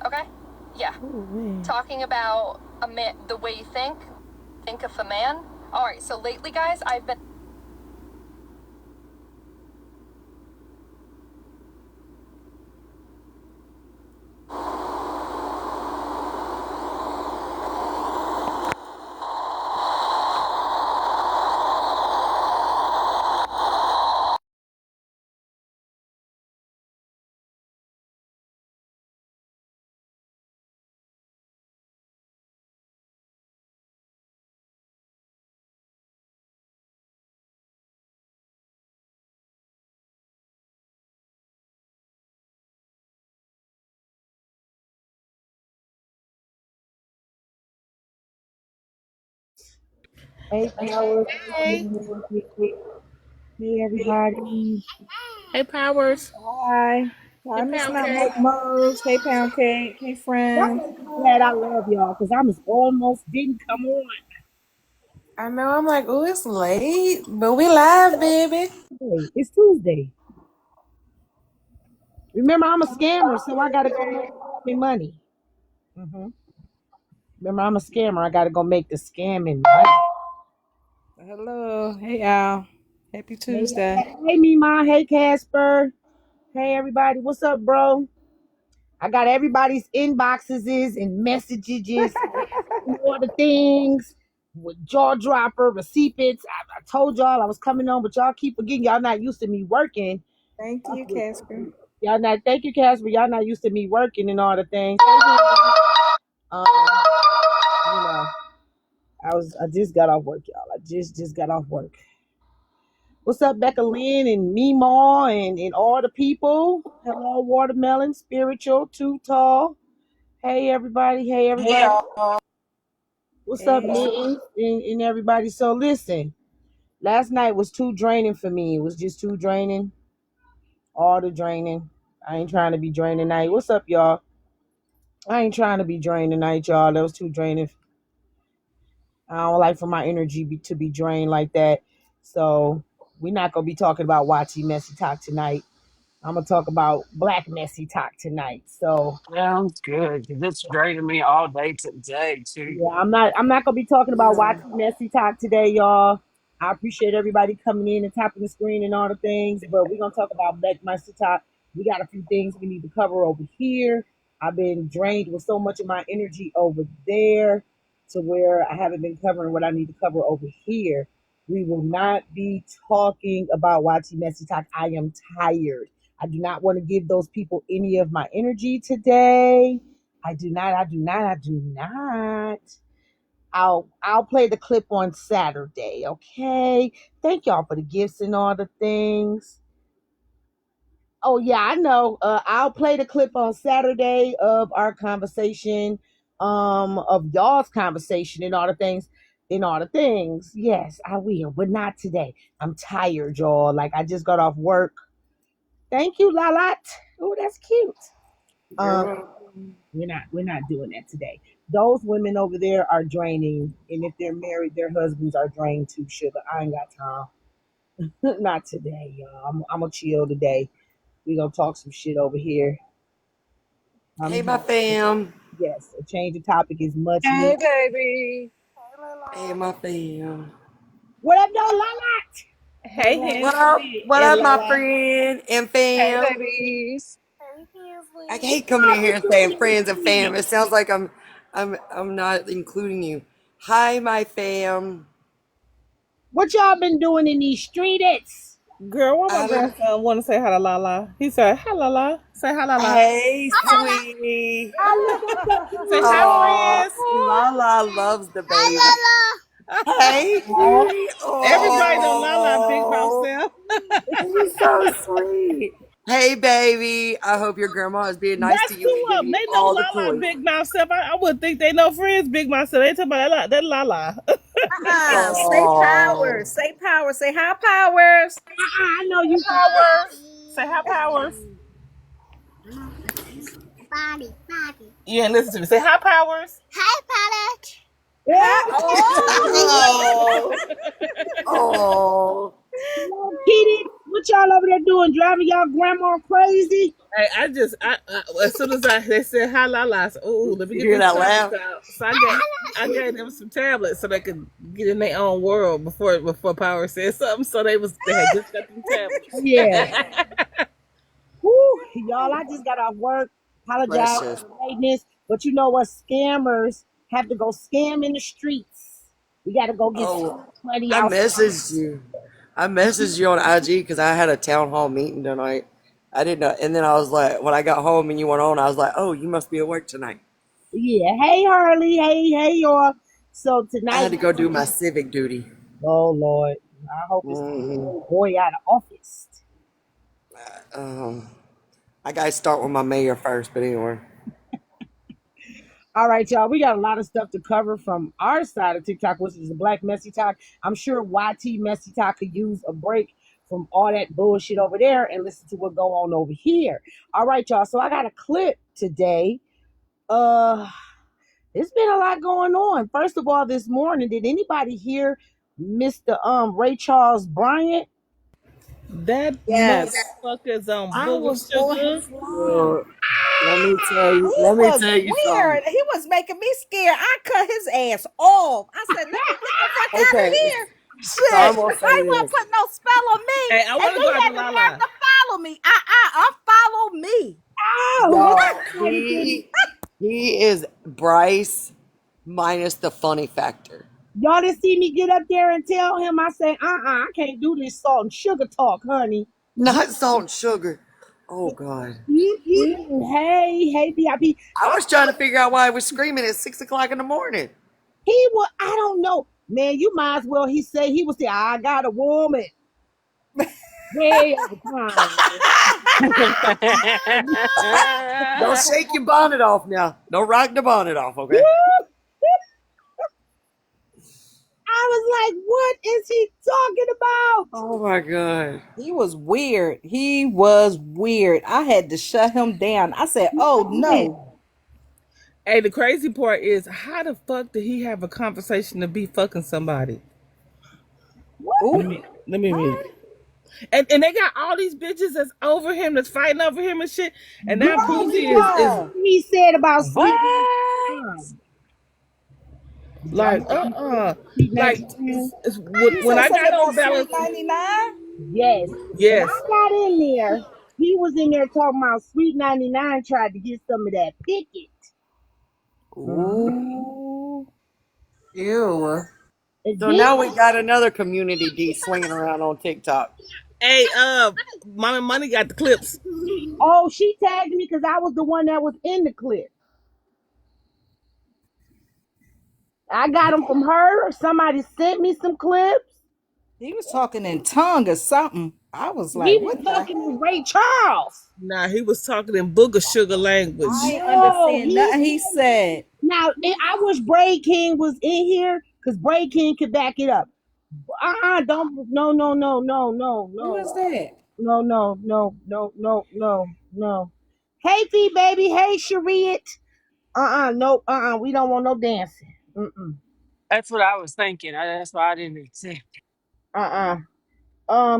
Okay? Yeah. Ooh, Talking about a man, the way you think of a man. All right, so lately, guys, I've been... Hey, Powers. Hey, everybody. hey, Powers. Hi. Hey, Hi, Miss Pound Not Cake. Much Mo's. Hey, Pound Cake. Hey, friends. I'm glad I love y'all because I was almost didn't come on. I know. I'm like, oh, it's late, but we live, baby. Hey, it's Tuesday. Remember, I'm a scammer, so I got to go make me money. hmm Remember, I'm a scammer. I got to go make the scamming money. Hello. Hey, Al. Happy Hey, Tuesday. hey, Mima. Hey, Casper. Hey, everybody. What's up, bro? I got everybody's inboxes and messages, all the things with jaw dropper, receipts. I told y'all I was coming on, but y'all keep forgetting. Y'all not used to me working. Thank you, Casper. Y'all not. Thank you, Casper. Y'all not used to me working and all the things. Um, you know, I just got off work, y'all. I just got off work. What's up, Becca Lynn and Meemaw and all the people? Hello, Watermelon, Spiritual, Too Tall. Hey, everybody. Hey, Hey, everybody. y'all. What's up, Hey. Mittens and everybody? So listen, last night was too draining for me. It was just too draining. All the draining. I ain't trying to be drained tonight. What's up, y'all? I ain't trying to be drained tonight, y'all. That was too draining. I don't like for my energy to be drained like that. So we're not gonna be talking about Watchy Messy Talk tonight. I'm gonna talk about Black Messy Talk tonight. So Sounds good, 'cause it's draining me all day today too. yeah, I'm not gonna be talking about watching messy talk today, y'all. I appreciate everybody coming in and tapping the screen and all the things, but we're gonna talk about Black Messy Talk. We got a few things we need to cover over here. I've been drained with so much of my energy over there to where I haven't been covering what I need to cover over here. We will not be talking about watching messy talk. I am tired. I do not want to give those people any of my energy today. I do not. I do not. I do not. I'll play the clip on Saturday. Okay. Thank y'all for the gifts and all the things. Oh yeah, I know. I'll play the clip on Saturday of our conversation, of y'all's conversation and all the things. And all the things. Yes, I will, but not today. I'm tired, y'all. Like I just got off work. Thank you, Lalat. Oh, that's cute. Um, Girl. we're not doing that today. Those women over there are draining, and if they're married, their husbands are drained too. Sugar, I ain't got time. Not today, y'all. I'm gonna chill today. We gonna talk some shit over here. Hey, my fam. Yes, a change of topic is much Hey, needed. baby. Hey, my fam. What up, though, Lala? Hey, Hey, Lala. What handsome. up? What And up, my Lala. friend and Hey, fam? babies. I hate coming in here and saying friends and fam. Hey, It sounds like I'm not including you. Hi, my fam. what y'all been doing in these streets? Girl, why my I, grandson want to say hi to Lala? He said, hi, Lala. Say hi, Lala. hey, sweetie. I look at the Say hi, Oh, friends. Lala loves the baby. Hey, cutie. Everybody know Lala big mouth Oh, self. he's so sweet. Hey, baby. I hope your grandma is being nice to That's you two and give of them. you They know all the Lala toys. big mouth self. I would think they know friends big mouth self. They talking about that Lala. Say Oh, power. Say power. Say hi, powers. I know you. Powers. Say hi, Powers. You ain't listen to me. Say hi, Powers. Yeah. Hi. Oh. oh, oh. Hello, Kitty. What y'all over there doing? Driving y'all grandma crazy? Hey, as soon as they said hi la la, I said, "Oh, let me You get hear these that laugh? tablets out." So I gave them some tablets so they could get in their own world before Power said something. So they had just got them Yeah. tablets. Whew, y'all, I just got off work. Apologize Precious. for the lateness. But you know what? Scammers have to go scam in the streets. We got to go get some Oh, money I out. messaged you. I messaged you on IG because I had a town hall meeting tonight. I didn't know, and then I was like, when I got home and you went on, I was like, oh, you must be at work tonight. Yeah. Hey, Harley. Hey, y'all. So I had tonight, to go do my civic duty. oh, Lord. I hope it's hmm boy out of office. Um, I gotta start with my mayor first, but anyway. All right, y'all. We got a lot of stuff to cover from our side of TikTok, which is the Black Messy Talk. I'm sure YT Messy Talk could use a break from all that bullshit over there and listen to what go on over here. All right, y'all. So I got a clip today. It's been a lot going on. First of all, this morning, did anybody hear Mr. Ray Charles Bryant? That Yes. motherfucker's on I booger was on sugar. his line. Well, let me tell you. He Let me was tell you something. weird. He was making me scared. I cut his ass off. I said, let me get the fuck out of Okay, here. so I'm Shit. gonna How say you want this. to put no spell on me? Hey, I And want then to go he out had to the La nerve La. to follow me. Unfollow me. Oh, Y'all, he is Bryce minus the funny factor. y'all didn't see me get up there and tell him. I said, I can't do this salt and sugar talk, honey. Not salt and sugar. Oh God. Hey, VIP. I was trying to figure out why I was screaming at 6 o'clock in the morning. He was, I don't know. Man, you might as well he was there, I got a woman. Way over time. Don't shake your bonnet off now. Don't rock the bonnet off, okay? I was like, what is he talking about? Oh my God. He was weird. He was weird. I had to shut him down. I said, oh no. Hey, the crazy part is, how the fuck did he have a conversation to be fucking somebody? What? Let me read it. And they got all these bitches that's over him, that's fighting over him and shit. And now Boozy is He said about What? like, like You when said I something got about on balance. Sweet 99? Yes. When Yes. I got in there, he was in there talking about Sweet 99 tried to get some of that picket. Ooh. Ew. And So then, now we got another community D swinging around on TikTok. Hey, Mama Money got the clips. oh, she tagged me because I was the one that was in the clip. I got them from her. Somebody sent me some clips. He was talking in tongue or something. I was He like, was what the? talking to Ray Charles. Nah, he was talking in booger sugar language. I ain't No, understand nothing he said. Now, I wish Braid King was in here because Braid King could back it up. Don't, no, no, no, no, no, Who is no, that? no, no, no, no, no, no, no. Hey, Fee, baby. Hey, Shariat. Nope. We don't want no dancing. That's what I was thinking. That's why I didn't accept.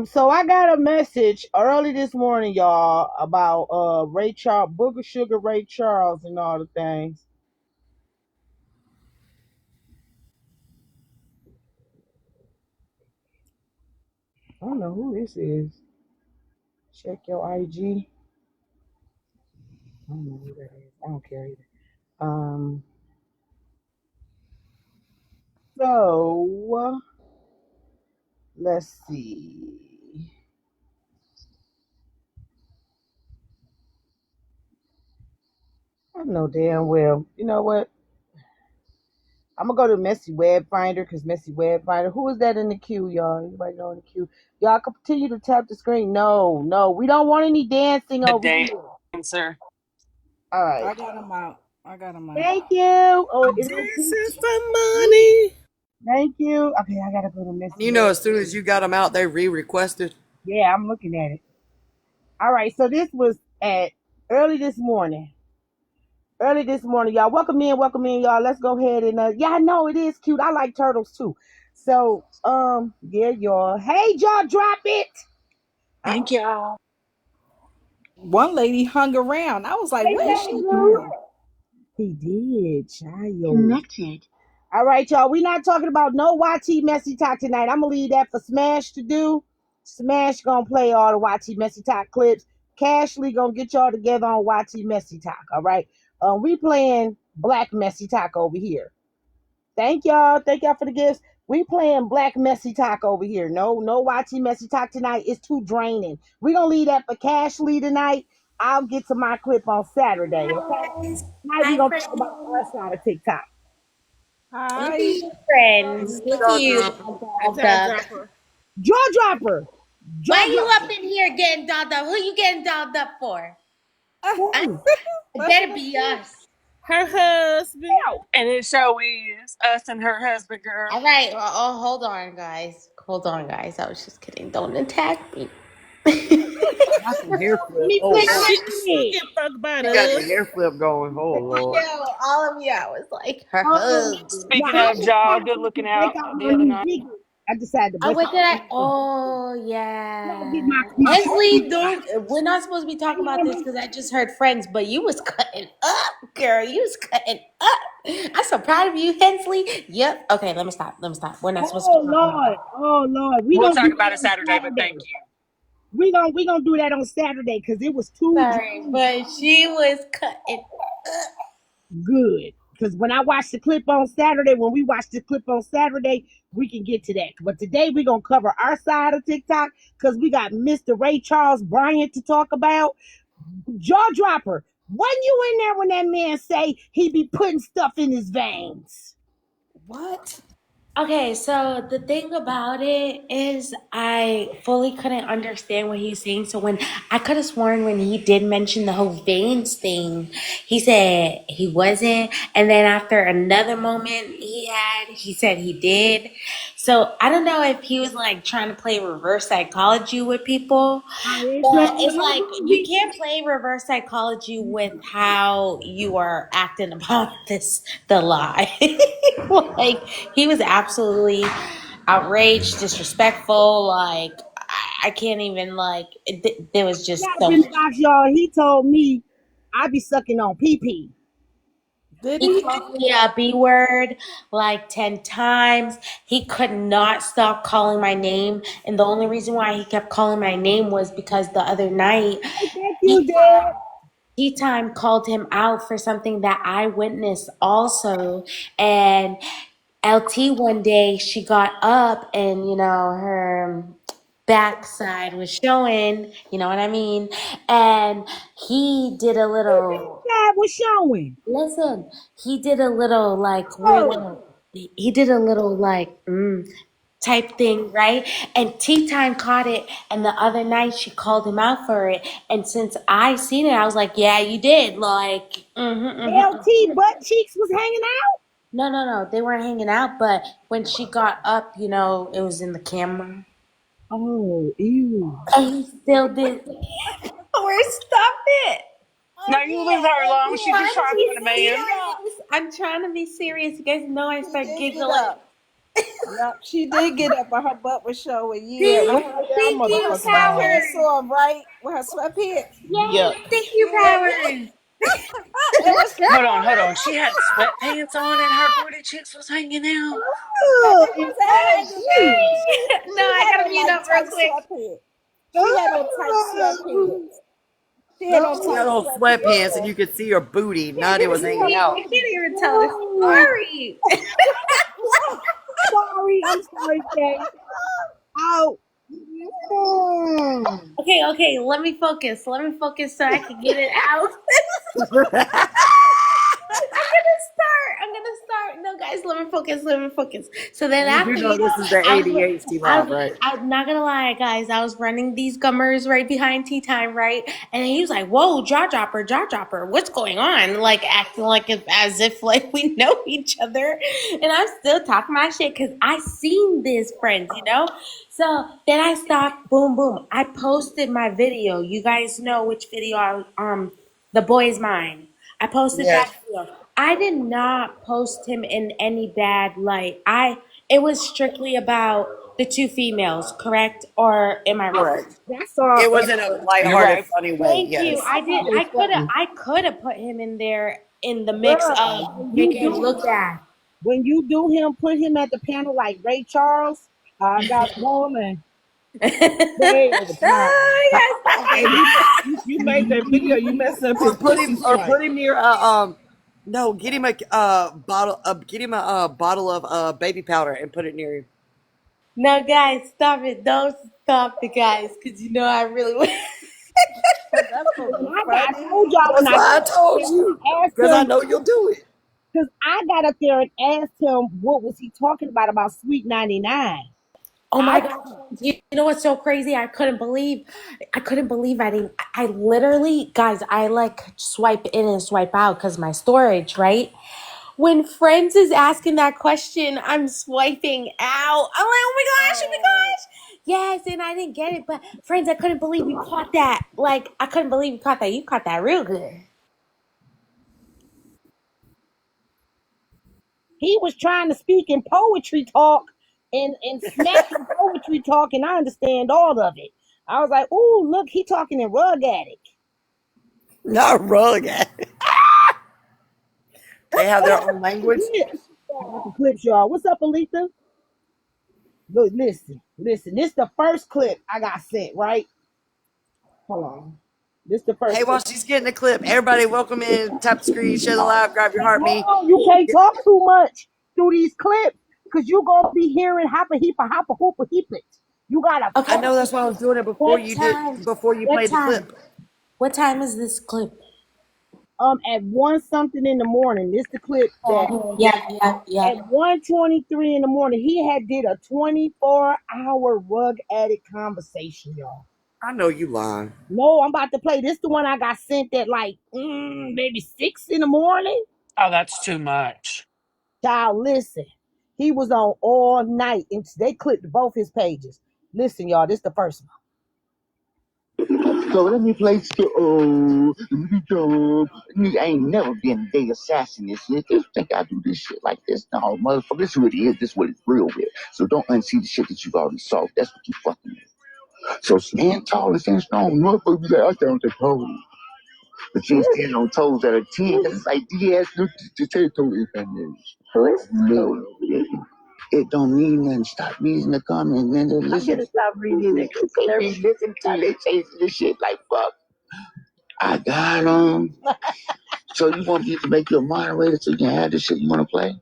So I got a message early this morning, y'all, about Ray Charles, Booger Sugar Ray Charles, and all the things. I don't know who this is. Check your IG. I don't know who that is. I don't care either. So let's see. I know damn well. You know what? I'm gonna go to Messy Web Finder because Messy Web Finder. Who is that in the queue, y'all? Anybody know in the queue? Y'all continue to tap the screen. No, we don't want any dancing The over here. dancer. All right. I got him out. Thank you. Oh, is it Dancing for money. Thank you. Okay, I gotta go to Messy. You know, as soon as you got them out, they re-requested. Yeah, I'm looking at it. All right, so this was at early this morning. Y'all. Welcome in, y'all. Let's go ahead and yeah, I know it is cute. I like turtles too. So, yeah, y'all. Hey, y'all, drop it. Thank y'all. One lady hung around. I was like, Hey, what is she Taylor. doing? He did, child. Connected. All right, y'all. We're not talking about no YT Messy Talk tonight. I'm gonna leave that for Smash to do. Smash gonna play all the YT Messy Talk clips. Cashley gonna get y'all together on YT Messy Talk. All right. We playing Black Messy Talk over here. Thank y'all. Thank y'all for the gifts. We playing Black Messy Talk over here. No YT Messy Talk tonight. It's too draining. We're gonna leave that for Cashley tonight. I'll get to my clip on Saturday. Okay. Guys. Tonight we're Hi, gonna talk about our friends. side of TikTok. Look at Hi. you, friends. Look at Jaw you, dropper. all I dolled tried up. dropper. Jaw dropper. Why Jaw you up dropper. in here getting dolled up? Who you getting dolled up for? I, Ooh. it That's better what be I us. Her husband. Ow. And it so is us and her husband, girl. All right. Hold on, guys. Hold on, guys. I was just kidding. Don't attack me. Not the hair Let flip. me Oh put Lord. She it. give a fuck about She got the us. hair flip going. Oh Lord. Yo, all of you, I was like, her Um, husband. now Speaking I of y'all, good decided to looking break out out my the other new night. jigger. I decided to Oh, break what out did my I? new Oh, get yeah. my Hensley, party shot. don't. We're not supposed to be talking about this Hang because I just heard friends, but you was cutting up, girl. You was cutting up. I'm so proud of you, Hensley. Yep. Okay, let me stop. Let me stop. We're not supposed to Oh be talking about Lord. that. Oh Lord. We We'll gonna talk do about that it on Saturday, but thank Saturday. you. We gonna do that on Saturday because it was too Sorry, but she was cutting up. good. Because when I watched the clip on Saturday, when we watched the clip on Saturday, we can get to that. But today we're gonna cover our side of TikTok because we got Mr. Ray Charles Bryant to talk about. Jaw dropper. Wasn't you in there when that man say he be putting stuff in his veins? What? Okay, so the thing about it is, I fully couldn't understand what he was saying. So when I could have sworn when he did mention the whole veins thing, he said he wasn't, and then after another moment he said he did. So I don't know if he was like trying to play reverse psychology with people, I ain't but playing it's no like you movie. can't play reverse psychology with how you are acting about the lie. Like he was absolutely outraged, disrespectful. Like I can't even like. There was just Got so in the much. box, y'all. He told me I be sucking on pee pee. Did He he? called me a B word like 10 times. He could not stop calling my name. And the only reason why he kept calling my name was because the other night, Thank he you, Dad. Tea Time called him out for something that I witnessed also. And LT one day, she got up and, her backside was showing, you know what I mean? And he did a little, Dad was showing. listen, he did a little like weird Oh, little, he did a little like, type thing, right? And Tea Time caught it, and the other night she called him out for it. And since I seen it, I was like, "Yeah, you did." Like, LT butt cheeks was hanging out. no, no, no, they weren't hanging out. But when she got up, it was in the camera, Oh, ew. and he still did. Where stop it? No, you leave her alone. She just Trying to trying to be find a man. serious. I'm trying to be serious. You guys know I She start did get giggling. up. Yep, she did get up, but her butt was showing. Yeah, See, with her thank you, sweatpants Powers. on, right? With her sweatpants. Yes, Yep. thank you, Yeah, Powers. it was Hold on. She had sweatpants on and her booty cheeks was hanging out. no, Oh, they and wasn't hanging out. No, She I had gotta on mute like up real tight quick. sweatpants. She had on tight sweatpants. She had on She had tight on sweatpants. sweatpants and So you could see her booty. yeah, Not you it can was see hanging her out. I booty. can't even tell the oh, story. sorry. I'm sorry, Shay. Out. Mm. Okay, let me focus. Let me focus so I can get it out. I'm gonna start. No, guys, let me focus. Let me focus. So then You do after, know this is the I was, ADHD live, right? I'm not gonna lie, guys. I was running these gummers right behind Tea Time, right? And he was like, "Whoa, jaw dropper, what's going on?" Like acting like as if like we know each other. And I'm still talking my shit because I seen this friends. So then I stopped. Boom, boom. I posted my video. You guys know which video? The boy's mine. I posted Yes. that video. I did not post him in any bad light. It was strictly about the two females, correct? Or am I wrong? Correct. That's all. It was in a You're lighthearted, right. funny way. Thank you. Yes. I did. It's funny. I could have put him in there in the mix Girl, of making him look bad. when you do him, put him at the panel like Ray Charles. I got woman. Day of the time. Hey, you made that video. You messed up his pussy stripe. Put him near no, get him a bottle of baby powder and put it near him. No, guys, stop it! Don't stop it, guys, because you know I really would. I told y'all when That's why I told you, asked because I him, know you'll do it. because I got up there and asked him what was he talking about Sweet 99. Oh my God. You know what's so crazy? I couldn't believe I didn't. I literally, guys, I like swipe in and swipe out because my storage, right? When Friends is asking that question, I'm swiping out. I'm like, oh my gosh. Yes, and I didn't get it. But Friends, I couldn't believe you caught that. Like, I couldn't believe you caught that. You caught that real good. He was trying to speak in poetry talk and smacking poetry talk, and I understand all of it. I was like, "Ooh, look, he talking in Rug Addict." Not rug at it. They have their own language. Clips, y'all. What's up, Aletha? Look, listen. This the first clip I got sent, right? Hold on. This the first. Hey, while she's getting the clip, everybody welcome in, tap the screen, share the live, grab your heartbeat. Oh, you can't talk too much through these clips because you gonna be hearing hoppa hoopa heapit. You gotta. Okay. I know that's why I was doing it before What you time? played the clip. What time is this clip? At 1 something in the morning. This the clip that Yeah. at 1:23 in the morning he had did a 24-hour Rug Addict conversation, y'all. I know you lying. No, I'm about to play. This the one I got sent at like maybe 6 in the morning. Oh, that's too much. Child, listen. He was on all night and they clipped both his pages. Listen, y'all, this the first one. So let me play I ain't never been a day assassin this shit. Just think I do this shit like this. No, motherfucker, this is what it is. This is what it's real with. So don't unsee the shit that you've already saw. That's what you fucking with. So stand tall and stand strong. Motherfucker, be like, I stand on the toes. But you ain't standing on toes that are 10. That's like DS. The territory is no. It don't mean nothing. Stop reading the comments, man. Listen. I'm gonna stop reading it. Listen to they say this shit like fuck. I got them. So you want me to make you a moderator so you can have the shit you want to play?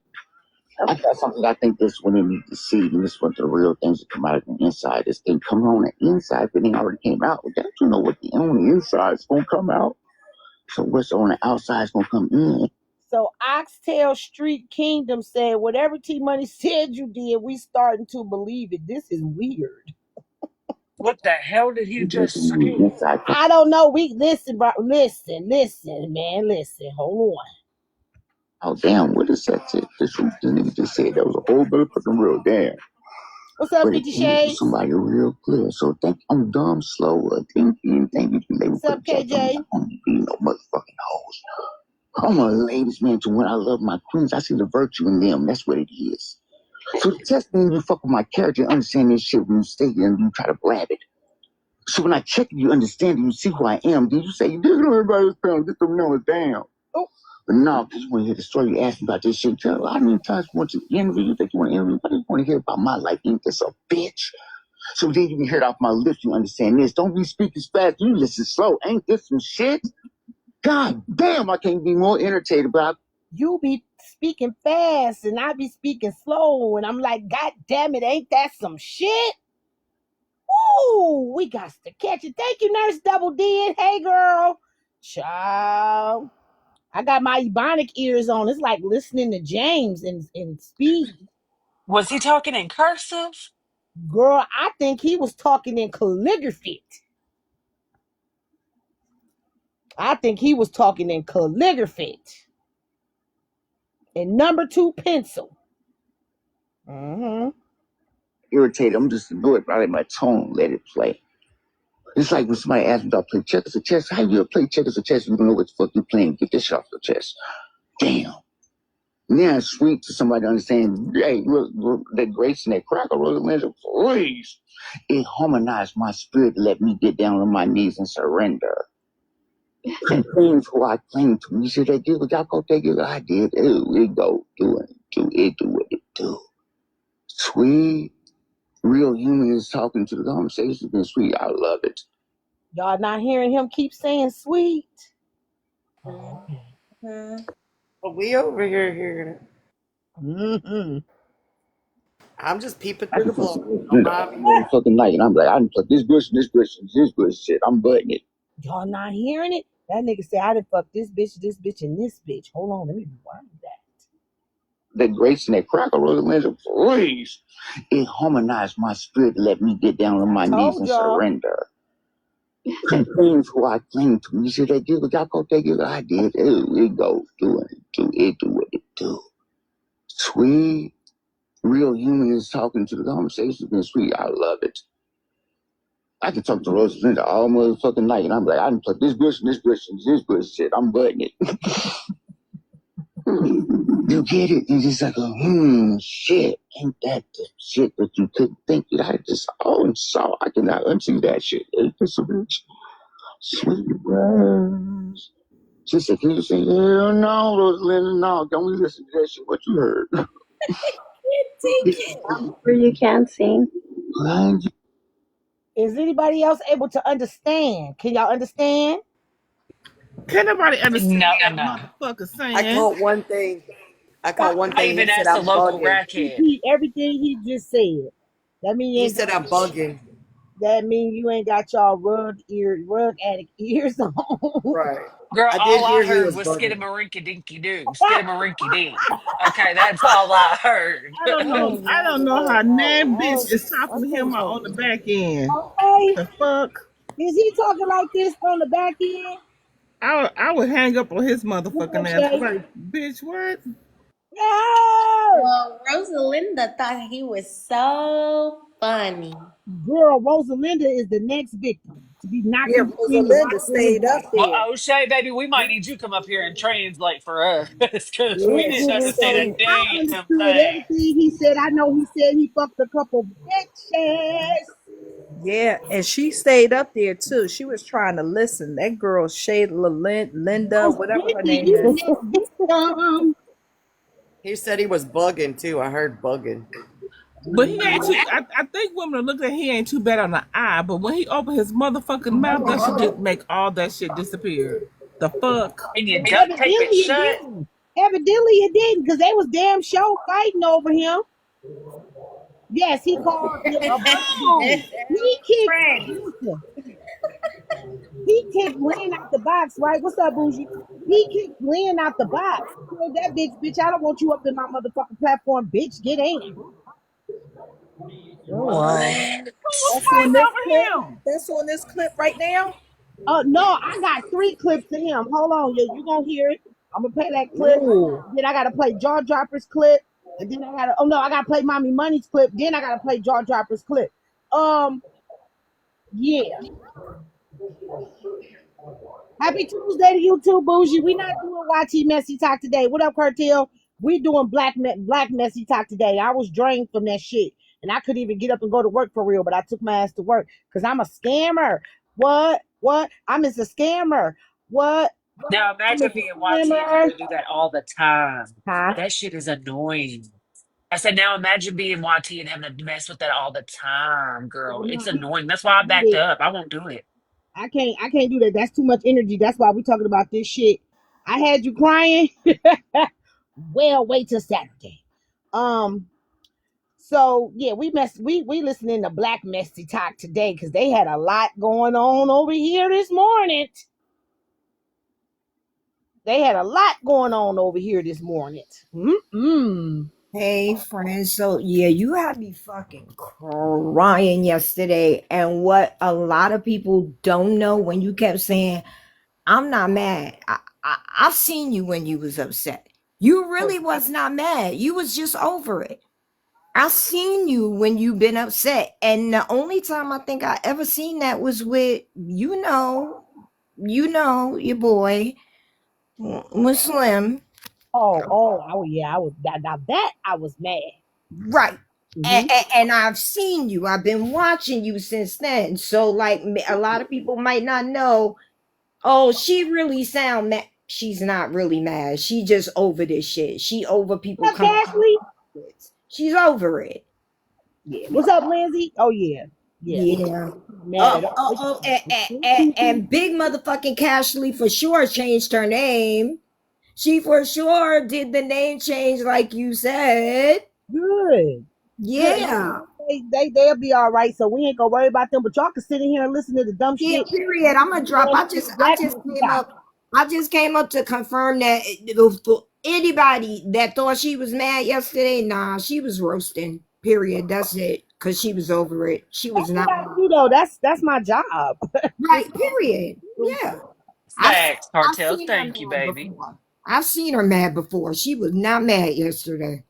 I got something I think this women need to see, and this is one of the real things that come out of the inside. This thing coming on the inside, but it already came out. Don't you know what on the inside is gonna come out? So what's on the outside is gonna come in. So Oxtail Street Kingdom said, whatever T Money said you did, we starting to believe it. This is weird. What the hell did he just say? I don't know. We listen, bro. Listen, man. Listen. Hold on. Oh damn, what is that? This nigga just said that was a whole motherfucking real damn. What's up, 50 Shades? Somebody real clear. So I'm dumb, slow, thinking. What's up, KJ? I don't be no motherfucking hoes. I'm a ladies man to when I love my queens. I see the virtue in them. That's what it is. So the test means you fuck with my character and understand this shit when you stay here and you try to blab it. So when I check you understand it, you see who I am. Then you say, you didn't know everybody's down. Get them numbers down. Oh. But no, because you want to hear the story. You ask me about this shit. Tell how many times you want to interview? You think you want to interview? But you want to hear about my life. Ain't this a bitch? So then you can hear it off my lips. You understand this. Don't be speaking fast. You listen slow. Ain't this some shit? God damn, I can't be more entertained, but you be speaking fast and I be speaking slow. And I'm like, God damn it, ain't that some shit? Ooh, we got to catch it. Thank you, Nurse Double D. Hey, girl. Child. I got my Ebonic ears on. It's like listening to James in speed. Was he talking in cursive? Girl, I think he was talking in calligraphy. And number 2 pencil. Irritated. I'm just do it right in my tone. Let it play. It's like when somebody asks me about play checkers or chess. How you play checkers or chess? You don't know what the fuck you're playing. Get this shit off your chest. Damn. Now it's sweet to somebody to understand, hey, look, that grace and that cracker, Rosalinda, please. It harmonized my spirit to let me get down on my knees and surrender. And things who I claim to. You said they did what y'all go take it. I did. It go do what it do. Sweet, real human is talking to the conversation. Been sweet. I love it. Y'all not hearing him keep saying sweet? But we over here hearing it. Mm-hmm. I'm just peeping I through the can put blog. some Don't in the mind me. motherfucking night, and I'm like, I done put this bush, and this bush, and this bush shit. I'm butting it. Y'all not hearing it? That nigga said, I done fucked this bitch, and this bitch. Hold on, let me rewind that. That grace and that cracker, Rosalinda, please. It harmonized my spirit to let me get down on my knees and surrender. And things who I claim to. You said they did what y'all go take it. I did. It go do what it do. Sweet, real human is talking to the conversation. Been sweet. I love it. I can talk to Rosalinda all motherfucking night, and I'm like, I done put this bush, and this bush, and this bush shit. I'm butting it. You get it? And it's like, shit. Ain't that the shit that you couldn't think that I just saw? I cannot unsee that shit. Ain't this a bitch? Sweet words. She said, can you say, hell no, Rosalinda, no, don't we listen to that shit, what you heard. I'm sure you can sing. Is anybody else able to understand? Can y'all understand? Can nobody understand No, what no. that motherfucker I saying? caught one thing. I He even said asked the I'm local bugging. crackhead. Repeat everything he just said. That mean you He ain't said got I'm bugging. that mean you ain't got y'all rug addict ears on. Right. Girl, I did all I hear he heard was was bugging. skidamarinky dinky doo, skidamarinky dink. Okay, that's all I heard. I don't know how that bitch is talking to him on the back end. Okay. The fuck? Is he talking like this on the back end? I would hang up on his Come on, motherfucking ass. Shay. Like, bitch, what? No! Well, Rosalinda thought he was so funny. Girl, Rosalinda is the next victim to be knocked Yeah, in between the Rosalinda rock and the stayed up block. Well, there. O'Shea, baby, we might need you to come up here and translate for us because we didn't She understand a stayed. I damn understood thing. everything he said. I know he said he fucked a couple bitches. Yeah, and she stayed up there too. She was trying to listen. That girl, Shayla Linda, Most whatever her definitely, name you the is. next victim. He said he was bugging too. I heard bugging. But he ain't too. I think women are looking at he ain't too bad on the eye. But when he opened his motherfucking mouth, that should just make all that shit disappear. The fuck? And you But duct tape it evidently it shut. didn't. Evidently it didn't, because they was damn show fighting over him. Yes, he called him a buffoon. He kicked, Frank. listen, he kicked Lynn out the box, right? What's up, Bougie? He kicked Lynn out the box. Told that bitch, I don't want you up in my motherfucking platform, bitch. Get in. Oh wow. Who was That's on fighting this clip. over him? That's on this clip right now. No, I got 3 clips of him. Hold on, you gonna hear it. I'm gonna play that clip. Ooh. Then I gotta play Jaw Droppers clip. And then I gotta play Mommy Money's clip. Then I gotta play Jaw Droppers clip. Yeah. Happy Tuesday to you too, Bougie. We not doing YT Messy Talk today. What up, Cartel? We doing black Messy Talk today. I was drained from that shit. And I couldn't even get up and go to work for real, but I took my ass to work because I'm a scammer. What? I'm just a scammer. What? Now I'm imagine just being a YT and having scammer. to do that all the time. Huh? That shit is annoying. I said, now imagine being YT and having to mess with that all the time, girl. Oh, no, It's annoying. That's why I backed up. I won't do it. I can't do that. That's too much energy. That's why we talking about this shit. I had you crying. Well, wait till Saturday. Um, so yeah, we listening to Black Messy Talk today because they had a lot going on over here this morning. They had a lot going on over here this morning. Mm-mm. Hey, friends. So, yeah, you had me fucking crying yesterday. And what a lot of people don't know when you kept saying, I'm not mad. I've seen you when you was upset. You really was not mad. You was just over it. I seen you when you been upset. And the only time I think I ever seen that was with, your boy, with Slim. Yeah, I was now that I was mad. Right. Hmm. And I've seen you. I've been watching you since then. So like a lot of people might not know. Oh, she really sound mad. She's not really mad. She just over this shit. She over people What's up, coming. Ashley? She's over it. Yeah. What's up, Lindsay? Oh yeah, yeah. Yeah. Mad at all. And big motherfucking Cashley for sure changed her name. She for sure did the name change like you said. Good. Yeah. They'll be all right. So we ain't gonna worry about them. But y'all can sit in here and listen to the dumb Yeah, shit. period. I'm gonna drop. I just came up to confirm that for anybody that thought she was mad yesterday, nah, she was roasting. Period. That's it. Cause she was over it. She was That's not what I do though. That's my job. right. Period. Yeah. Facts, I've Cartel. seen her Thank you, mad baby. before. I've seen her mad before. She was not mad yesterday.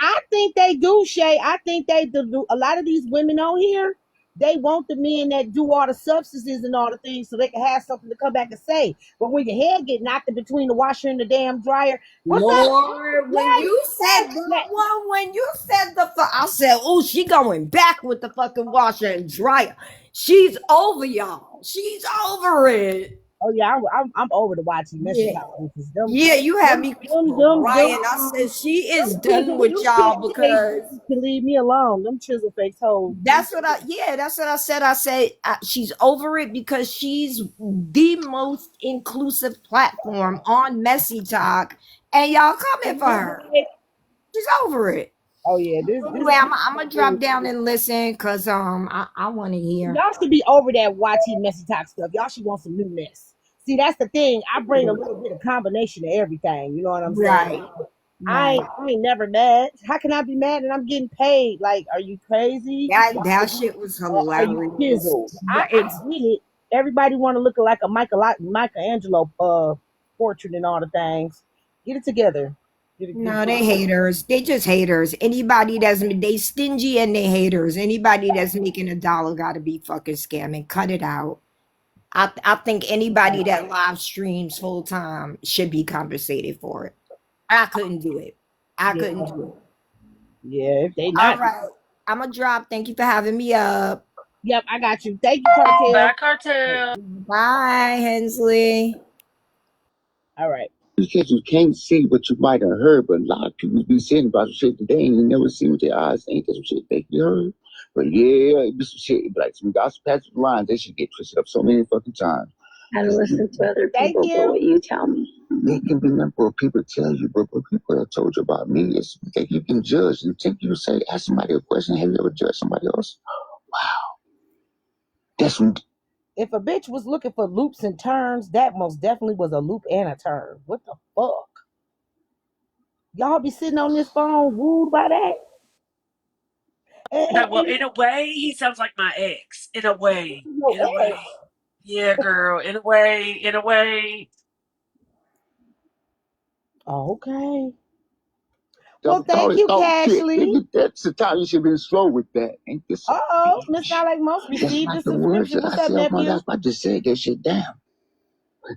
I think they do, Shay. I think they do. A lot of these women on here, they want the men that do all the substances and all the things so they can have something to come back and say. But when your head get knocked in between the washer and the damn dryer, what's Lord, up? when you said that one, when you said I said, oh, she going back with the fucking washer and dryer. She's over y'all. She's over it. Oh yeah, I'm over the watching message. Yeah, you had me crying. I said she is done with y'all because can leave me alone. Them chisel face hoes. That's what I said. I said she's over it because she's the most inclusive platform on Messy Talk, and y'all coming for her. She's over it. Oh yeah, anyway, I'm gonna drop down and listen because I want to hear. Y'all should be over that YT Messy Talk stuff. Y'all should want some newness. See, that's the thing. I bring a little bit of combination of everything. You know what I'm saying? Right. I ain't never mad. How can I be mad and I'm getting paid? Like, are you crazy? That shit was hilarious. I get it. Everybody want to look like a Michelangelo portrait and all the things. Get it together. No, they haters. They just haters. Anybody they stingy and they haters. Anybody that's making $1 gotta be fucking scamming. Cut it out. I think anybody that live streams full time should be compensated for it. I couldn't do it. Couldn't do it. Yeah, if they not. All right. I'm gonna drop. Thank you for having me up. Yep, I got you. Thank you, Cartel. Bye, Cartel. Bye, Hensley. All right. Because you can't see what you might have heard, but a lot of people be saying about some shit today and you never see with their eyes. Ain't that some shit they heard? But yeah, it be some shit. It be like some gospel passage lines. They should get twisted up so many fucking times. I listen to other people, but what you tell me. They can remember what people tell you, but what people have told you about me is that you can judge and think you say, ask somebody a question, have you ever judged somebody else? Wow. That's when. If a bitch was looking for loops and turns, that most definitely was a loop and a turn. What the fuck? Y'all be sitting on this phone wooed by that? No, well, in a way, he sounds like my ex. In a way. In a way. Yeah, girl. In a way. Oh, okay. Well, thank you, Cashley. That's the time you should have been slow with that. Ain't this? It's not like most received the subscription. What's up, nephew? I just said that shit down.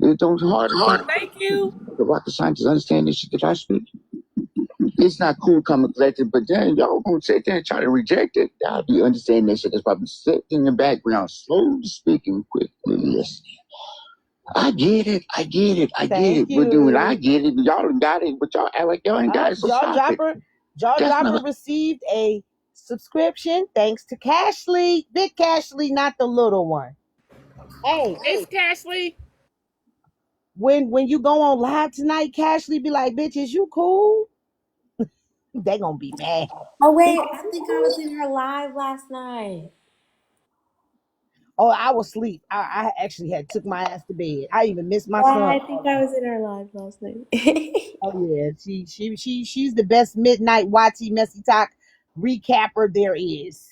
It don't hard. Thank you. The rocket scientists understand this shit that I speak. It's not cool coming collected, but then y'all gonna sit there and try to reject it. Y'all be understanding that shit that's probably sitting in the background, slowly speaking, quickly listening. I get it. We're doing. I get it. Y'all got it, but y'all act like y'all ain't got it. So Jaw Dropper received a subscription thanks to Cashley. Big Cashley, not the little one. Hey, Cashley. When you go on live tonight, Cashley be like, bitch, is you cool? They gonna be mad. Oh wait, I think I was in her live last night. Oh, I was asleep. I actually had took my ass to bed. I even missed my son. I think I was in her live last night. Oh yeah, she's the best midnight YT Messy Talk recapper there is.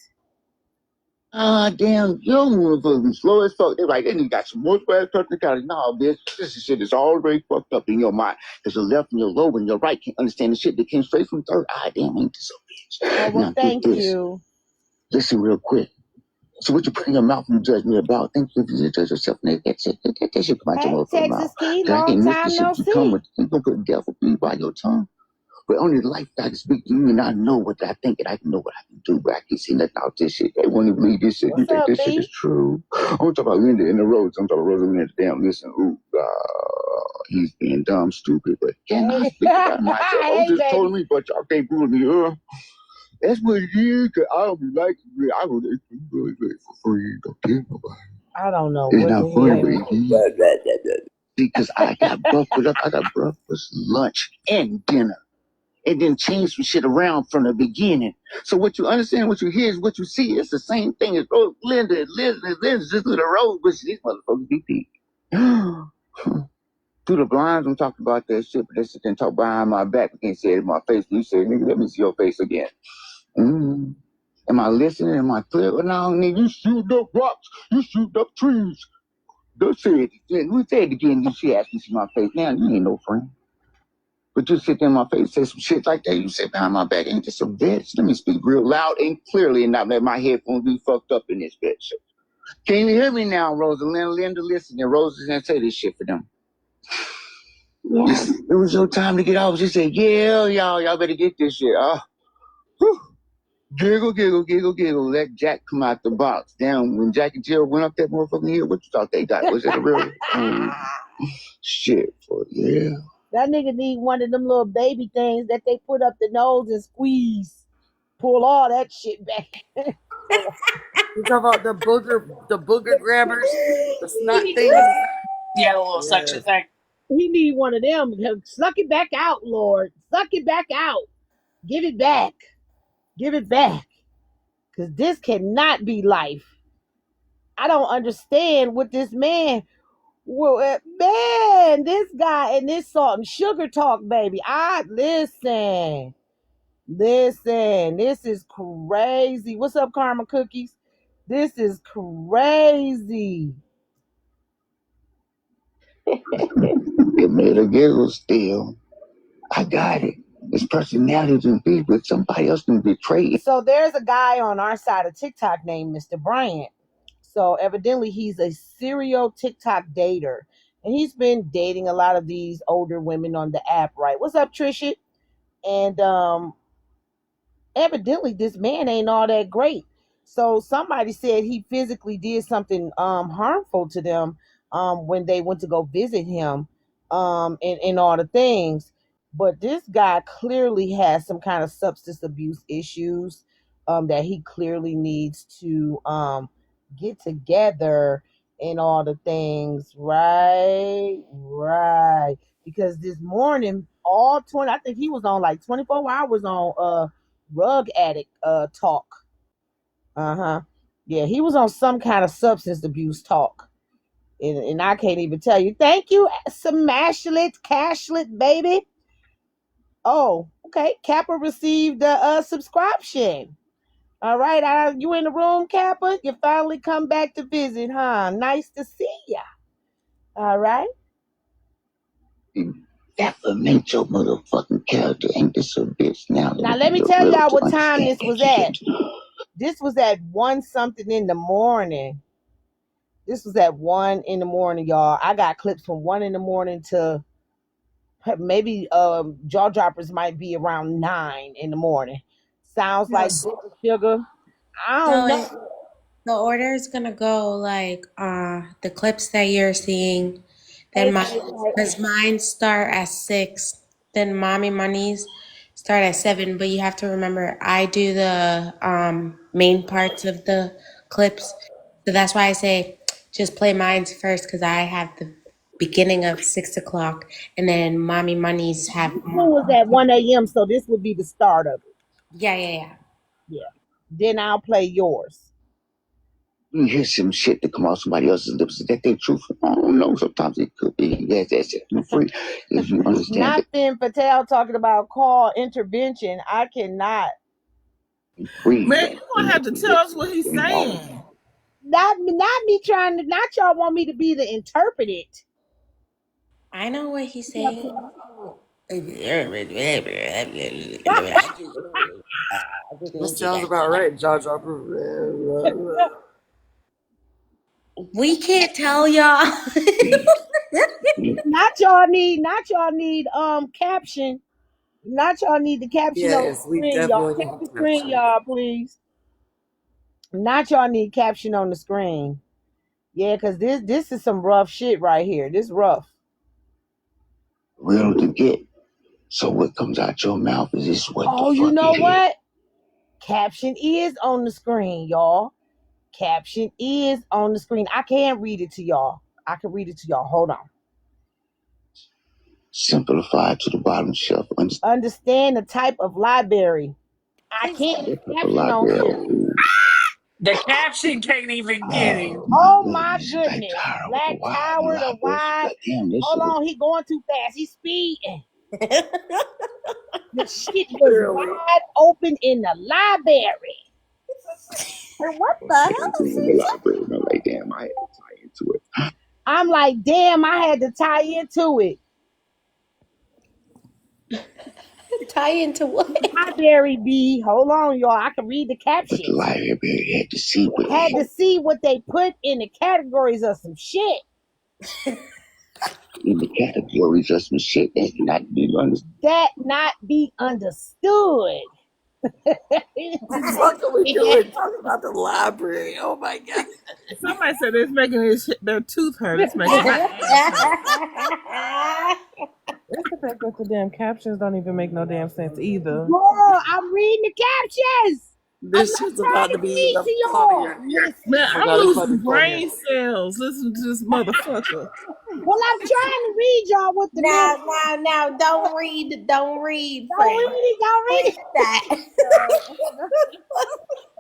Damn, young motherfuckers slow as fuck. They're like, they got some more ass technicality. Nah, bitch, this shit is already fucked up in your mind. Because your left and your lower and your right can't understand the shit that came straight from third eye. Damn, ain't this a bitch? Oh, well, thank you. Listen real quick. So what you put in your mouth and judge me about? Think you can judge yourself, nigga. That shit come out your Hey, motherfucking mouth. Texas Key, Cause I long can't miss the time no shit you come see. with. You gonna put the devil be by your tongue. But only the life that I can speak to you and I know what I think and I can know what I can do. But I can't see nothing out this shit. They won't even believe this shit. You What's think up, this shit B? is true? I'm talking about Linda in the roads. I'm talking about Rosalinda. Damn, listen. Ooh, he's being dumb, stupid. But can I speak about myself? I'm Hey, just baby. telling me, but y'all can't bully me, huh? That's what it is, cause I don't be like it. I don't really for free. Don't tell nobody. I don't know It's what not the funny, hell. baby. Because I got buckled up. I got breakfast, lunch, and dinner. And then change some shit around from the beginning. So what you understand, what you hear is what you see. It's the same thing as Linda just through the road, but these motherfuckers be peak. Through the blinds, I'm talking about that shit, but they shit can talk behind my back. We can't say it in my face. You say, nigga, let me see your face again. Mm. Am I listening? Am I clear? Well, no, nigga, you shoot up rocks. You shoot up trees. Don't say it again. We say it again. You see, ask me to see my face. Now, you ain't no friend. But you sit there in my face, say some shit like that. You sit behind my back. Ain't this a bitch? Let me speak real loud and clearly and not let my headphones be fucked up in this bitch. Can you hear me now, Rosalinda? Linda, listen. And Rosa didn't say this shit for them. Yeah. It was your time to get off. She said, yeah, y'all better get this shit. Giggle, giggle, giggle, giggle. Let Jack come out the box. Damn, when Jack and Jill went up that motherfucking hill, what you thought they got? Was it a real shit? Yeah. That nigga need one of them little baby things that they put up the nose and squeeze. Pull all that shit back. You talk about the booger grabbers, the snot things. Yeah, the little suction Yes. thing. He need one of them. Suck it back out, Lord. Suck it back out. Give it back. Give it back. Because this cannot be life. I don't understand what this man. Well, man, this guy and this salt and sugar talk, baby. Listen. This is crazy. What's up, Karma Cookies? This is crazy. It made her giggle still. I got it. His personality can be, but somebody else can betray it. So there's a guy on our side of TikTok named Mr. Bryant. So evidently he's a serial TikTok dater. And he's been dating a lot of these older women on the app, right? What's up, Trisha? And evidently this man ain't all that great. So somebody said he physically did something harmful to them when they went to go visit him and all the things. But this guy clearly has some kind of substance abuse issues that he clearly needs to get together and all the things, right? Right. Because this morning, all 20, I think he was on like 24 hours on rug addict talk. Uh-huh. Yeah, he was on some kind of substance abuse talk. And I can't even tell you. Thank you, Smashlet, Cashlet, baby. Oh, okay. Kappa received a subscription. All right, you in the room, Kappa? You finally come back to visit, huh? Nice to see ya. All right. Affirmate your motherfucking character. Ain't this a bitch now? Now let me tell y'all what time this was at. This was at 1 something in the morning. This was at 1 in the morning, y'all. I got clips from 1 in the morning to maybe jaw droppers might be around 9 in the morning. Sounds like sugar. I don't know. The order is gonna go like the clips that you're seeing. Then mine start at 6. Then Mommy Money's start at 7. But you have to remember, I do the main parts of the clips, so that's why I say just play mine first because I have the beginning of 6 o'clock, and then Mommy Money's have. This one was at 1 a.m., so this would be the start of it. Yeah. Then I'll play yours. You hear some shit that come off somebody else's lips. Is that they truth? I don't know. Sometimes it could be. Yes, that's it. You're free. If you understand Not Finn Patel talking about call intervention. I cannot. free. Man, you gonna have to tell us what he's saying. Not me trying to. Not y'all want me to be the interpreter. I know what he's saying. That sounds about right, jaw dropper. We can't tell y'all. Not y'all need caption. Not y'all need the caption on the Yes, we screen, y'all. definitely Tap need the screen, caption. y'all, please. Not y'all need caption on the screen. Yeah, because this is some rough shit right here. This rough. Real to get. So what comes out your mouth is this what Oh, the you fuck know it is. what? Caption is on the screen, y'all. Caption is on the screen. I can't read it to y'all. I can read it to y'all. Hold on. Simplified to the bottom shelf. Understand the type of library. I can't get caption on here. The caption can't even get him. Oh my goodness. Black Tower, the wide. Damn, Hold on, he going too fast. He's speeding. The shit was wide open in the library. What the hell is in the library. And I'm like, damn, I had to tie into it. I'm like, damn, I had to tie into it. tie into what? Library B. Hold on, y'all. I can read the captions. The library had to see what they put in the categories of some shit. In the categories of some shit that not be understood. That not be understood. What are we doing? Talking about the library. Oh my god. Somebody said it's making their tooth hurt. It's making my ass hurt. It's the fact that the damn captions don't even make no damn sense either. Girl, I'm reading the captions. This shit's about to be the funnier. Man, Oh my I'm God, it's losing fucking brain funnier. cells. Listen to this motherfucker. Well, I'm trying to read y'all what the now, don't read, Don't read it. that.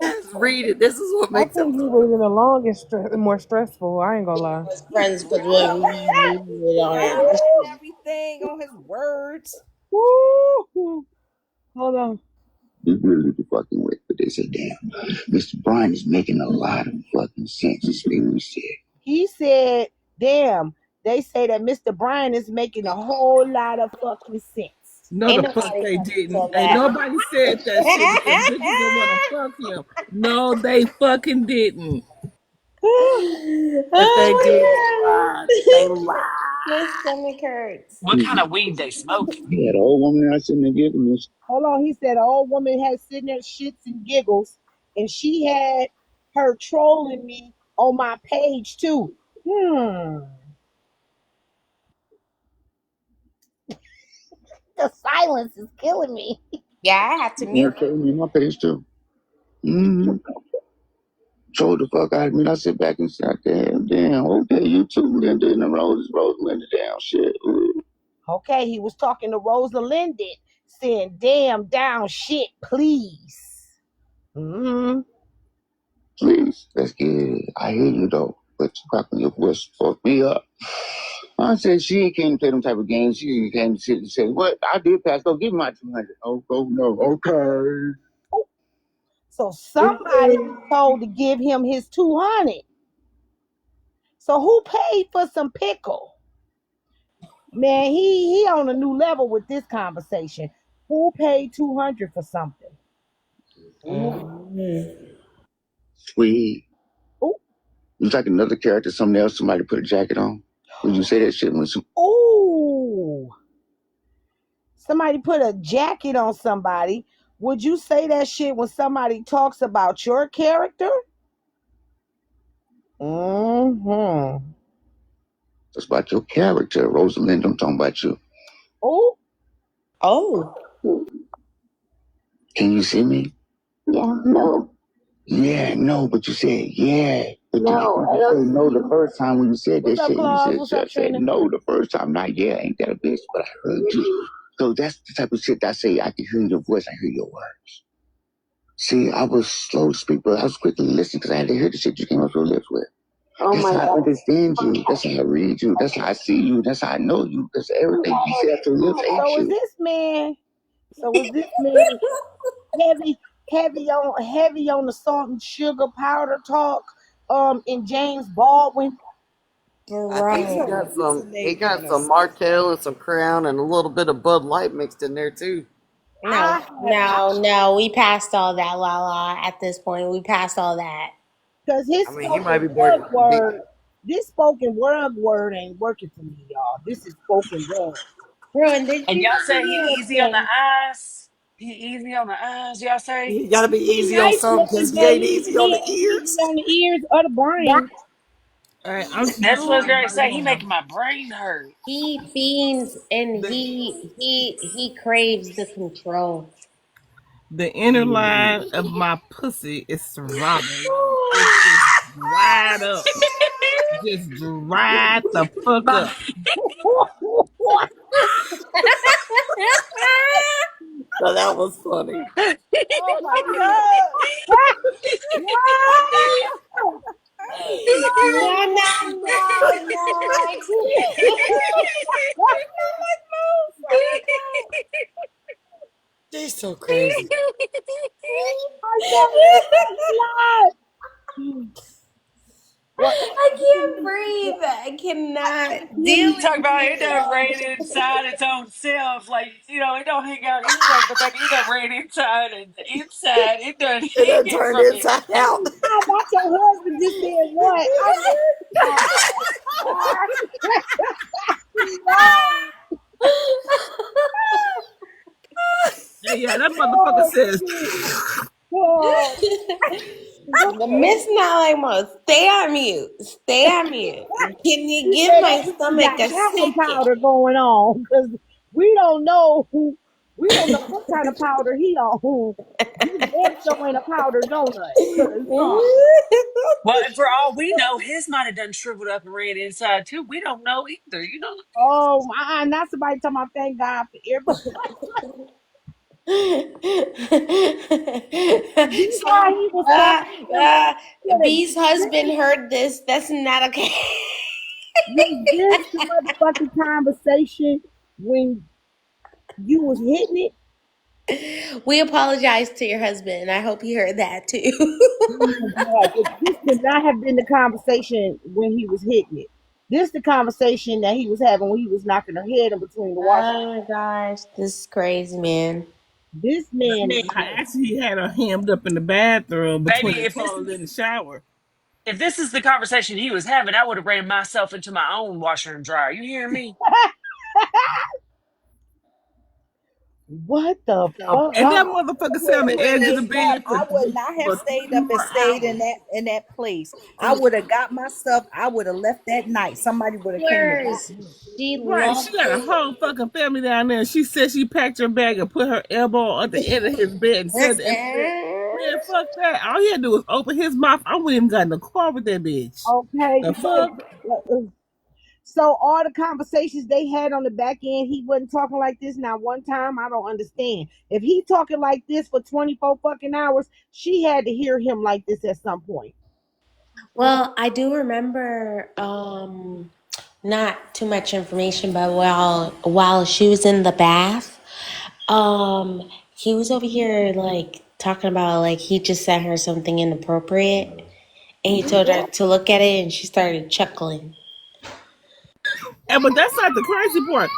Just read it. This is what I makes it think you reading along is more stressful. I ain't gonna lie. Friends, but when we read on it. Everything on his words. Woo. Hold on. We really be fucking with, but they said, damn, Mr. Brian is making a lot of fucking sense. That's what he said. He said, damn, they say that Mr. Brian is making a whole lot of fucking sense. No, the fuck they didn't. Ain't nobody said that shit because bitches don't want to fuck him. No, they fucking didn't. But they did. They lied. My stomach hurts. What kind of weed they smoking? He had an old woman out sitting there giving us. Hold on. He said an old woman had sitting there shits and giggles, and she had her trolling me on my page too. The silence is killing me. Yeah, I have to mute. They're me on my page too. Trolled the fuck out of me. And I sit back and say, damn, okay, you too. Then the Rosalinda damn shit. Ooh. Okay, he was talking to Rosalinda, saying, damn, down shit, please. Please, that's good. I hear you though, but you cracking your voice fucked me up. I said she came to play them type of games. She came to sit and say, what? I did pass. Go give me my 200. Oh, no. Okay. So somebody told to give him his 200. So who paid for some pickle? Man, he on a new level with this conversation. Who paid 200 for something? Sweet. Ooh. You was like another character, something else, somebody put a jacket on. Would you say that shit when some... Ooh. Somebody put a jacket on somebody. Would you say that shit when somebody talks about your character? That's about your character, Rosalind. I'm talking about you. Oh. Can you see me? Yeah, no. Yeah, no, but you said, yeah. But No, I you don't. said no the first time when you said that What's up, shit. Claus? You What's up, said Trina? no the first time. Not yeah, ain't that a bitch, but I heard you. So that's the type of shit that I say. I can hear your voice. I hear your words. See, I was slow to speak, but I was quick to listen because I had to hear the shit you came up your lips with. Oh That's my how I God. understand you. That's how I read you. That's how I see you. That's how I know you. That's everything you say out your lips ain't So you. is this man heavy on the salt and sugar powder talk in James Baldwin? I think he got some Martell and some Crown and a little bit of Bud Light mixed in there too. No. We passed all that, Lala. At this point, we passed all that. Because his I mean, he might be working. This spoken word ain't working for me, y'all. This is spoken word. Bro, and did And you y'all see say he her easy on the thing? eyes. He easy on the eyes. Y'all say You gotta be He easy on nice some looking, because he but ain't he, easy on he the ain't easy ears. on the ears or the brain. All right, I'm just that's gonna what say Gary right say. He now. making my brain hurt. He fiends and The he craves the control. the inner line of my pussy is throbbing. Like it's just dried up. Just dried the fuck My up. So that was funny. Oh my god! No! No, no, no, no. I She's so crazy. I can't believe what? can't breathe. I cannot deal Talk with about it done you. rain inside its own self. Like, it don't hang out anyway, but baby, it done rain inside and inside. It done It done hanging turned from it. inside out. I thought your husband just said what? I Yeah, yeah, that motherfucker oh says. shit! Oh, The Miss Nalimo, stay on mute. Stay on mute. Can you he give said my that man stomach got a talcum second? powder going on because we don't know who. We don't know what kind of powder he on. His damn sure ain't a powder donut. 'Cause, Well, and for all we know, his might have done shriveled up and ran inside too. We don't know either. oh, not somebody talking about thank God for earbuds. This why Some he was talking to him. B's husband heard this. That's not okay. Was this the motherfucking conversation when you was hitting it? We apologize to your husband. I hope he heard that too. Oh my God. This could not have been the conversation when he was hitting it. This the conversation that he was having when he was knocking her head in between the washers. Oh my gosh, this is crazy, man. This man is I actually had her hemmed up in the bathroom between Baby, the if this toilet and the shower. if this is the conversation he was having, I would have ran myself into my own washer and dryer. You hear me? what the fuck? And that Y'all, motherfucker I sat on wouldn't the have edge of the stayed up. bed I would not have for stayed three up and more stayed hours. in that place. I would have got my stuff. I would have left that night. Somebody would have came to get Yours. me. She Right, loved she got a it. whole fucking family down there. She said she packed her bag and put her elbow at the end of his bed and said, man, fuck that. All he had to do was open his mouth. I wouldn't even got in the car with that bitch. okay, The fuck? so all the conversations they had on the back end, he wasn't talking like this not one time. I don't understand. If he talking like this for 24 fucking hours, she had to hear him like this at some point. Well, I do remember not too much information, but while she was in the bath, he was over here like talking about like he just sent her something inappropriate and he told her to look at it and she started chuckling. But that's not the crazy part.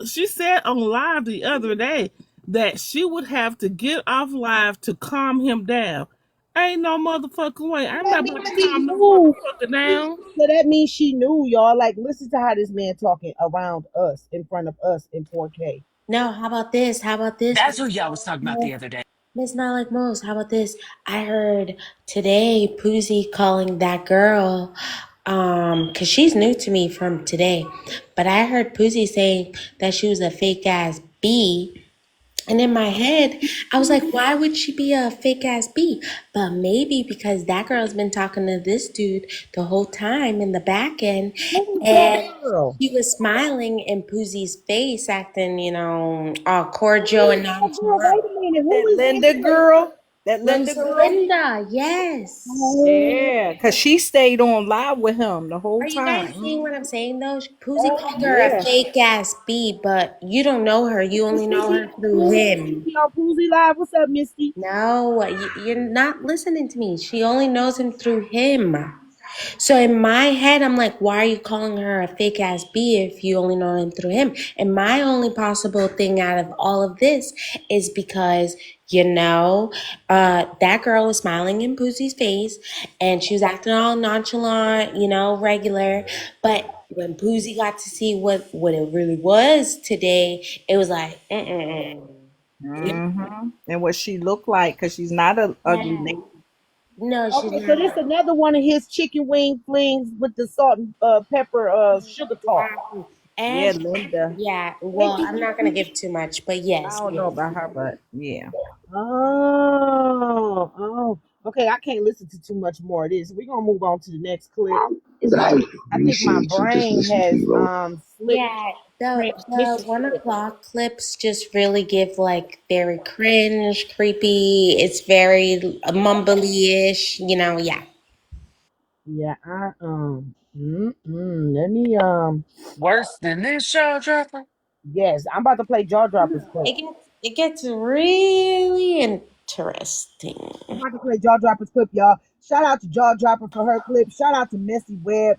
She said on live the other day that she would have to get off live to calm him down. Ain't no motherfucking way. I'm That not about means to she calm no knew. motherfucker down. So that means she knew, y'all. Like, listen to how this man talking around us, in front of us in 4K. No, how about this? How about this? That's who y'all was talking about the other day. It's not like most. How about this? I heard today Poozy calling that girl, cause she's new to me from today, but I heard Poozy saying that she was a fake ass B. And in my head, I was like, why would she be a fake ass B? But maybe because that girl's been talking to this dude the whole time in the back end. Who's that And girl? he was smiling in Poozy's face, acting, all cordial and That girl, nonchalant. wait a minute. That Who is Linda this? girl. That Linda Linda, girl. Linda, yes. Oh, Yeah, because she stayed on live with him the whole Are you guys time. seeing what I'm saying though? Poozy called her a Yeah. fake ass B, but you don't know her. You only know her through him. Misty on Poozy Live. What's up, Misty? No, you're not listening to me. She only knows him through him. So in my head, I'm like, why are you calling her a fake ass B if you only know him through him? And my only possible thing out of all of this is because, that girl was smiling in Poosie's face and she was acting all nonchalant, regular. But when Poosie got to see what it really was today, it was like, And what she looked like, because she's not an ugly lady. No, she's Okay, so this not. another one of his chicken wing flings with the salt and pepper sugar talk. Yeah, And Linda. well, I'm not gonna give too much, but I yes. don't know about her, but yeah. Oh. Okay, I can't listen to too much more of this. We're gonna move on to the next clip. I think my brain has slipped Yeah, the transmission. 1 o'clock clips just really give like very cringe, creepy. It's very mumbly-ish, yeah. Yeah, let me Worse than this, jaw dropper. yes, I'm about to play Jaw Droppers clip. It gets really interesting. I'm about to play Jaw Droppers clip, y'all. Shout out to Jaw Dropper for her clip. Shout out to Messy Web,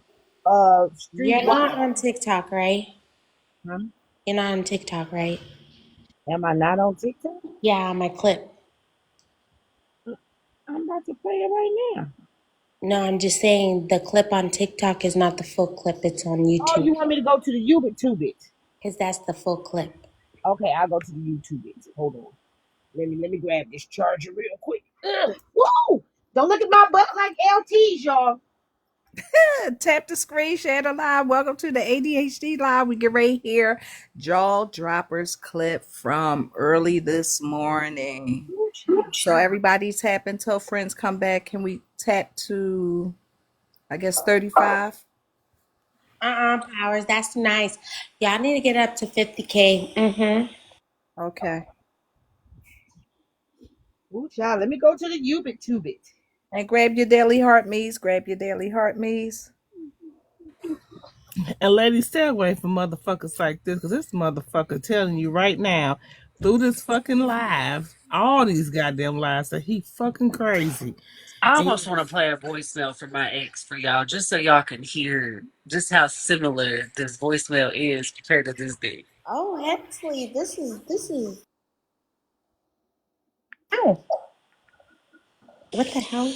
You're Streetwise. not on TikTok, right? Huh? You're not on TikTok, right? Am I not on TikTok? Yeah, my clip. I'm about to play it right now. No, I'm just saying the clip on TikTok is not the full clip. It's on Oh, YouTube you want me to go to the YouTube it? because that's the full clip. Okay, I'll go to the YouTube it. Hold on. Let me grab this charger real quick. Ugh. Whoa! Don't look at my butt like LT's, y'all. Tap the screen, share the live. Welcome to the ADHD live. We get right here. Jaw droppers clip from early this morning. So everybody tap until friends come back. Can we tap to, I guess, 35? Powers, that's nice. Y'all need to get up to 50K. Okay. Ooh, child, let me go to the YouTube it. And grab your daily heart me's. Grab your daily heart me's. And ladies, stay away from motherfuckers like this, because this motherfucker telling you right now through this fucking live, all these goddamn lives, that he fucking crazy. I And almost want to play a voicemail for my ex for y'all, just so y'all can hear just how similar this voicemail is compared to this thing. Oh, Hensley, this is. Ow! What the hell?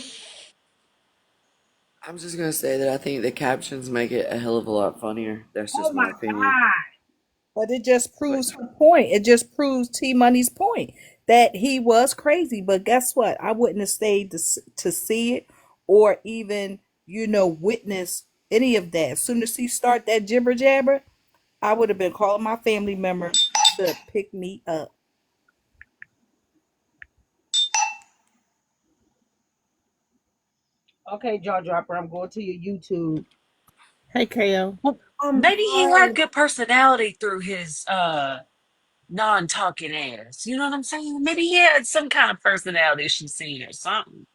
I'm just gonna say that I think the captions make it a hell of a lot funnier. That's Oh just my my opinion. God. But it just proves her point. It just proves T Money's point that he was crazy. But guess what? I wouldn't have stayed to see it or even, witness any of that. As soon as he start that jibber jabber, I would have been calling my family member to pick me up. Okay, Jaw Dropper, I'm going to your YouTube. hey, KO. Well, maybe he had good personality through his non-talking ass. You know what I'm saying? Maybe he had some kind of personality she's seen or something.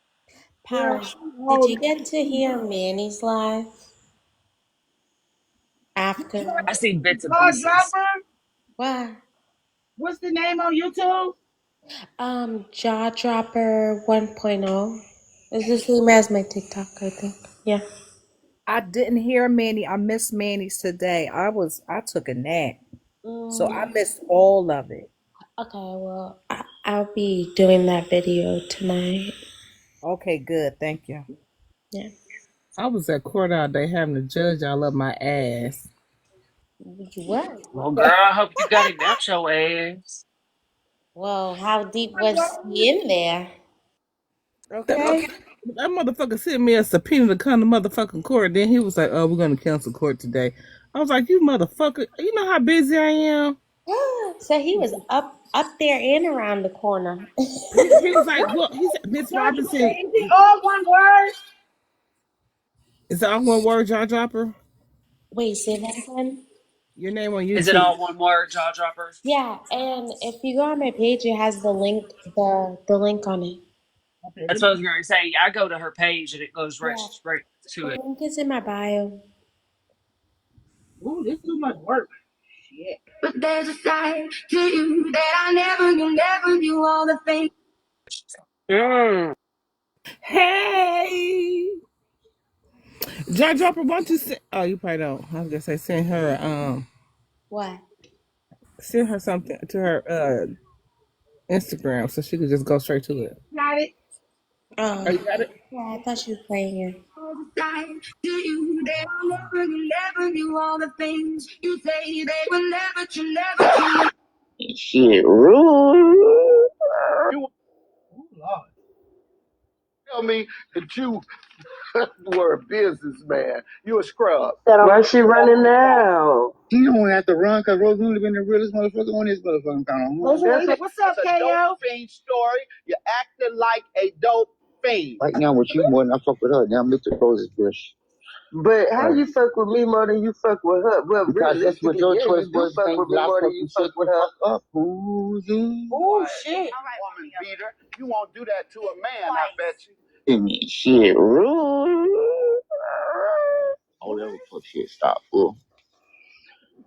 Powers, did you get to hear Manny's live after? I see bits and Jaw pieces. Dropper? What? What's the name on YouTube? Jaw Dropper 1.0. Is the same as my TikTok, I think. Yeah. I didn't hear Manny. I missed Manny's today. I took a nap. So I missed all of it. Okay, well, I'll be doing that video tonight. Okay, good. Thank you. Yeah. I was at court all day having to judge all of my ass. What? Well, girl, I hope you got it out your ass. Well, how deep was he in there? Okay. That motherfucker sent me a subpoena to come to motherfucking court. Then he was like, "Oh, we're gonna cancel court today." I was like, "You motherfucker! You know how busy I am." So he was up there and around the corner. He was like, "Well," he said, "Miss Jaw Dropper, Robinson, is it all one word? is that all one word, jaw dropper? Wait, say that again? Your name on Is it YouTube?" all one word, jaw dropper? Yeah, and if you go on my page, it has the link, the link on it. Okay, That's what I was going to say. I go to her page and it goes right Yeah, straight to the it. link is in my bio. ooh, this is too much work. Shit. But there's a side to you that I never knew all the things. Mm. Hey, Jar Dropper, why don't you send? Oh, you probably don't. I was gonna say send her What? send her something to her Instagram so she could just go straight to it. Got it. Oh, you got it? Yeah, I thought she was playing it. All the time to you that you never knew all the things you say they will never, you never, you never. Shit, rude. You tell me that you were a businessman. You a scrub. Why she running now? She don't have to run because Rosalinda been the realest motherfucker on this motherfucking panel. Rosalinda, what's up, That's a KO? dope fiend story. You're acting like a dope fiend. Right now with you more than I fuck with her. Now I'm Mr. Roses Bush. But how you fuck with me more than you fuck with her? Well, Because that's what your choice was. Fuck with me more than you fuck with her. Up, Boozy. Oh shit. Woman beater. You won't do that to a man, I bet you. Shit, rude. Oh, that fuck shit. Stop, fool.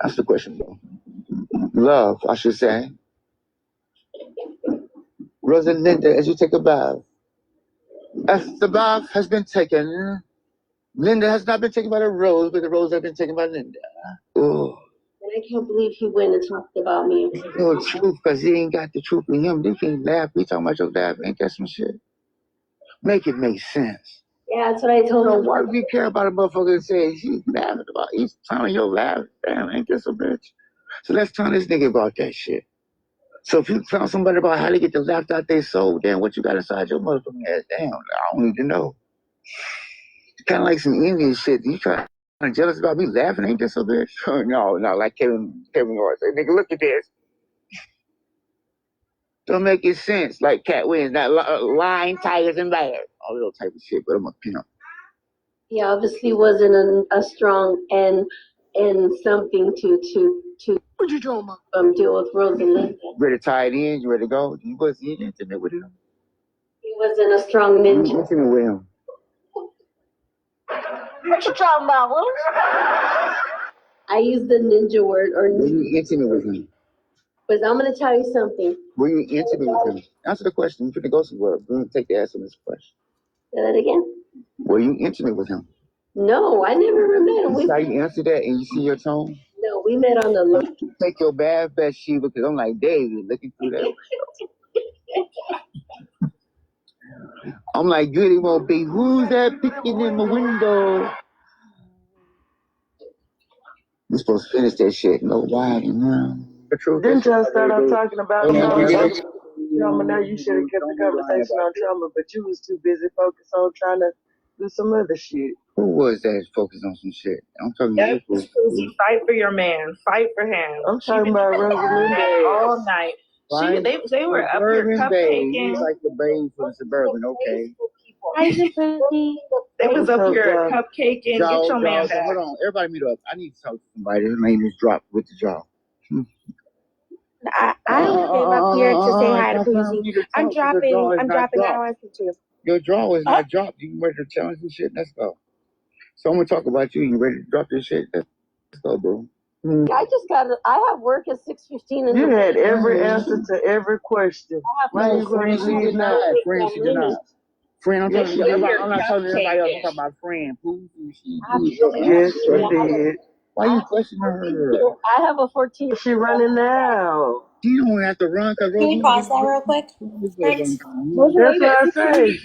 That's the question, bro. Love, I should say. Rosalinda, as you take a bath. As the bath has been taken, Linda has not been taken by the rose, but the rose has been taken by Linda. Oh. And I can't believe he went and talked about me. No truth, because he ain't got the truth in him. They can't laugh. We talking about your laugh. Ain't that some shit? Make it make sense. Yeah, that's what I told him. Why do you care about a motherfucker and say she's laughing about? He's telling your laugh. Damn, ain't this a bitch? So let's tell this nigga about that shit. So if you tell somebody about how they get the laugh out their soul, damn, what you got inside your motherfucking ass? Damn, I don't need to know. It's kind of like some Indian shit. You try to jealous about me laughing? Ain't this a bitch? No, like Kevin Hart say, nigga, look at this. Don't make it sense. Like Cat Williams, not lion, tigers, and bears. All that type of shit, but I'm a pimp. He obviously wasn't a strong and something to What you talking about? deal with Rosalinda. Ready to tie it in? You ready to go? You wasn't intimate with him? He wasn't a strong You ninja. intimate with him. What you talking about, Will? I use the ninja word or Were ninja. you intimate with him? But I'm gonna tell you something. Were you intimate with him? Answer the question. You finna go somewhere. We're gonna take the answer to this question. Say that again. Were you intimate with him? No, I never met him. That's how you answer that and you see your tone? No, we met on the Take your bad Bathsheba, because I'm like David looking through that. I'm like, good, it won't be. Who's that picking in the window? You're supposed to finish that shit. Nobody, man. The truth. Didn't y'all start off talking about trauma? Now you should have kept the conversation on trauma, but you was too busy focused on trying to do some other shit. Who was that focused on some shit? I'm talking That's about Susie. Fight for your man. Fight for him. I'm talking about Rosalinda. All night. They were up here cupcaking. He's like the babe from Suburban, okay. They was up here cupcaking. Get your man back. Hold on, everybody meet up. I need to talk to somebody. His name is Drop with the jaw. I came up here to say hi to Poozy. I'm dropping. I don't listen to you. Your jaw is not dropped. You ready to challenge this shit? Let's go. So I'm gonna talk about you. You ready to drop this shit? Let's go, bro. I have work at 6:15. You had every answer to every question. Why you going to leave now? Friend, she denied. Friend, I'm telling you, I'm not telling everybody else. I'm talking about friend. Yes, you did. Why you questioning her? I have a 14. She running now. She don't have to run because Can you pause that real quick? Thanks. That's what I say.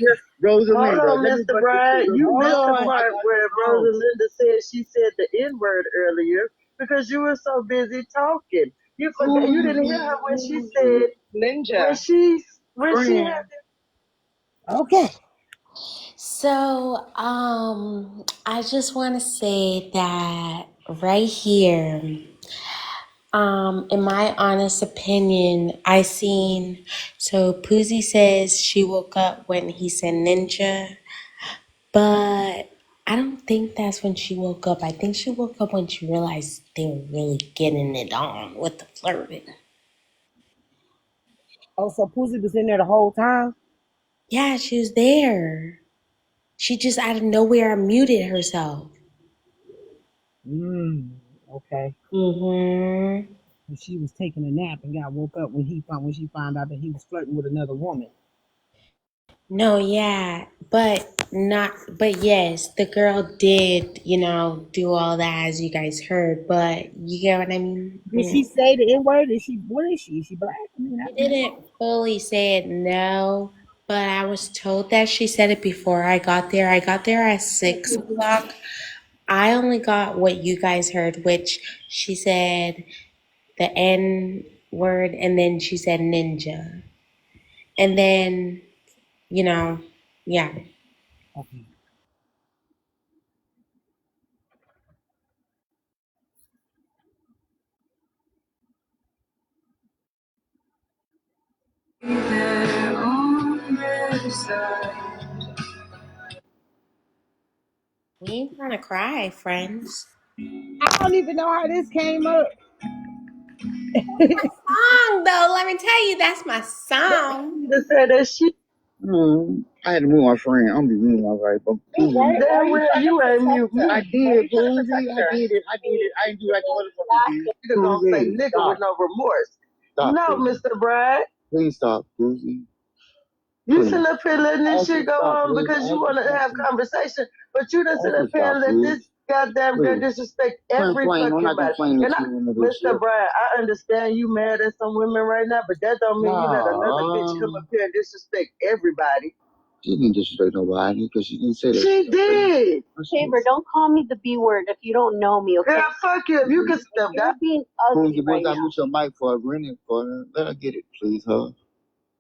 Rosalinda. Hold on, Mr. Bride. You missed the part where Rosalinda said she said the N-word earlier because you were so busy talking. You forgot. You didn't hear her when she said ninja. When she had Okay. So, I just want to say that right here, in my honest opinion, so Poozy says she woke up when he said ninja, but I don't think that's when she woke up. I think she woke up when she realized they were really getting it on with the flirting. Oh, so Poozy was in there the whole time? Yeah, she was there. She just out of nowhere muted herself. Okay. Mm-hmm. And she was taking a nap and got woke up when she found out that he was flirting with another woman. No, yeah, but But yes, the girl did, do all that as you guys heard, but you get what I mean? Did she say the N word? What is she? Is she black? I mean, I She don't know. didn't fully say it, no, but I was told that she said it before I got there. I got there at 6 o'clock. I only got what you guys heard, which she said the N word, and then she said ninja. And then, yeah. Okay. We ain't trying to cry, friends. I don't even know how this came up. Song, though, let me tell you, that's my song. To say that shit. I had to move my friend. I'm be moving my right, but Damn well you ain't mute me. I did, Boozy. I did it. I didn't do like the motherfucker did. Nigga gonna say nigga with no remorse. Stop, No, Boozy. Mr. Brad. Please stop, Boozy. You sitting up here letting this shit go Stop, on please. because you want to have conversation, but you done sit up here and let Please. this goddamn girl Please. disrespect every I'm fucking not body. complaining And to you in this Mr. Brad, I understand you mad at some women right now, but that don't mean you let another bitch come up here and disrespect everybody. She didn't disrespect nobody because she didn't say that. She did. Tabor, don't call me the B word if you don't know me, okay? Girl, fuck you. If you can step You're down. being ugly right now. Mute your mic for a minute for her. Let her get it, please, huh?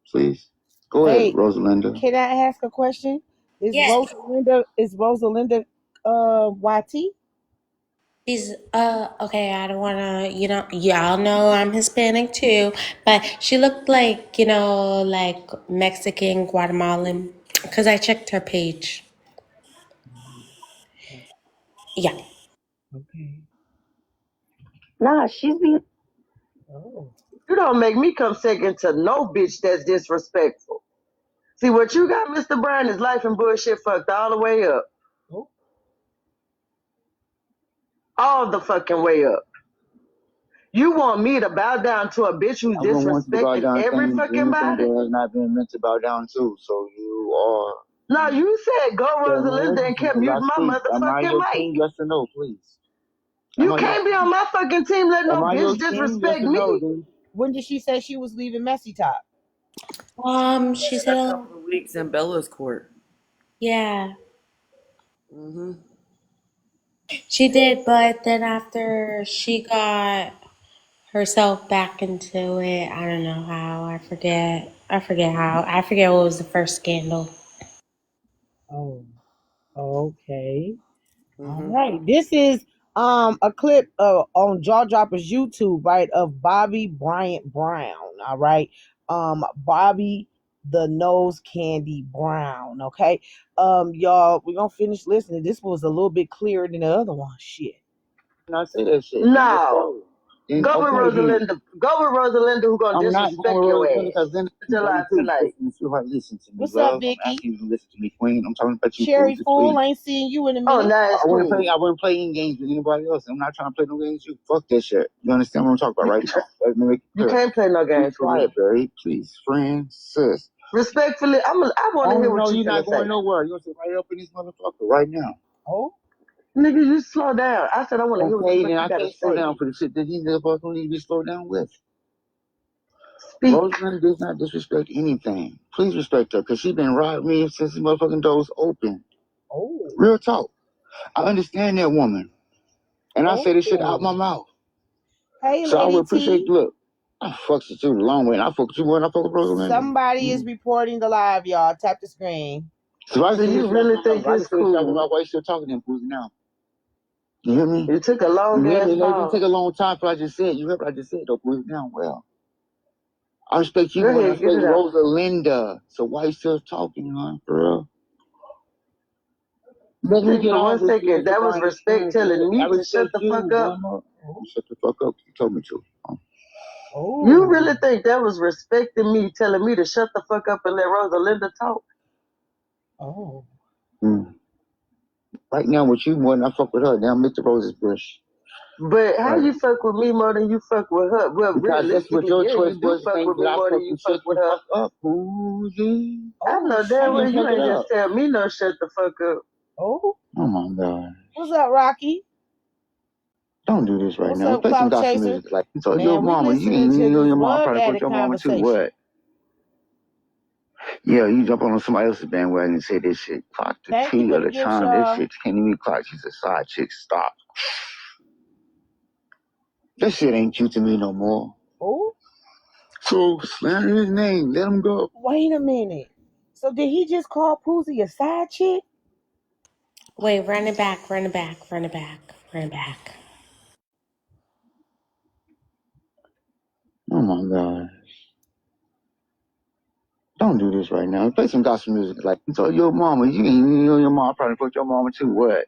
Please. Go ahead, Hey, Rosalinda. can I ask a question? Is Yes. Rosalinda YT? She's okay, I don't wanna, y'all know I'm Hispanic too, but she looked like, like Mexican, Guatemalan, because I checked her page. Yeah. Okay. Nah, she's being. Oh. You don't make me come second to no bitch that's disrespectful. See, what you got, Mr. Bryan, is life and bullshit fucked all the way up. Oh. All the fucking way up. You want me to bow down to a bitch who's disrespecting every fucking body? That has not been meant to bow down to, so you are. No, you said go Rosalinda and kept muting my motherfucking mic. Yes or no, please. You can't be on my fucking team letting no bitch disrespect me. When did she say she was leaving Messy Top? She A said, couple of weeks in Bella's court. yeah, Mm-hmm. she did, but then after she got herself back into it, I don't know how, I forget what was the first scandal. Oh. Okay. All Mm-hmm. right. This is a clip on Jaw Droppers YouTube, right, of Bobby Bryant Brown. All right. Bobby the Nose Candy Brown. Okay. Y'all, we're gonna finish listening. This was a little bit clearer than the other one. Shit. I say that shit. No. Go with Rosalinda. Go with Rosalinda, who gonna disrespect your ass. July tonight. Listen to me, What's love. up, Vicky? I'm asking you to listen to me, Queen. I'm talking about you, Cherry Queen, Fool, please. I ain't seen you in a Oh, minute. nice. I wouldn't play any games with anybody else. I'm not trying to play no games with you. Fuck that shit. You understand what I'm talking about, right? Let me make it You clear. can't play no games with me. Quiet, Barry. Please, friend, sis. Respectfully, I want to hear what you you're not say. going nowhere. You're gonna sit right up in this motherfucker right now. Oh. Nigga, you slow down. I said I want to hear what the fuck then you I gotta can't slow say. down for the shit that these motherfuckers need to be slowed down with. Speak. Roseland does not disrespect anything. Please respect her, because she's been riding me since the motherfucking doors open. Oh. Real talk. I understand that woman. And I say this shit out my mouth. Hey, so I Lady would appreciate, T. look, I fucks with you the long way, and I fuck with you more than I fuck with Roseland. Somebody is reporting the live, y'all. Tap the screen. So I Do you really think it's cool? Why you still talking to him now? You hear me? It took a long ass It didn't pause. take a long time for I just said. You heard what I just said, though, Bruce. Now, well, I respect you Go more than I ahead, get respect it out. Rosalinda. So why you still talking, huh, for real? Let me Think get for on 1 with you, second, that Mr. was Brian. respect telling me I to shut respect the you, fuck up. Mama. Shut the fuck up. You told me to. Oh. You really think that was respecting me telling me to shut the fuck up and let Rosalinda talk? Oh. Mm. Right now with you more than I fuck with her. Now Mr. Rose's bush. But how you fuck with me more than you fuck with her? Well, because that's what realistically, your yeah, choice you do was. fuck with me more than you fuck with her. Up, Boozy. I know Oh, damn well shit. you ain't just tell me no shut the fuck up. Oh, Oh my God. what's up, Rocky? Don't do this right What's now. up, Play some Cloud gospel Chaser? music. Like you told your Man, we mama, you listening ain't to this your mom drug probably put addict your mama too. conversation. What? Yeah, you jump on somebody else's bandwagon and say this shit. Clock the Thank you T for or the the gift, time. This y'all. shit can't even clock. She's a side chick. Stop. That shit ain't cute to me no more. Oh, So slander his name. Let him go. wait a minute. So did he just call Poozy a side chick? Wait, run it back, run it back, run it back, run it back. Oh my God. Don't do this right now. Play some gospel music. Like you told your mama, you ain't your mom probably put your mama too. What?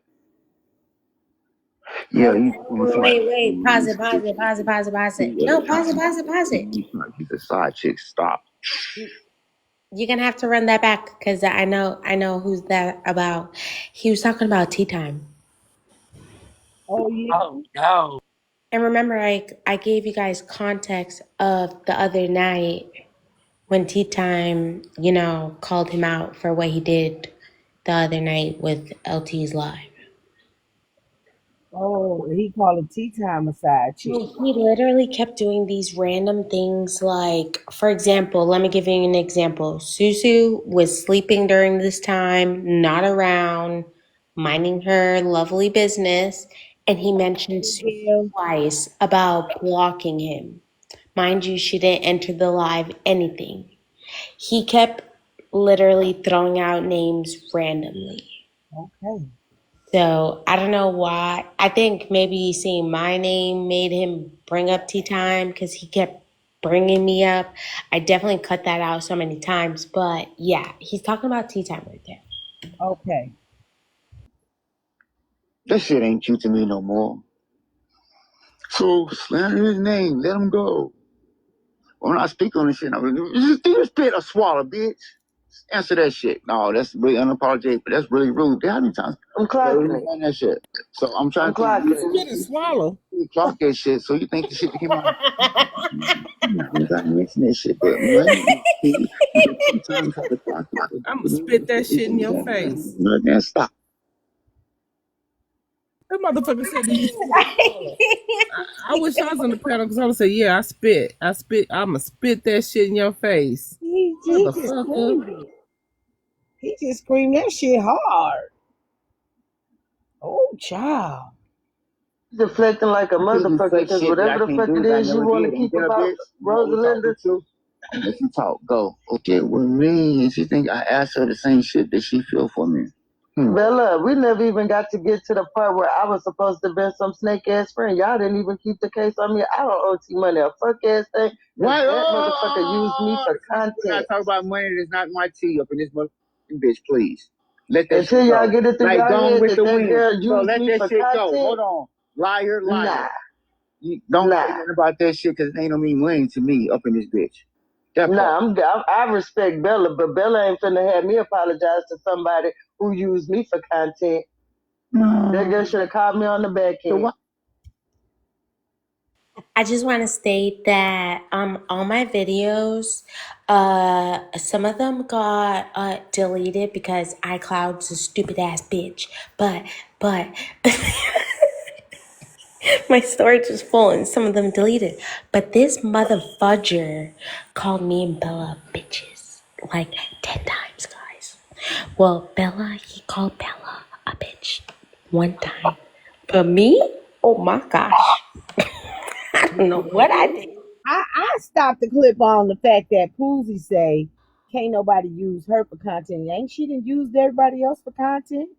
Yeah, you jump on somebody Wait, pause it, pause else's it, pause it, pause it, pause it. T or No, the pause it, time. pause it, pause it. She's a side chick. Stop. You're gonna have to run that back because I know who's that about. He was talking about tea time. Oh, yeah. Oh no. And remember, I gave you guys context of the other night when Tea Time, called him out for what he did the other night with LT's live. Oh, he called a tea time a side chick. He literally kept doing these random things like, for example, let me give you an example. Susu was sleeping during this time, not around, minding her lovely business, and he mentioned Susu twice about blocking him. Mind you, she didn't enter the live anything. He kept literally throwing out names randomly. Okay. So I don't know why. I think maybe seeing my name made him bring up tea time because he kept bringing me up. I definitely cut that out so many times. But yeah, he's talking about tea time right there. Okay. That shit ain't cute to me no more. So slander his name. Let him go. When I speak on this shit, I'm like, do you spit or swallow, bitch? Answer that shit. No, that's really unapologetic, but that's really rude. How many times? I'm clocking it. That shit. So I'm trying I'm to think. clocking it. Spit and swallow. You clock that shit, so you think the shit that came out. I'm not gonna mention that shit, but man, sometimes how to clock it. I'm gonna spit that shit in your face. Man, stop. That motherfucker said, "Do you spit and swallow?" I wish I was on the panel because I would say, "Yeah, I spit. I spit. I'ma spit that shit in your face, He just motherfucker." screamed it. He just screamed that shit hard. Oh, child. Deflecting like a motherfucker because whatever the fuck it is you want to keep about Rosalinda. Let you talk. Go. Okay, with me, and she think I asked her the same shit that she feel for me. Bella, we never even got to get to the part where I was supposed to be some snake ass friend. Y'all didn't even keep the case on me. I don't owe T Money a fuck ass thing. Why? That motherfucker used me for content. We're not talking about money. That's not my tea up in this motherfucking bitch, please. Let that Until shit y'all go. get it through Like y'all Gone head with that the that Wind. girl So used let me that for shit go. content. Hold on. Liar. Nah. You don't say nothing about that shit because it ain't no mean money to me up in this bitch. I respect Bella, but Bella ain't finna have me apologize to somebody who used me for content. No. That girl should have called me on the back end. I just want to state that all my videos, some of them got deleted because iCloud's a stupid ass bitch. But my storage is full and some of them deleted. But this motherfudger called me and Bella bitches like 10 times, guys. Well, he called Bella a bitch one time. But me? Oh my gosh. I don't know what I did. I stopped the clip on the fact that Poozy say can't nobody use her for content. Ain't she done used everybody else for content?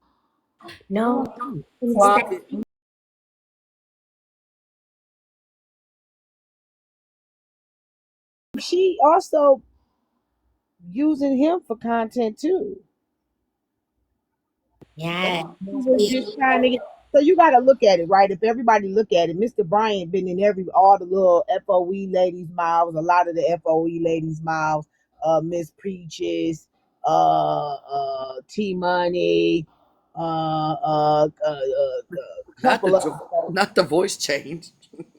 No. Clock it. She also using him for content too. Yeah. He was just trying to get. So you got to look at it, right? If everybody look at it, Mr. Bryant been in all the little FOE ladies' mouths, a lot of the FOE ladies' mouths. Miss Preaches, T Money, couple of Not the voice change.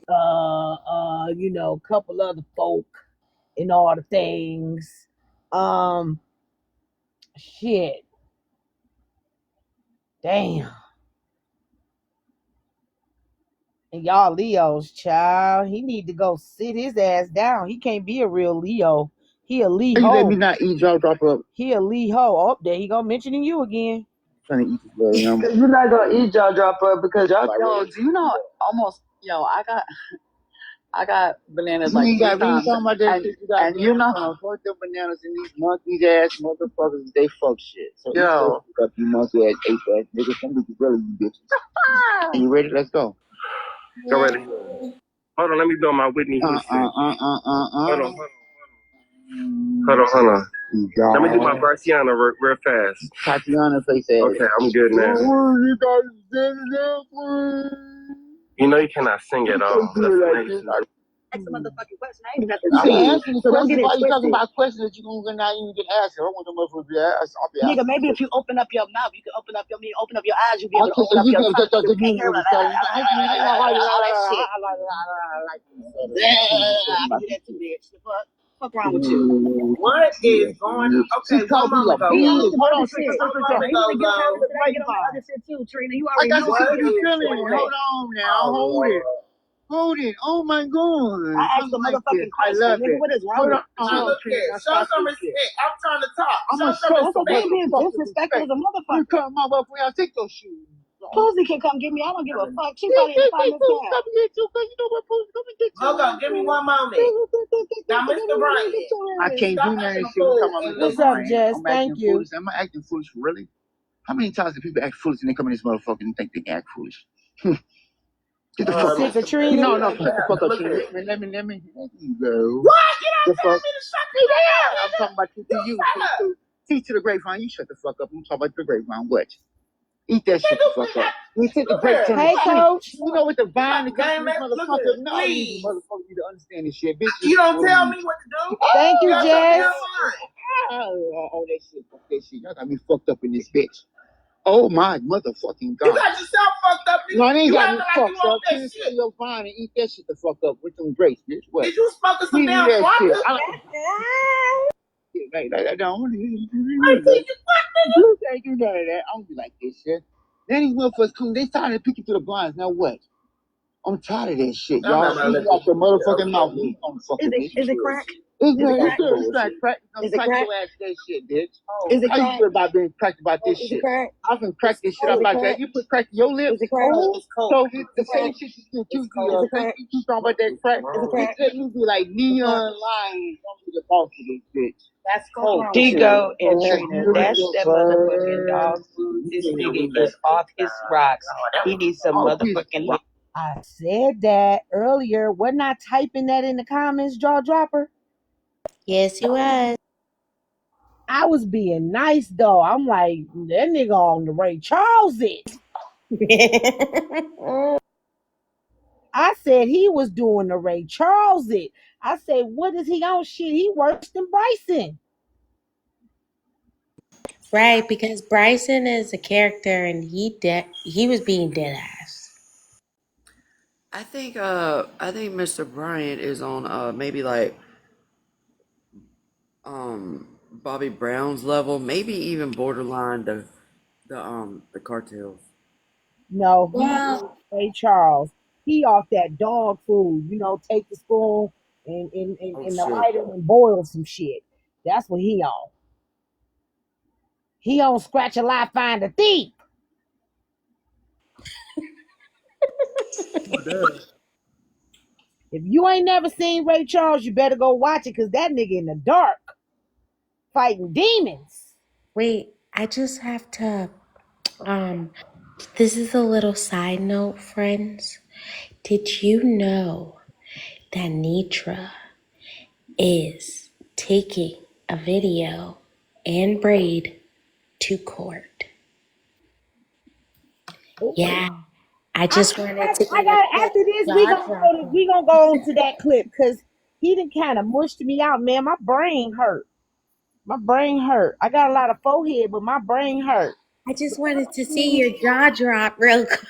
couple other folk and all the things. Shit. Damn. And y'all Leo's, child. He need to go sit his ass down. He can't be a real Leo. He a Leo. You let me not eat jaw dropper up. He a Leo. Oh, there he go mentioning you again. Trying to eat this little yum. You're not gonna eat jaw dropper because y'all. Yo, do you know almost? Yo, I got bananas like You got 3 really times, talking about that and, shit. You got and you know, fuck them bananas and these monkeys ass motherfuckers. They fuck shit. So Yo. fuck up, you monkey ass, ape ass niggas. Some bitches really you bitches. You ready? Let's go. Go ready. Hold on, let me do my Whitney Houston. Hold on. Let me do my Barciana real fast. Tatiana face ass. Okay, I'm good now. You know you cannot sing at all. That's a motherfucking question. I ain't got to I'm asking you so don't questions. get it Why you talking twisted. about questions that you're not even get asked? I don't want the motherfuckers to ask. I'll be Nigga, asking. maybe if you open up your mouth, you can open up your eyes, you'll be able to open up You your can tongue. You can't hear all all that shit. I can do that too, bitch. The fuck wrong with you? What is going on? Okay, one moment ago. Hold on, Shit. You can get on the other shit too, Trina. You I already got know some what shit to be it is. feeling. Hold on now. Hold it. Oh my god. I asked the motherfucking question, nigga. What is wrong with you? Now look here. Show some respect. I'm trying to talk. I'm Show gonna some show respect. They being disrespectful as a You motherfucker. come my motherfucker. I'll take those shoes. Pussy can come get me. I don't give a fuck. She probably in the comments now. Hold on, give me one moment. Now, Mr. Bryant. I can't do nothing. What's up, Jess? Thank you. Foolish. Am I acting foolish, really? How many times do people act foolish and they come in this motherfucker and think they can act foolish? Get the fuck Sick of Trina? No, get the fuck up, Trina. Let me go. What? You don't tell me to shut the fuck I'm talking about you. Teach to the grapevine. You shut the fuck up. I'm talking about the grapevine. What? Eat that shit the fuck up. You take the grapes from Hey, the tree. Coach. You know what the vine that comes from this motherfucker? No, you motherfucker need to understand this shit, bitch. You don't tell me what to do. Thank you, That's Jess. your damn mind. Oh, that shit. Fuck that shit. Y'all got me fucked up in this bitch. Oh my motherfucking god. You got yourself fucked up. No, I ain't You got acting me like fucked you up. want that Please shit. take your vine and eat that shit the fuck up with them grapes, bitch. What? Did you smoke some Give me damn that shit. vodka? I don't. I think you You can't do none of that. I don't be like this shit. Then these motherfuckers come, they started peeking through the blinds. Now what? I'm tired of that shit, I'm y'all. not about to You let got this your shit motherfucking go. mouth. You don't fucking Is it crack? It's crack? crack. Is it crack? Your ass that shit, bitch. Is it How you crack? feel about being cracked about this Is shit? it crack? I've been cracked this shit Is up it like crack? that. You put crack in your lips. Is it crack? It's cold. So it's the same shit you still Is it crack? you talking about that crack. Is it crack? Let me be like neon lines. I'm the boss of this bitch. That's cold. Digo and Trina, that's that motherfucking dog food. This nigga is off his rocks. He needs some motherfucking lick. I said that earlier. We're not typing that in the comments, jaw dropper. Yes, he was. I was being nice though. I'm like, that nigga on the Ray Charles it. I said he was doing the Ray Charles it. I said, what is he on? Shit, he worse than Bryson. Right, because Bryson is a character and he was being dead ass. I think Mr. Bryant is on maybe like Bobby Brown's level, maybe even borderline the cartels. No, he's Ray Charles. He off that dog food, take the spoon and the lighter and boil some shit. That's what he on. He on Scratch a Lie, Find a Thief. If you ain't never seen Ray Charles, you better go watch it, because that nigga in the dark fighting demons. Wait, I just have to this is a little side note, friends. Did you know that Nitra is taking a video and Braid to court? Yeah. I just wanted to give after this, we gonna go on to that clip, because he done kind of mushed me out, man. My brain hurt. I got a lot of forehead, but my brain hurt. I just wanted to see your jaw drop real quick.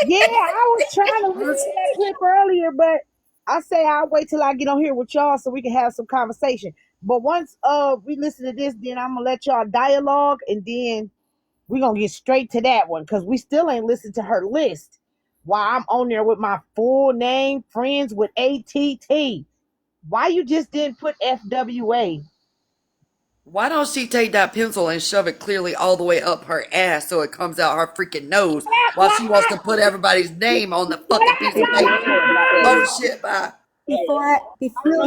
Yeah, I was trying to listen to that clip earlier, but I say I'll wait till I get on here with y'all so we can have some conversation. But once we listen to this, then I'm gonna let y'all dialogue, and then we're gonna get straight to that one because we still ain't listened to her list. While I'm on there with my full name, friends with ATT. Why you just didn't put FWA? Why don't she take that pencil and shove it clearly all the way up her ass so it comes out her freaking nose while she wants to put everybody's name on the fucking piece of paper? Oh shit, bye. Before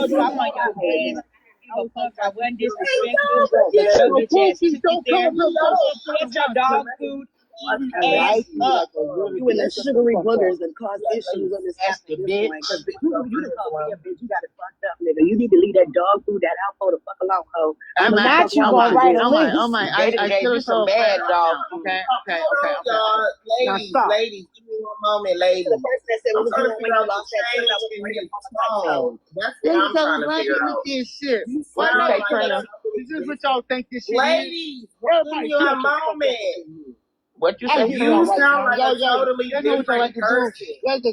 Drop on your ass. I was fuck. I wasn't disrespectful, but your bitch ass took it there. Get your dog food eating ass up. You in the sugary boogers and cause issues on this app at this point. Cause you call me a bitch, you got it fucked up, nigga. You need to leave that dog food, that alcohol the fuck alone, ho. But not you gonna write a list. I should have some bad dog. Okay. Ladies, give me one moment, ladies. The person that said, I'm trying to figure out that's what I'm trying to figure out. This shit. What you say, Trina? This is what y'all think this shit is. Ladies, give me a moment. What you You say? sound like a totally different person.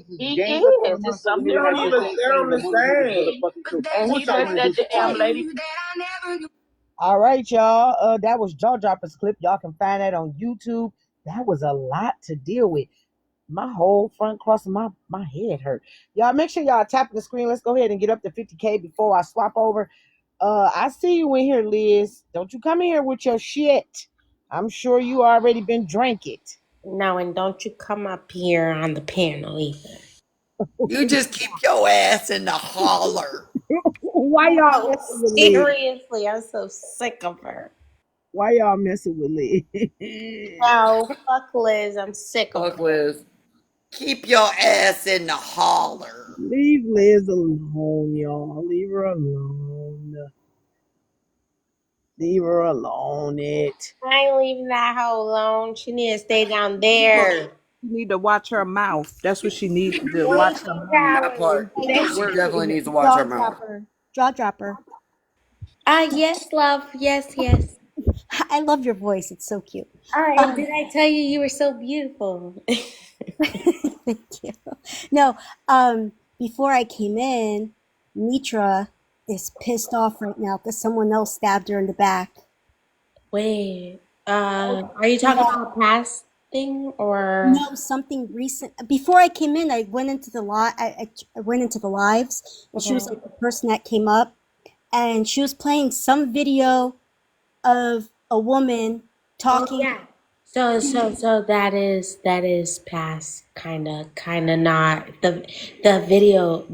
He is. It's something You don't even sound the same. And he dressed as the damn lady. All right, y'all. That was Jaw Droppers clip. Y'all can find that on YouTube. That was a lot to deal with. My whole front cross of my head hurt. Y'all make sure y'all tapping the screen. Let's go ahead and get up to 50K before I swap over. I see you in here, Liz. Don't you come in here with your shit. I'm sure you already been drank it. No, and don't you come up here on the panel either. You just keep your ass in the holler. Why y'all messing with Liz? Seriously, I'm so sick of her. Why y'all messing with Liz? No, fuck Liz. I'm sick of Fuck her. Liz. Keep your ass in the holler. Leave Liz alone, y'all. Leave her alone. Leave her alone. I ain't leaving that hoe alone. She need to stay down there. You need to watch her mouth. That's what she needs to do. Watch her mouth. That part. She definitely needs to watch her mouth. Jaw dropper. Yes, love. Yes. I love your voice. It's so cute. And did I tell you were so beautiful? Thank you. No, before I came in, Mitra is pissed off right now because someone else stabbed her in the back. Wait, are you talking about a past thing or no, something recent? Before I came in, I went into the I went into the lives, and she was like the person that came up, and she was playing some video of a woman talking. Oh, yeah. So that is past, kind of not the video.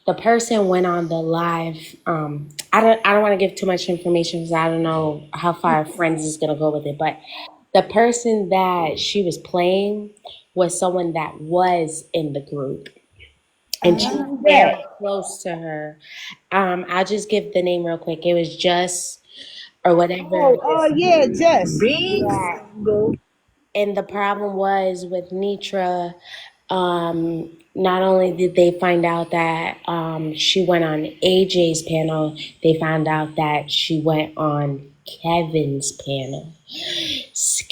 The person went on the live. I don't want to give too much information because I don't know how far Friends is gonna go with it. But the person that she was playing was someone that was in the group, and she was very close to her. I'll just give the name real quick. It was Just or whatever. Yeah, Just. Yeah. And the problem was with Nitra. Not only did they find out that she went on AJ's panel, they found out that she went on Kevin's panel,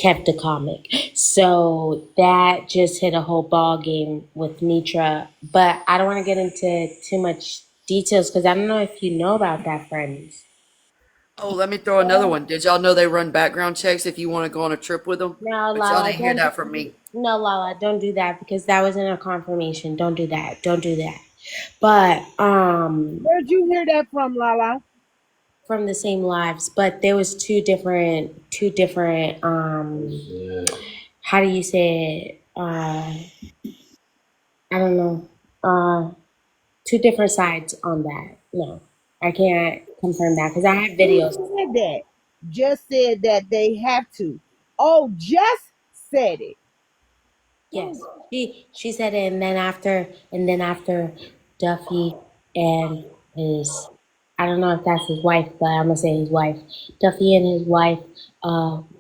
Kev the Comic. So that just hit a whole ball game with Nitra. But I don't want to get into too much details because I don't know if you know about that, Friends. Oh, let me throw another one. Did y'all know they run background checks if you want to go on a trip with them? No, but y'all didn't hear that from me. No, Lala, don't do that because that wasn't a confirmation. Don't do that. But where'd you hear that from, Lala? From the same lives, but there was two different how do you say it? I don't know. Two different sides on that. No, I can't confirm that because I have videos. Who said that? Just said that they have to. Oh, Just said it. Yes, she said it, and then after Duffy and his, I don't know if that's his wife, but I'm gonna say his wife. Duffy and his wife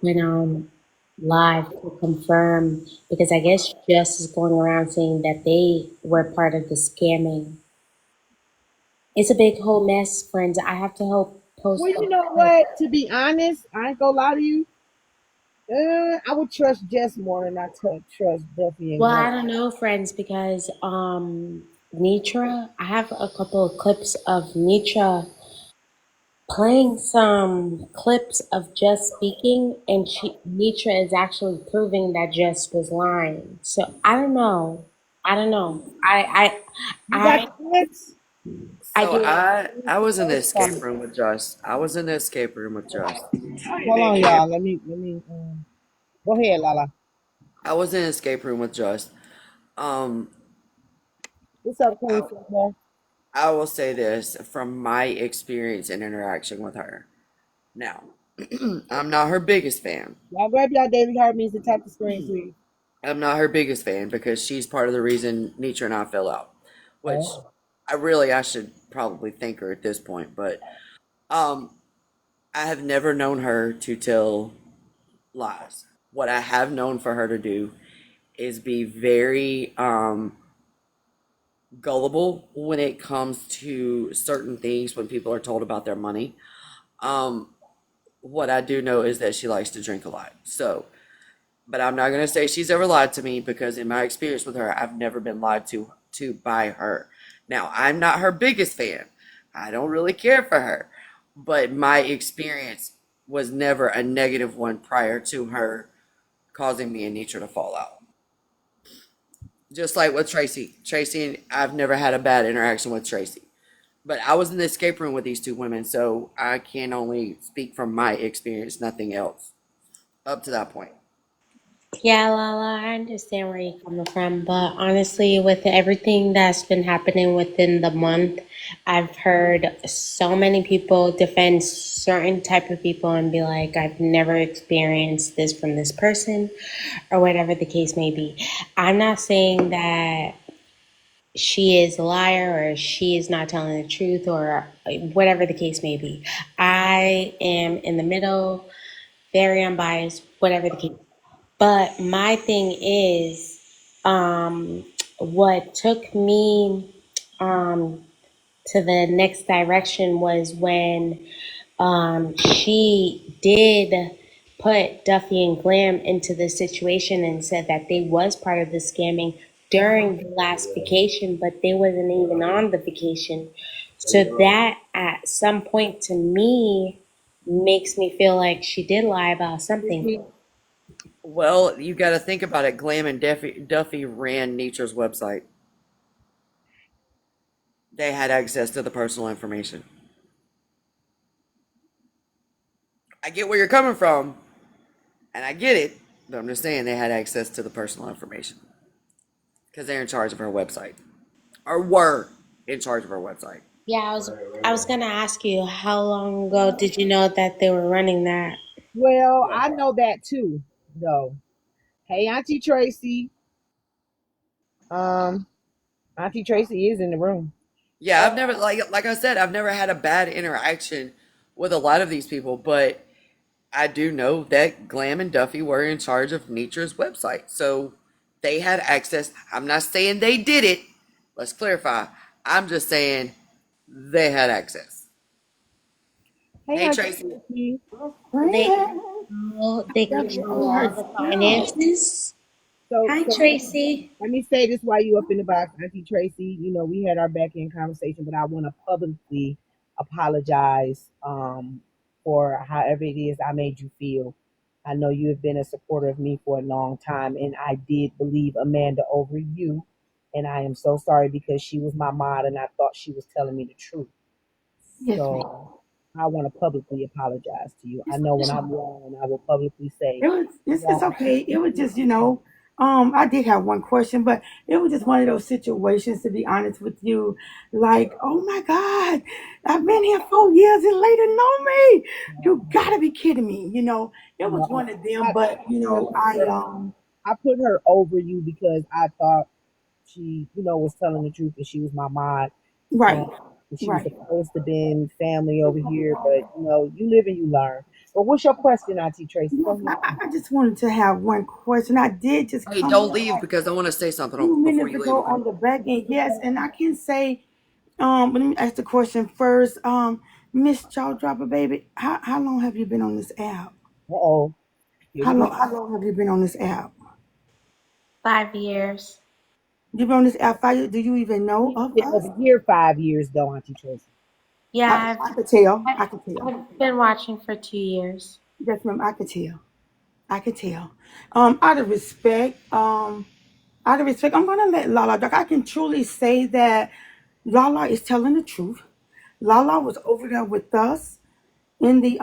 went on live to confirm because I guess Just is going around saying that they were part of the scamming. It's a big whole mess, friends. I have to help post. Well, you know what? To be honest, I ain't gonna lie to you. I would trust Jess more than I trust Duffy. Well, I don't know, friends, because Nitra, I have a couple of clips of Nitra playing some clips of Just speaking, and Nitra is actually proving that Just was lying. So I don't know. I don't know. You got I the clips? I So do. I was in the escape room with Just. I was in the escape room with Just. Hold on, y'all. Let me. Go ahead, Lala. I was in the escape room with Just. Um, What's up, I, Queen Silver? I will say this from my experience and interaction with her. Now, I'm not her biggest fan. Y'all grab y'all David Hartman's and tap the screen, please. I'm not her biggest fan because she's part of the reason Nietzsche and I fell out, which Oh. I should probably thank her at this point, but um, I have never known her to tell lies. What I have known for her to do is be very gullible when it comes to certain things when people are told about their money. Um, what I do know is that she likes to drink a lot. So, but I'm not going to say she's ever lied to me because in my experience with her, I've never been lied to by her. Now, I'm not her biggest fan. I don't really care for her, but my experience was never a negative one prior to her causing me and Nietzsche to fall out. Just like with Tracy. Tracy, I've never had a bad interaction with Tracy. But I was in the escape room with these two women, so I can only speak from my experience, nothing else up to that point. Yeah, Lala, I understand where you're coming from, but honestly, with everything that's been happening within the month, I've heard so many people defend certain type of people and be like, I've never experienced this from this person, or whatever the case may be. I'm not saying that she is a liar or she is not telling the truth or whatever the case may be. I am in the middle, very unbiased, whatever the case. But my thing is, what took me to the next direction was when she did put Duffy and Glam into the situation and said that they was part of the scamming during the last vacation, but they wasn't even on the vacation. So that at some point to me makes me feel like she did lie about something. Well, you got to think about it. Glam and Duffy ran Nietzsche's website. They had access to the personal information. I get where you're coming from, and I get it, but I'm just saying they had access to the personal information because they're in charge of her website, or were in charge of her website. Yeah, I was gonna ask you how long ago did you know that they were running that? Well, I know that too, though. Hey, Auntie Tracy. Auntie Tracy is in the room. Yeah, I've never like I said, I've never had a bad interaction with a lot of these people, but I do know that Glam and Duffy were in charge of Nietzsche's website, so they had access. I'm not saying they did it. Let's clarify. I'm just saying they had access. Hey, Auntie Tracy. Tracy. They control all the finances. Hi, So Tracy. let me say this while you up in the box, Auntie Tracy. You know, we had our back end conversation, but I want to publicly apologize for however it is I made you feel. I know you have been a supporter of me for a long time, and I did believe Amanda over you. And I am so sorry because she was my mod and I thought she was telling me the truth. Yes, ma'am. So I want to publicly apologize to you. I know when I'm wrong, I will publicly say, It's okay. It was just, I did have one question, but it was just one of those situations, to be honest with you. Like, oh my God, I've been here 4 years and later know me. You gotta be kidding me. It was one of them, but I put her over you because I thought she, was telling the truth and she was my mod. Right. She was supposed to be family over here, but you live and you learn. But what's your question, Auntie Tracy? I just wanted to have one question. I did just Hey, come don't leave because I want to say something a few before minutes you leave. ago Okay? on the back end. Yes, and I can say, let me ask the question first. Miss Jaw Dropper Baby, how long have you been on this app? Uh-oh. How long have you been on this app? 5 years. You've been on this app 5 years. Do you even know She's of been us? over here 5 years though, Auntie Tracy. Yeah, I could tell. I I've, could tell. I've been watching for 2 years. Yes, ma'am. I could tell. I could tell. Out of respect, I'm gonna let Lala talk. I can truly say that Lala is telling the truth. Lala was over there with us in the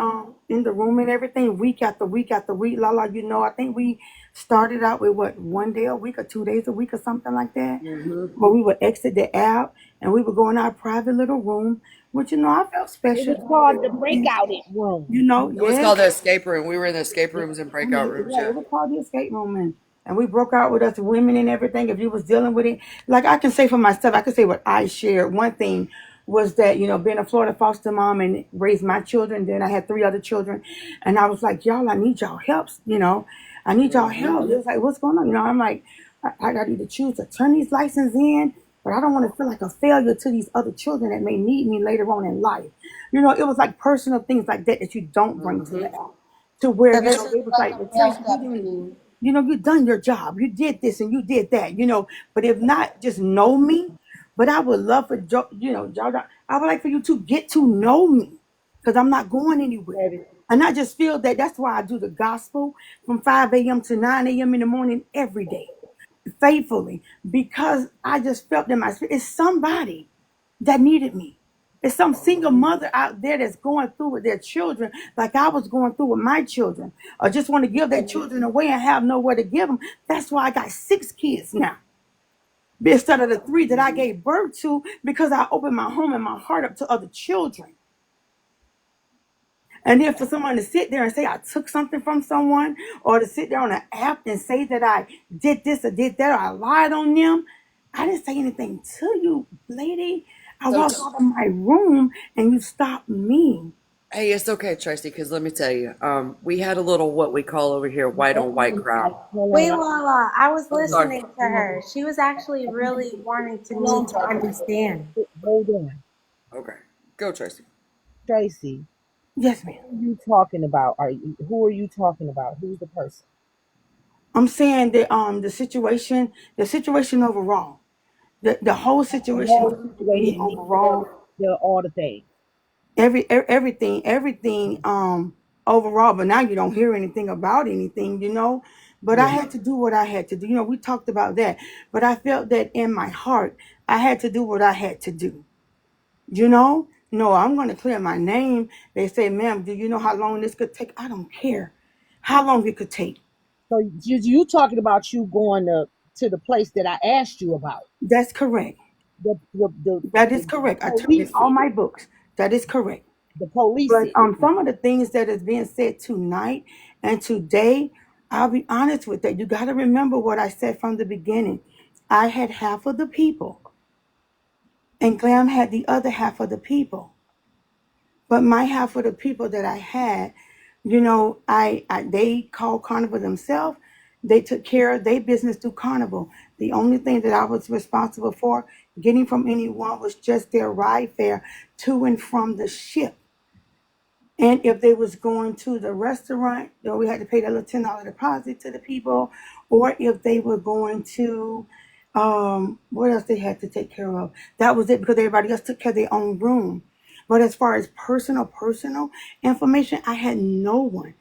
room and everything, week after week after week. Lala, I think we started out with what, 1 day a week or 2 days a week or something like that. Mm-hmm. But we would exit the app and we would go in our private little room, which I felt It special. was called the breakout room. It was Yeah. called the escape room. We were in the escape rooms and I mean, breakout rooms. yeah, Yeah. it was called the escape room, and we broke out with us women and everything. If you was dealing with it, like I can say for myself, I can say what I shared. One thing was that being a Florida foster mom and raised my children. Then I had 3 other children, and I was like, y'all, I need y'all help. I need y'all help. It was like, what's going on? I'm like, I got to either choose to turn these licenses in, but I don't want to feel like a failure to these other children that may need me later on in life. It was like personal things like that you don't bring to the app. To where So this is it was like like, a well, real Tracy, step for you. you done your job, you did this and you did that, but if not, just know me. But I would love for I would like for you to get to know me, because I'm not going anywhere. And I just feel that that's why I do the gospel from 5 a.m. to 9 a.m. in the morning every day, faithfully, because I just felt in my spirit, it's somebody that needed me. There's some single mother out there that's going through with their children, like I was going through with my children, or just want to give their children away and have nowhere to give them. That's why I got 6 kids now, instead of the 3 that I gave birth to, because I opened my home and my heart up to other children. And then for someone to sit there and say I took something from someone, or to sit there on an app and say that I did this or did that, or I lied on them, I didn't say anything to you, lady. I So, walked out of my room and you stopped me. hey, it's okay, Tracy, because let me tell you, we had a little what we call over here white on white crowd. Wait, Lala, I was I'm sorry. listening to her. She was actually really wanting me to understand. Hold on. Okay, go, Tracy. Tracy, Yes, ma'am. who are you talking about? Who are you talking about? Who's the person? I'm saying that the situation overall, the whole The situation whole with me situation, overall, all the things. everything overall. But now you don't hear anything about anything. But I Yeah. had to do what I had to do. We talked about that, but I felt that in my heart I had to do what I had to do. No, I'm going to clear my name. They say, ma'am, do you know how long this could take? I don't care how long it could take. So you talking about you going to the place that I asked you about? That's correct. That is correct. I took in police all it. my books. That is correct. The police But it. some of the things that is being said tonight and today, I'll be honest with that. You got to remember what I said from the beginning. I had half of the people, and Glam had the other half of the people. But my half of the people that I had, they called Carnival themselves. They took care of their business through Carnival. The only thing that I was responsible for getting from anyone was just their ride fare to and from the ship. And if they was going to the restaurant, we had to pay that little $10 deposit to the people. Or if they were going to, what else they had to take care of? That was it, because everybody else took care of their own room. But as far as personal information, I had no one.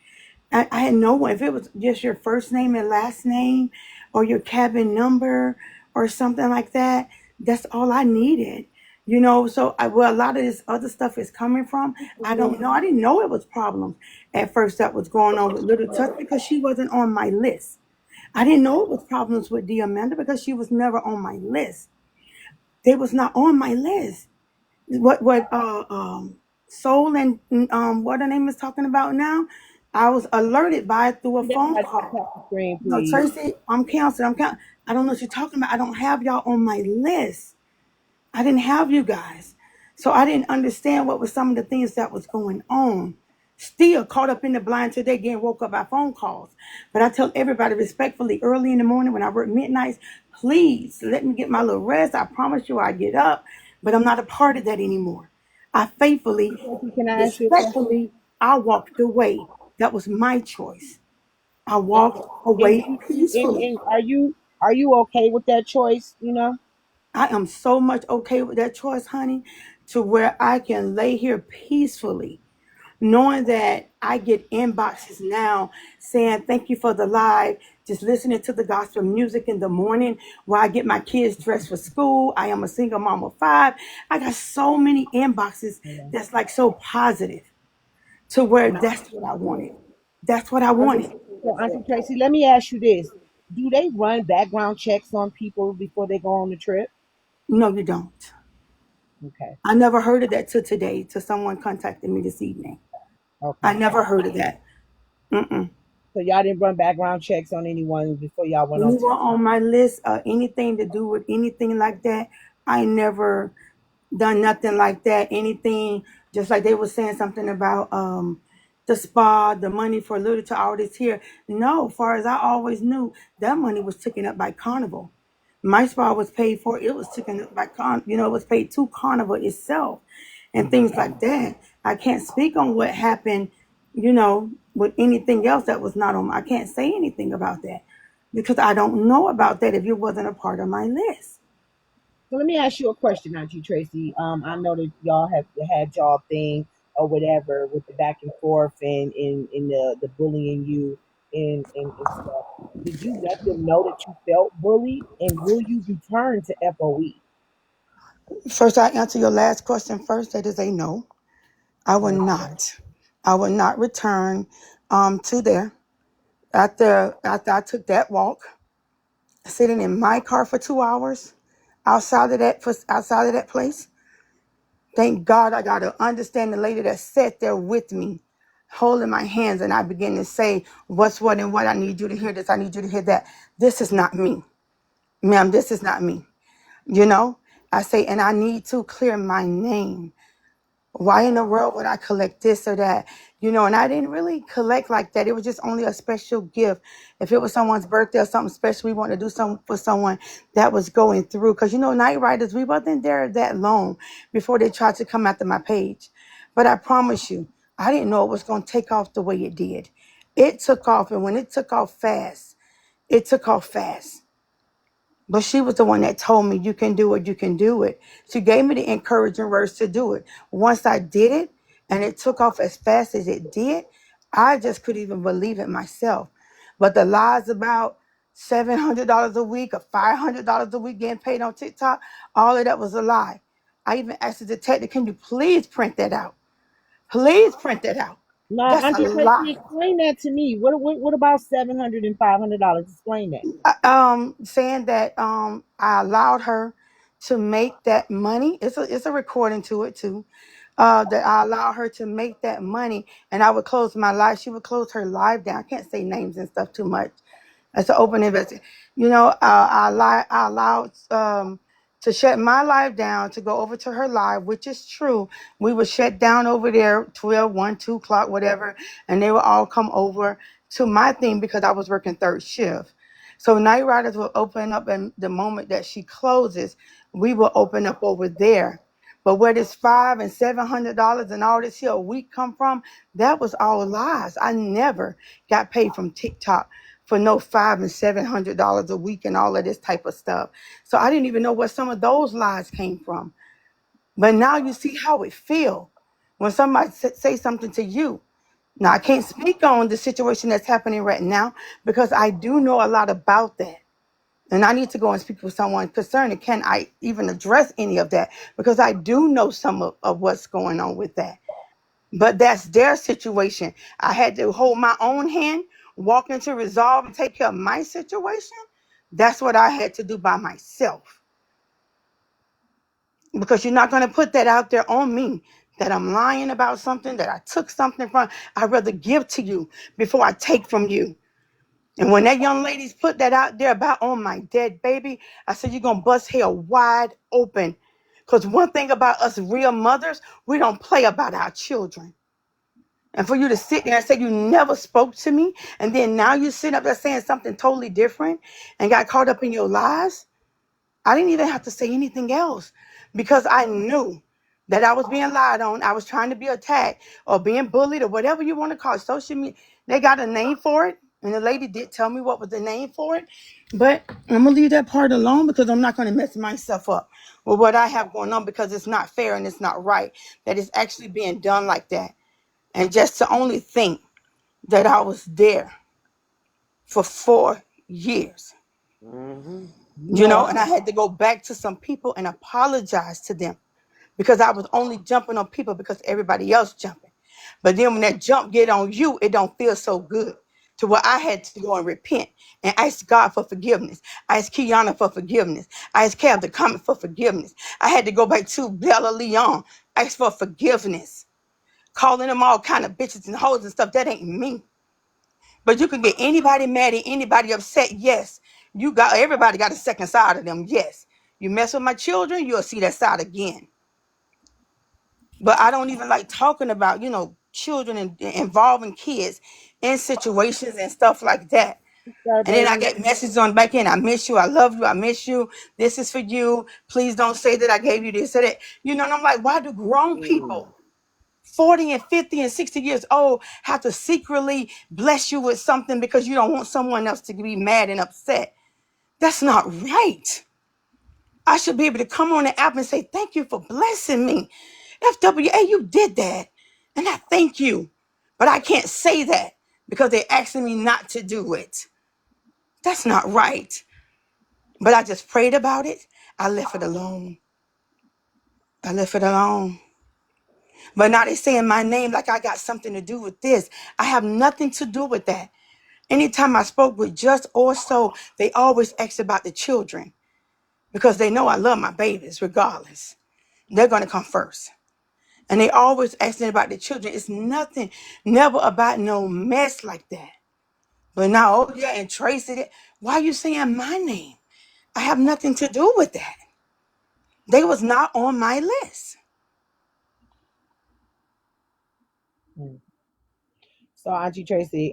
I had no one. If it was just your first name and last name, or your cabin number, or something like that, that's all I needed. So where a lot of this other stuff is coming from, I don't know. I didn't know it was problems at first that was going on with Little Touch, because she wasn't on my list. I didn't know it was problems with Amanda, because she was never on my list. They was not on my list. What Soul and what her name is talking about now, I was alerted by it through a phone call. No, Please. Tracy, I'm counseling. I don't know what you're talking about. I don't have y'all on my list. I didn't have you guys. So I didn't understand what was some of the things that was going on. Still caught up in the blind today, getting woke up by phone calls. But I tell everybody respectfully, early in the morning when I work midnights, please let me get my little rest. I promise you I get up, but I'm not a part of that anymore. I faithfully, Can I ask you a question? respectfully, I walked away. That was my choice. I walked away peacefully. And are you Are you okay with that choice? You know? I am so much okay with that choice, honey, to where I can lay here peacefully, knowing that I get inboxes now saying thank you for the live, just listening to the gospel music in the morning while I get my kids dressed for school. I am a single mom of 5. I got so many inboxes that's like so positive to where that's what I wanted. That's what I wanted. So, Auntie Tracy, let me ask you this: do they run background checks on people before they go on the trip? No, you don't. Okay. I never heard of that till today, till someone contacted me this evening. I Okay. never heard of that. Mm-mm. So y'all didn't run background checks on anyone before y'all went on Anyone tour? on my list, anything to do with anything like that, I never done nothing like that. Anything, just like they were saying something about the spa, the money for little to all this here. No, far as I always knew, that money was taken up by Carnival. My spa was paid for. It was taken up by it was paid to Carnival itself, and things like that. I can't speak on what happened, with anything else that was not on. I can't say anything about that because I don't know about that if it wasn't a part of my list. So let me ask you a question, Auntie Tracy. I know that y'all have had y'all thing or whatever with the back and forth and the bullying you and stuff. Did you let them know that you felt bullied, and will you return to FOE? First, I answer your last question first. That is a no. I will Okay. not. I will not return to there after I took that walk, sitting in my car for 2 hours outside of that place. Thank God I got to understand the lady that sat there with me, holding my hands, and I began to say, what's what and what. I need you to hear this. I need you to hear that. This is not me. Ma'am, this is not me. I say, and I need to clear my name. Why in the world would I collect this or that? And I didn't really collect like that. It was just only a special gift. If it was someone's birthday or something special, we wanted to do something for someone that was going through. Because, Night Riders, we wasn't there that long before they tried to come after my page. But I promise you, I didn't know it was going to take off the way it did. It took off, and when it took off fast, it took off fast. But she was the one that told me, you can do it, you can do it. She gave me the encouraging words to do it. Once I did it and it took off as fast as it did, I just couldn't even believe it myself. But the lies about $700 a week or $500 a week getting paid on TikTok, all of that was a lie. I even asked the detective, can you please print that out? Please print that out. Now, That's a Auntie lie. Tracy, explain that to me. What about $700 and $500? Explain that. Saying that I allowed her to make that money. It's a recording to it too. That I allowed her to make that money, and I would close my live. She would close her live down. I can't say names and stuff too much. It's an open investigation. I allowed to shut my live down to go over to her live, which is true. We would shut down over there 12, 1, 2 o'clock, whatever, and they would all come over to my thing because I was working third shift. So Night Riders will open up, and the moment that she closes, we will open up over there. But where this $500 and $700 and all this here a week come from, that was all lies. I never got paid from TikTok for no $500 and $700 a week and all of this type of stuff. So I didn't even know where some of those lies came from. But now you see how it feel when somebody say something to you. Now I can't speak on the situation that's happening right now because I do know a lot about that. And I need to go and speak with someone concerning, can I even address any of that? Because I do know some of what's going on with that. But that's their situation. I had to hold my own hand, walk into resolve and take care of my situation. That's what I had to do by myself. Because you're not going to put that out there on me, that I'm lying about something, that I took something from. I'd rather give to you before I take from you. And when that young lady's put that out there about on my dead baby, I said, you're going to bust hell wide open. Because one thing about us real mothers, we don't play about our children. And for you to sit there and say you never spoke to me, and then now you're sitting up there saying something totally different and got caught up in your lies, I didn't even have to say anything else because I knew that I was being lied on. I was trying to be attacked or being bullied or whatever you want to call it. Social media, they got a name for it. And the lady did tell me what was the name for it, but I'm gonna leave that part alone because I'm not gonna mess myself up with what I have going on, because it's not fair and it's not right that it's actually being done like that. And just to only think that I was there for 4 years, you know, and I had to go back to some people and apologize to them because I was only jumping on people because everybody else jumping. But then when that jump get on you, it don't feel so good. To where I had to go and repent and ask God for forgiveness. I asked Kiana for forgiveness. I asked Cab to comment for forgiveness. I had to go back to Bella Leon, ask for forgiveness. Calling them all kind of bitches and hoes and stuff. That ain't me. But you can get anybody mad and anybody upset. Yes. Everybody got a second side of them. Yes. You mess with my children, you'll see that side again. But I don't even like talking about, you know, children and involving kids in situations and stuff like that. And then I get messages on the back end. I miss you. I love you. I miss you. This is for you. Please don't say that I gave you this or that. You know, and I'm like, why do grown people 40 and 50 and 60 years old have to secretly bless you with something because you don't want someone else to be mad and upset? That's not right. I should be able to come on the app and say, thank you for blessing me. FWA, you did that. And I thank you. But I can't say that because they're asking me not to do it. That's not right. But I just prayed about it. I left it alone. I left it alone. But now they're saying my name like I got something to do with this. I have nothing to do with that. Anytime I spoke with Just or So, they always asked about the children because they know I love my babies regardless. They're going to come first. And they always asking about the children. It's nothing, never about no mess like that. But now, oh yeah, and Tracy, why are you saying my name? I have nothing to do with that. They was not on my list. So Auntie Tracy,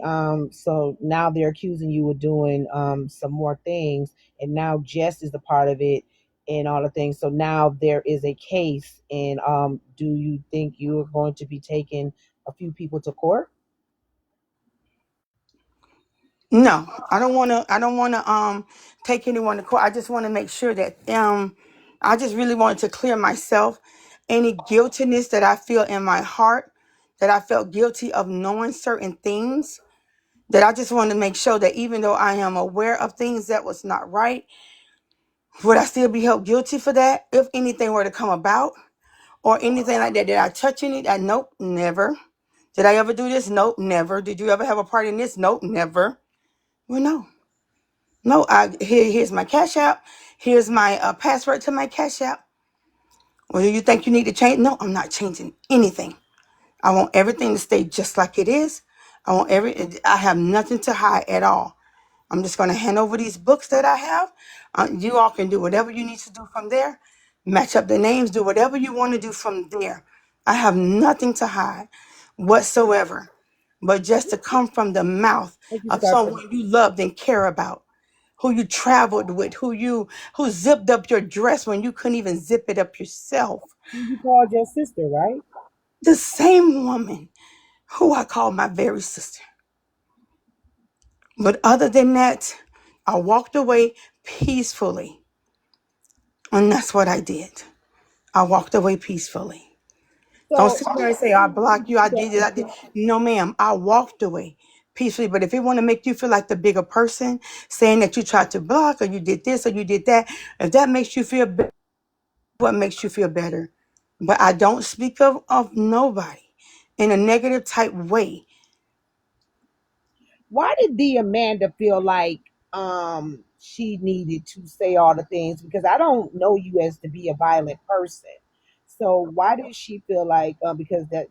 so now they're accusing you of doing some more things, and now Jess is a part of it and all the things. So now there is a case, and do you think you're going to be taking a few people to court? No, I don't want to take anyone to court. I just want to make sure that I just really wanted to clear myself. Any guiltiness that I feel in my heart, that I felt guilty of knowing certain things, that I just wanted to make sure that even though I am aware of things that was not right, would I still be held guilty for that if anything were to come about or anything like that? Did I touch any? Nope, never. Did I ever do this? Nope, never. Did you ever have a part in this? Nope, never. Well, no. No, here's my Cash App. Here's my password to my Cash App. Well, do you think you need to change? No, I'm not changing anything. I want everything to stay just like it is. I have nothing to hide at all. I'm just going to hand over these books that I have. You all can do whatever you need to do from there. Match up the names. Do whatever you want to do from there. I have nothing to hide whatsoever. But just to come from the mouth of someone you loved and care about, who you traveled with, who zipped up your dress when you couldn't even zip it up yourself. You called your sister, right? The same woman who I call my very sister. But other than that, I walked away peacefully. And that's what I did. I walked away peacefully. Don't sit there and say, I blocked you, I did it, I did. No, ma'am, I walked away peacefully. But if it want to make you feel like the bigger person, saying that you tried to block or you did this or you did that, if that makes you feel better, what makes you feel better? But I don't speak of nobody in a negative type way. Why did the Amanda feel like she needed to say all the things? Because I don't know you as to be a violent person. So why did she feel like because that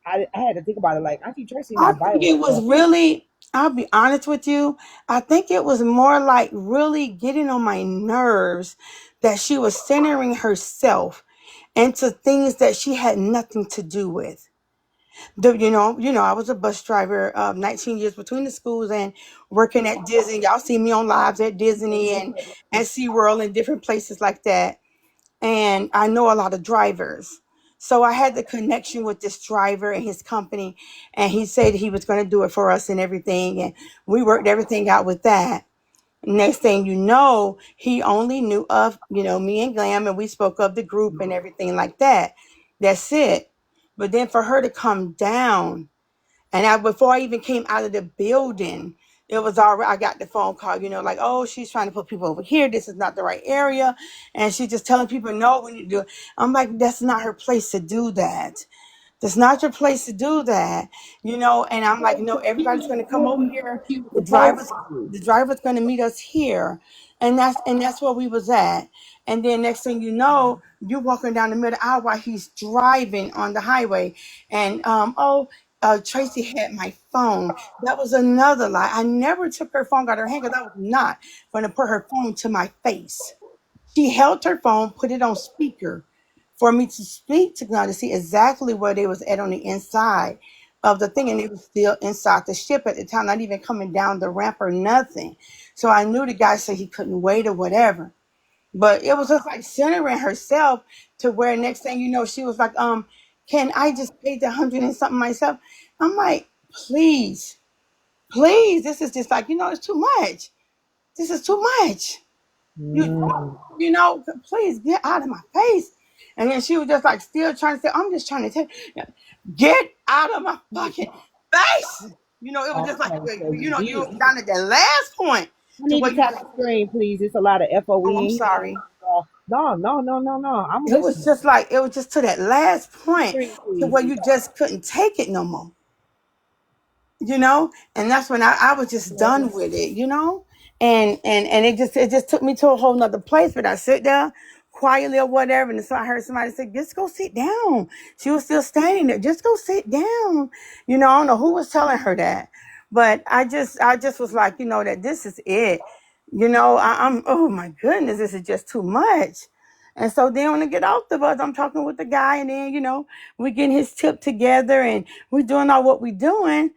I had to think about it, like Auntie Tracy I not think violent. it was really, I'll be honest with you, I think it was more like really getting on my nerves that she was centering herself into things that she had nothing to do with. You know, I was a bus driver 19 years between the schools and working at Disney. Y'all see me on lives at Disney and SeaWorld and different places like that. And I know a lot of drivers. So I had the connection with this driver and his company, and he said he was going to do it for us and everything. And we worked everything out with that. Next thing you know, he only knew of, me and Glam, and we spoke of the group and everything like that. That's it. But then for her to come down, and before I even came out of the building, it was already, I got the phone call, like, oh, she's trying to put people over here. This is not the right area. And she's just telling people, no, we need to do it. I'm like, that's not her place to do that. That's not your place to do that, And I'm like, no, everybody's going to come over here. The driver's going to meet us here, and that's where we was at. And then next thing you know, you're walking down the middle aisle while he's driving on the highway, and Tracy had my phone. That was another lie. I never took her phone out of her hand because I was not going to put her phone to my face. She held her phone, put it on speaker for me to speak to God to see exactly where they was at on the inside of the thing. And it was still inside the ship at the time, not even coming down the ramp or nothing. So I knew the guy said he couldn't wait or whatever. But it was just like centering herself to where next thing you know, she was like, can I just pay the 100 and something myself? I'm like, please, this is just like, it's too much. This is too much. Please get out of my face. And then she was just like still trying to say, I'm just trying to tell you, get out of my fucking face. It was just like, you were down at that last point. I need to tap the screen, please. It's a lot of FOE. Oh, I'm sorry. No. It was just to that last point to where you just couldn't take it no more. And that's when I was just done with it, and it just took me to a whole nother place. But I sit there quietly or whatever, and so I heard somebody say, just go sit down. She was still standing there. Just go sit down. I don't know who was telling her that, but I just was like, that this is it. I'm oh my goodness, this is just too much. And so then when I get off the bus, I'm talking with the guy, and then we're getting his tip together, and we're doing all what we're doing.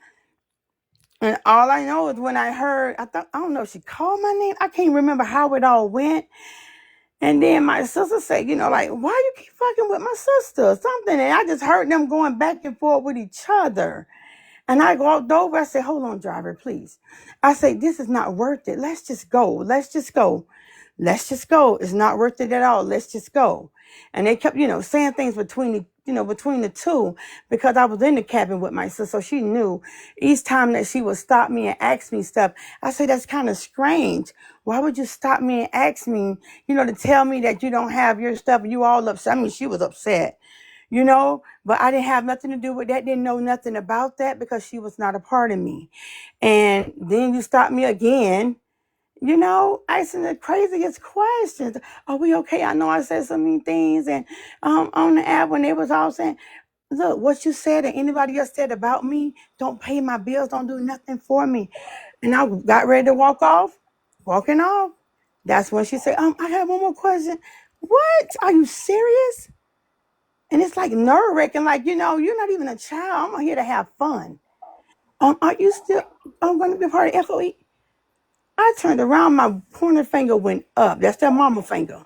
And all I know is when I heard, I don't know if she called my name. I can't remember how it all went. And then my sister said, like, why you keep fucking with my sister or something? And I just heard them going back and forth with each other. And I walked over. I said, hold on, driver, please. I said, this is not worth it. Let's just go. Let's just go. It's not worth it at all. Let's just go. And they kept, saying things between the two, because I was in the cabin with my sister. So she knew each time that she would stop me and ask me stuff. I said, that's kind of strange. Why would you stop me and ask me, to tell me that you don't have your stuff and you all upset? I mean, she was upset, but I didn't have nothing to do with that. Didn't know nothing about that because she was not a part of me. And then you stop me again. Asking the craziest questions. Are we okay? I know I said so many things, and on the app when they was all saying, look, what you said and anybody else said about me, don't pay my bills, don't do nothing for me. And I got ready to walking off. That's when she said, I have one more question. What? Are you serious? And it's like nerve-wracking, like, you're not even a child. I'm here to have fun. Are you still going to be part of FOE? I turned around, my pointer finger went up. That's their mama finger.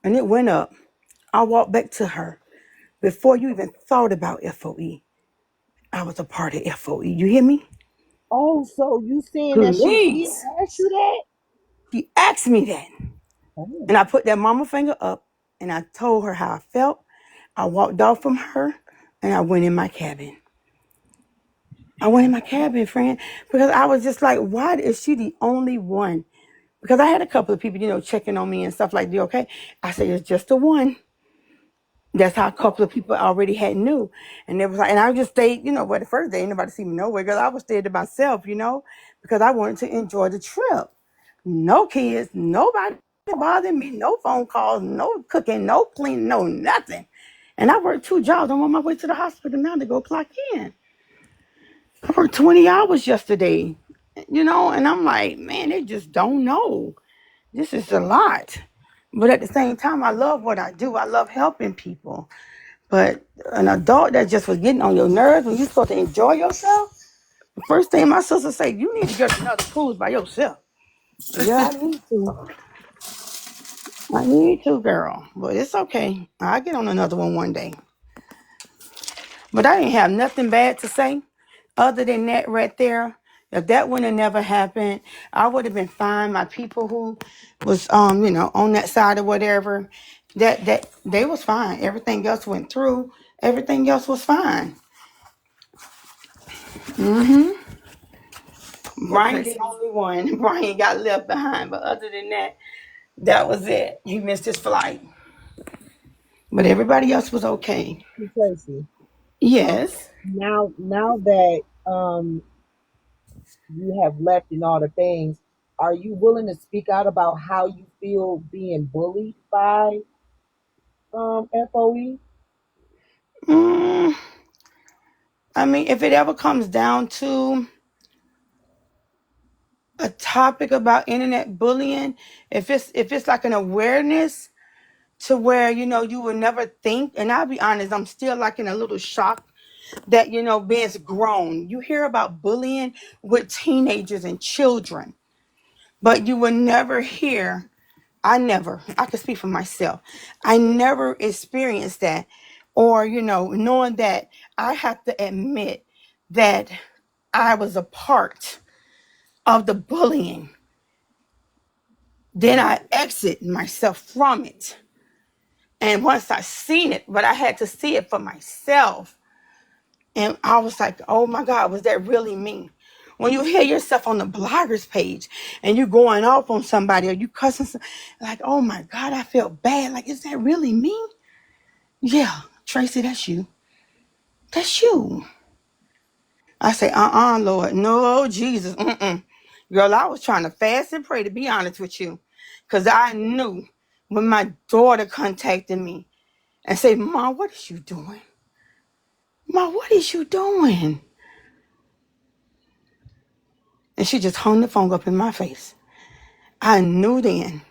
And it went up. I walked back to her. Before you even thought about FOE, I was a part of FOE. You hear me? Oh, so you saying that she did ask you that? She asked me that. Oh. And I put that mama finger up, and I told her how I felt. I walked off from her, and I went in my cabin. Friend, because I was just like, why is she the only one? Because I had a couple of people, checking on me and stuff like, you okay? I said, it's just the one. That's how a couple of people already had knew. And they was like, and I just stayed, but the first day, nobody see me nowhere, because I was staying to myself, because I wanted to enjoy the trip. No kids, nobody bothered me, no phone calls, no cooking, no cleaning, no nothing. And I worked 2 jobs. I'm on my way to the hospital now to go clock in. I worked 20 hours yesterday, and I'm like, man, they just don't know. This is a lot. But at the same time, I love what I do. I love helping people. But an adult that just was getting on your nerves when you're supposed to enjoy yourself, the first thing my sister said, you need to get another cruise by yourself. Yeah, I need to. I need to, girl. But it's okay. I'll get on another one day. But I didn't have nothing bad to say other than that right there. If that would have never happened, I would have been fine. My people who was on that side or whatever, that they was fine. Everything else went through. Everything else was fine. Brian Okay. the only one. Brian got left behind. But other than that, that was it. He missed his flight. But everybody else was okay. Tracy, Yes. now that you have left and all the things, are you willing to speak out about how you feel being bullied by FOE? Mm, I mean, if it ever comes down to a topic about internet bullying, if it's like an awareness to where you would never think, and I'll be honest, I'm still like in a little shock that being grown, you hear about bullying with teenagers and children, but you will never hear. I can speak for myself. I never experienced that, or knowing that I have to admit that I was a part of the bullying. Then I exit myself from it. And once I seen it, but I had to see it for myself. And I was like, oh my God, was that really me? When you hear yourself on the bloggers page and you going off on somebody or you cussing, like, oh my God, I felt bad. Like, is that really me? Yeah, Tracy, that's you. That's you. I say, Lord, no, Jesus, Girl, I was trying to fast and pray, to be honest with you, because I knew when my daughter contacted me and said, Mom, what is you doing? Mom, what is you doing? And she just hung the phone up in my face. I knew then.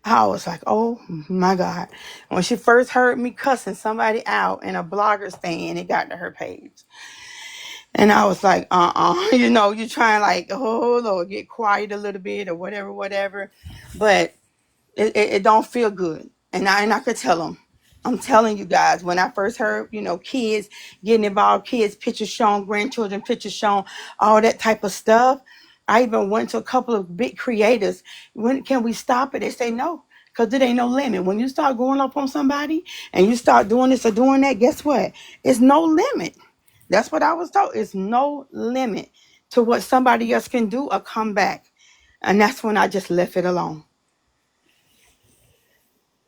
I was like, oh my God. When she first heard me cussing somebody out in a blogger's thing, it got to her page. And I was like, you trying like, oh Lord, get quiet a little bit or whatever. But it don't feel good. And I could tell them. I'm telling you guys, when I first heard, kids getting involved, kids pictures shown, grandchildren pictures shown, all that type of stuff. I even went to a couple of big creators. When can we stop it? They say no, because there ain't no limit. When you start going up on somebody and you start doing this or doing that, guess what? It's no limit. That's what I was told. It's no limit to what somebody else can do or come back. And that's when I just left it alone.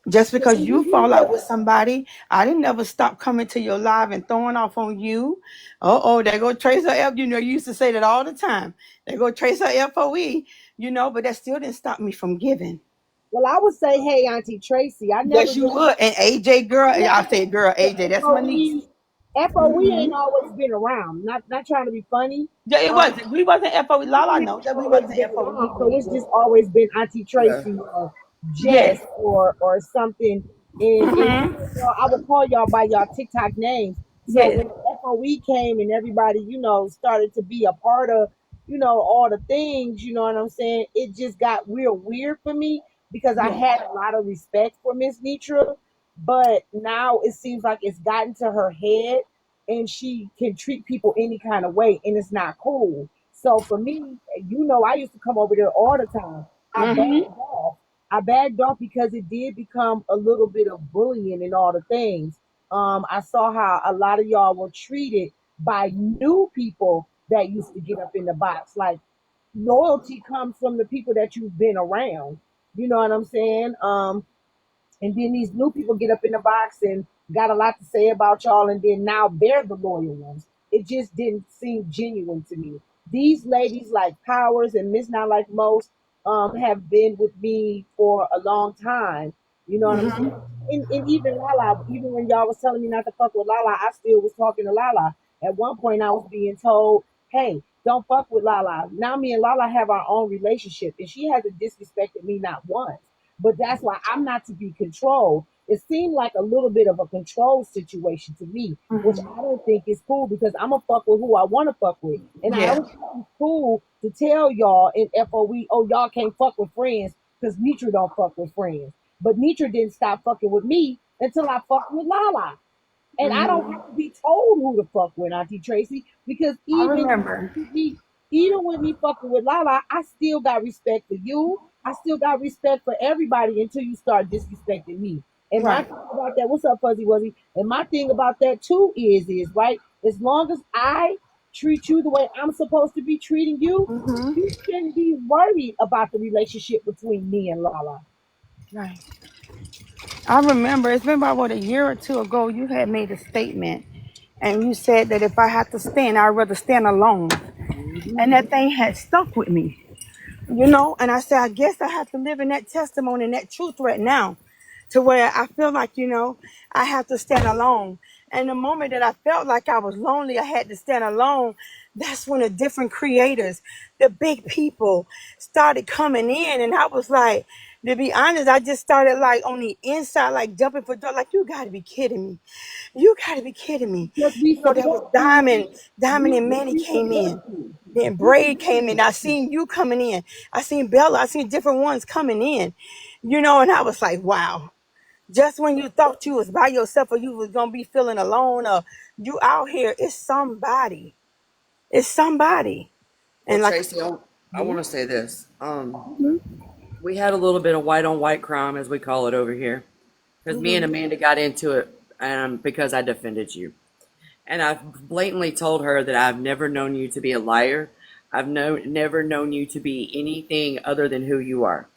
Just because you fall out with somebody, I didn't ever stop coming to your live and throwing off on you. They go Trace her F. You used to say that all the time. They go Trace her FOE, but that still didn't stop me from giving. Well, I would say, hey, Auntie Tracy, I never. Yes, you would. And AJ, girl, I say, girl, AJ, that's my niece. FOE ain't always been around. Not trying to be funny. Yeah, it wasn't. We wasn't FOE. Lala knows that we wasn't FOE. So it's just always been Auntie Tracy or Jess or something. And I would call y'all by y'all TikTok names. So when FOE came and everybody, started to be a part of, all the things, you know what I'm saying? It just got real weird for me because I had a lot of respect for Miss Nitra. But now it seems like it's gotten to her head and she can treat people any kind of way and it's not cool. So for me, I used to come over there all the time. I backed off because it did become a little bit of bullying and all the things. I saw how a lot of y'all were treated by new people that used to get up in the box. Like loyalty comes from the people that you've been around. You know what I'm saying? And then these new people get up in the box and got a lot to say about y'all, and then now they're the loyal ones. It just didn't seem genuine to me. These ladies like Powers and Miss Not Like Most have been with me for a long time. You know what I'm saying? And even Lala, even when y'all was telling me not to fuck with Lala, I still was talking to Lala. At one point, I was being told, hey, don't fuck with Lala. Now me and Lala have our own relationship, and she hasn't disrespected me not once. But that's why I'm not to be controlled. It seemed like a little bit of a control situation to me, which I don't think is cool because I'm going to fuck with who I want to fuck with. And I don't think it's cool to tell y'all in FOE, oh, y'all can't fuck with friends because Nitra don't fuck with friends. But Nitra didn't stop fucking with me until I fucked with Lala. And I don't have to be told who to fuck with, Auntie Tracy, because I remember. even with me fucking with Lala, I still got respect for you. I still got respect for everybody until you start disrespecting me. And my Right. thing about that, what's up, Fuzzy Wuzzy? And my thing about that too is right, as long as I treat you the way I'm supposed to be treating you, Mm-hmm. you shouldn't be worried about the relationship between me and Lala. Right. I remember it's been about a year or two ago. You had made a statement, and you said that if I had to stand, I'd rather stand alone. And that thing had stuck with me, And I said, I guess I have to live in that testimony and that truth right now, to where I feel like, I have to stand alone. And the moment that I felt like I was lonely, I had to stand alone. That's when the different creators, the big people, started coming in, and I was like, to be honest, I just started like on the inside, like jumping for joy, like, you gotta be kidding me. You gotta be kidding me. Because we There was support you. Diamond and Manny We came support in. you. Then We Braid came in. support I you. seen you coming in. I seen Bella. I seen different ones coming in. And I was like, wow. Just when you thought you was by yourself or you was gonna be feeling alone or you out here, it's somebody. It's somebody. Well, And like Tracy, I want to say this. Mhm. We had a little bit of white on white crime, as we call it over here, because me and Mhm. Amanda got into it, because I defended you. And I've blatantly told her that I've never known you to be a liar. I've never known you to be anything other than who you are.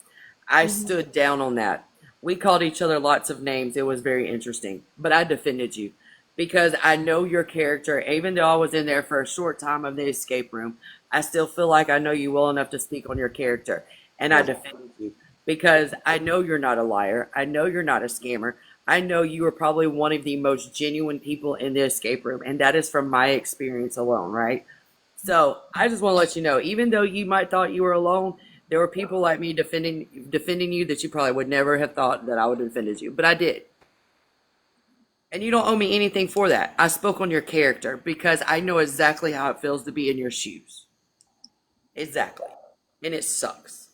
I stood down on that. We called each other lots of names. It was very interesting. But I defended you because I know your character. Even though I was in there for a short time of the escape room, I still feel like I know you well enough to speak on your character. And I defended you because I know you're not a liar. I know you're not a scammer. I know you are probably one of the most genuine people in the escape room. And that is from my experience alone, right? So I just want to let you know, even though you might thought you were alone, there were people like me defending you that you probably would never have thought that I would have defended you, but I did. And you don't owe me anything for that. I spoke on your character because I know exactly how it feels to be in your shoes. Exactly. And it sucks.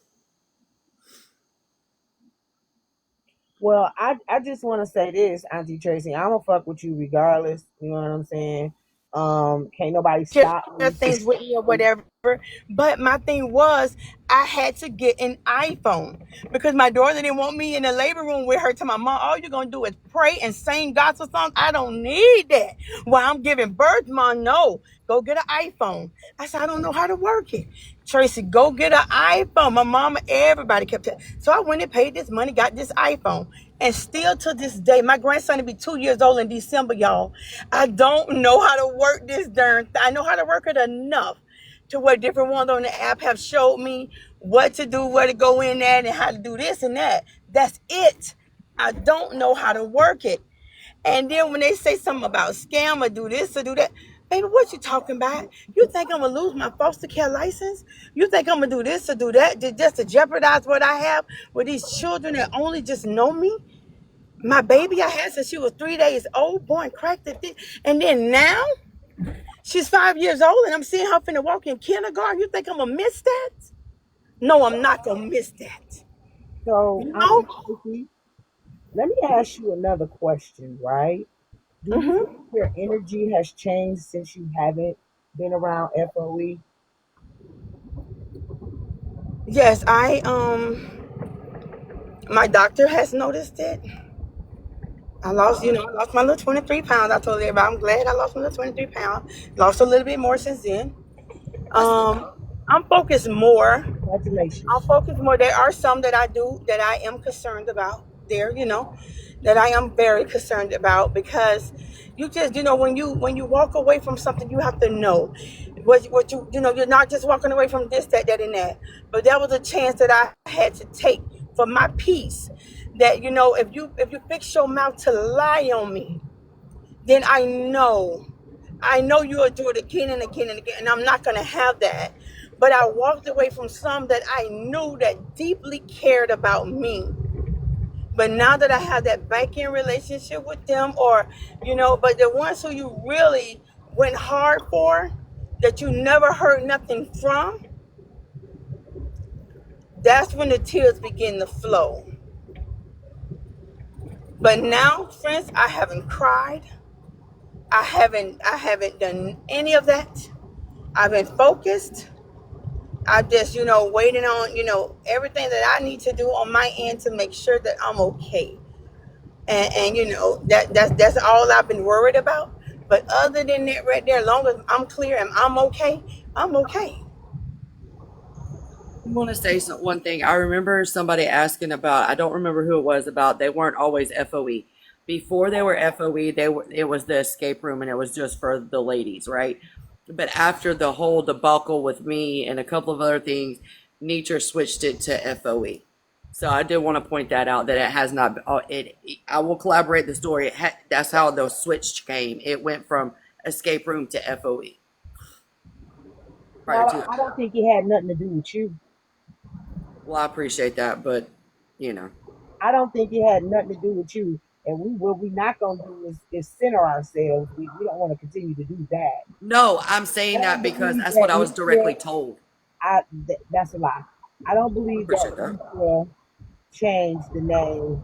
Well, I just want to say this, Auntie Tracy. I'm gonna fuck with you regardless. You know what I'm saying? Can't nobody Share stop me. things with me or whatever. But my thing was, I had to get an iPhone because my daughter didn't want me in the labor room with her. To my mom, all you're gonna do is pray and sing gospel songs. I don't need that. While I'm giving birth, mom, no, go get an iPhone. I said, I don't know how to work it. Tracy, go get an iPhone. My mama, everybody kept telling. So I went and paid this money, got this iPhone. And still to this day, my grandson will be 2 years old in December, y'all. I don't know how to work this darn thing. I know how to work it enough to where different ones on the app have showed me what to do, where to go in at, and how to do this and that. That's it. I don't know how to work it. And then when they say something about scam or do this or do that, baby, what you talking about? You think I'm gonna lose my foster care license? You think I'm gonna do this or do that just to jeopardize what I have with these children that only just know me? My baby I had since she was 3 days old, born cracked at this. And then now she's 5 years old and I'm seeing her finna walk in kindergarten. You think I'm gonna miss that? No, I'm not gonna miss that. So, You Auntie know? Tracy, let me ask you another question, right? Do you Mm-hmm. think your energy has changed since you haven't been around FOE? Yes, my doctor has noticed it. I lost my little 23 pounds. I told everybody I'm glad I lost my little 23 pounds. Lost a little bit more since then. I'm focused more. I'll Congratulations. focus more. There are some that I am concerned about there, that I am very concerned about because you just, when you walk away from something, you have to know what you're not just walking away from this, that, and that. But that was a chance that I had to take for my peace. That, if you fix your mouth to lie on me, then I know you will do it again and again and again, and I'm not going to have that. But I walked away from some that I knew that deeply cared about me. But now that I have that back-end relationship with them, but the ones who you really went hard for, that you never heard nothing from, that's when the tears begin to flow. But now, friends, I haven't cried. I haven't done any of that. I've been focused. I'm just, waiting on, everything that I need to do on my end to make sure that I'm okay. And that's all I've been worried about. But other than that right there, as long as I'm clear and I'm okay, I'm okay. I want to say one thing. I remember somebody asking about, I don't remember who it was, about they weren't always FOE. Before they were FOE, it was the escape room and it was just for the ladies, right? But after the whole debacle with me and a couple of other things, Nature switched it to FOE. So I did want to point that out, that it has not. I will collaborate the story. That's how the switch came. It went from escape room to FOE. Prior to I don't think it had nothing to do with you. Well, I appreciate that, but I don't think it had nothing to do with you. And what we're not gonna do is center ourselves. We don't want to continue to do that. No, I'm saying that because that's what I was directly told. That's a lie. I don't believe that Nisha changed the name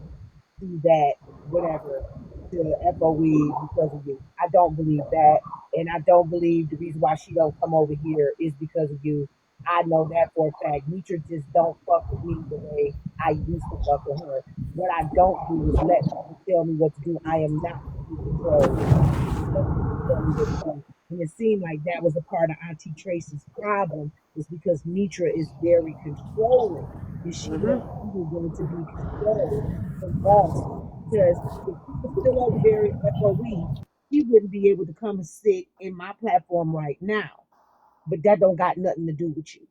to that whatever to FOE because of you. I don't believe that, and I don't believe the reason why she don't come over here is because of you. I know that for a fact. Nitra just don't fuck with me the way I used to fuck with her. What I don't do is let people tell me what to do. I am not in control. Let people tell me what to do. And it seemed like that was a part of Auntie Tracy's problem, is because Nitra is very controlling. And she wants people to be controlled and bossy. Because if she was still over there in FOE, she wouldn't be able to come and sit in my platform right now. But that don't got nothing to do with you.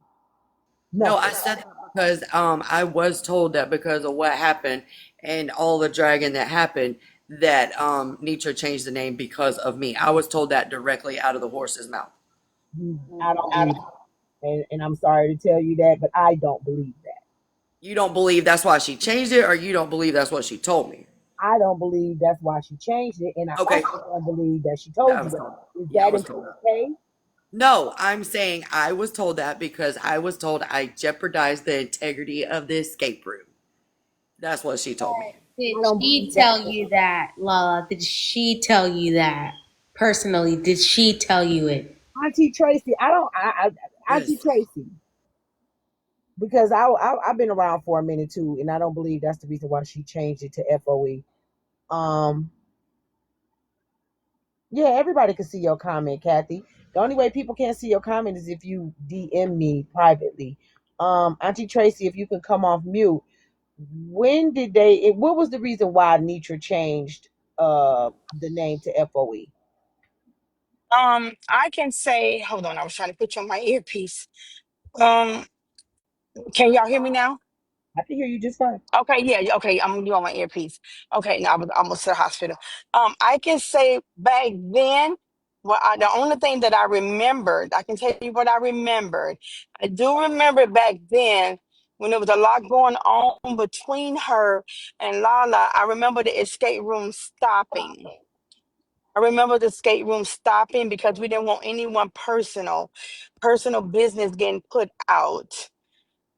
No, I said that because I was told that because of what happened and all the dragging that happened, that Nietzsche changed the name because of me. I was told that directly out of the horse's mouth. I don't believe it. And I'm sorry to tell you that, but I don't believe that. You don't believe that's why she changed it, or you don't believe that's what she told me? I don't believe that's why she changed it, and I also don't believe that she told you that. Is that okay? No, I'm saying I was told that because I was told I jeopardized the integrity of the escape room. That's what she told me. Did she tell you that, Lala? Did she tell you that personally? Did she tell you it? Auntie Tracy, Auntie Tracy, because I've been around for a minute too, and I don't believe that's the reason why she changed it to FOE. Yeah, everybody can see your comment, Kathy. The only way people can't see your comment is if you DM me privately. Auntie Tracy, if you can come off mute. When did what was the reason why Nitra changed the name to FOE? I can say, hold on, I was trying to put you on my earpiece. Can y'all hear me now? I can hear you just fine. Okay, yeah, okay, I'm you on my earpiece. Okay, now I was almost to the hospital. I can say back then, the only thing that I remembered, I can tell you what I remembered. I do remember back then when there was a lot going on between her and Lala. I remember the escape room stopping. I remember the escape room stopping because we didn't want anyone personal business getting put out.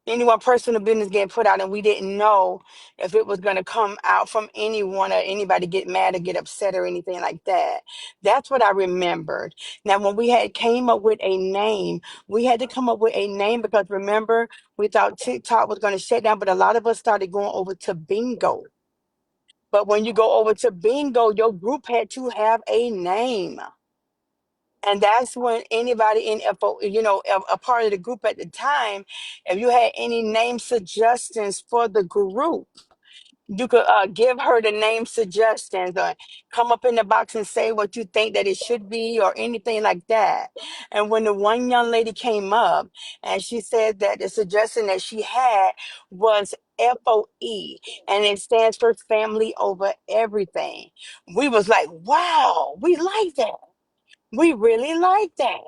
Anyone personal business getting put out, and we didn't know if it was going to come out from anyone or anybody get mad or get upset or anything like that. That's what I remembered. Now, when we had came up with a name, we had to come up with a name because remember, we thought TikTok was going to shut down, but a lot of us started going over to Bingo. But when you go over to Bingo, your group had to have a name. And that's when anybody in FO, a part of the group at the time, if you had any name suggestions for the group, you could give her the name suggestions or come up in the box and say what you think that it should be or anything like that. And when the one young lady came up and she said that the suggestion that she had was FOE, and it stands for family over everything. We was like, wow, we like that. We really like that.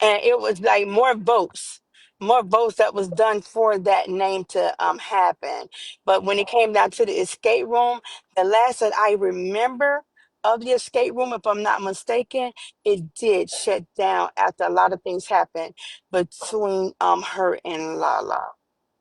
And it was like more votes that was done for that name to happen. But when it came down to the escape room, the last that I remember of the escape room, if I'm not mistaken, it did shut down after a lot of things happened between her and Lala.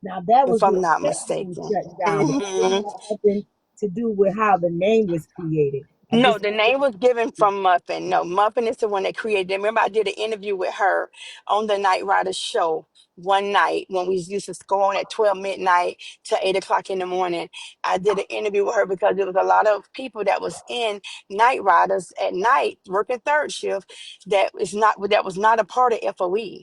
Now that was If I'm the not escape room mistaken. shutting down. But it had nothing to do with how the name was created. I No, just the name was given from Muffin. No, Muffin is the one that created it. Remember, I did an interview with her on the Night Rider show one night when we used to go on at 12 midnight to 8 o'clock in the morning. I did an interview with her because there was a lot of people that was in Night Riders at night working third shift that was not a part of FOE.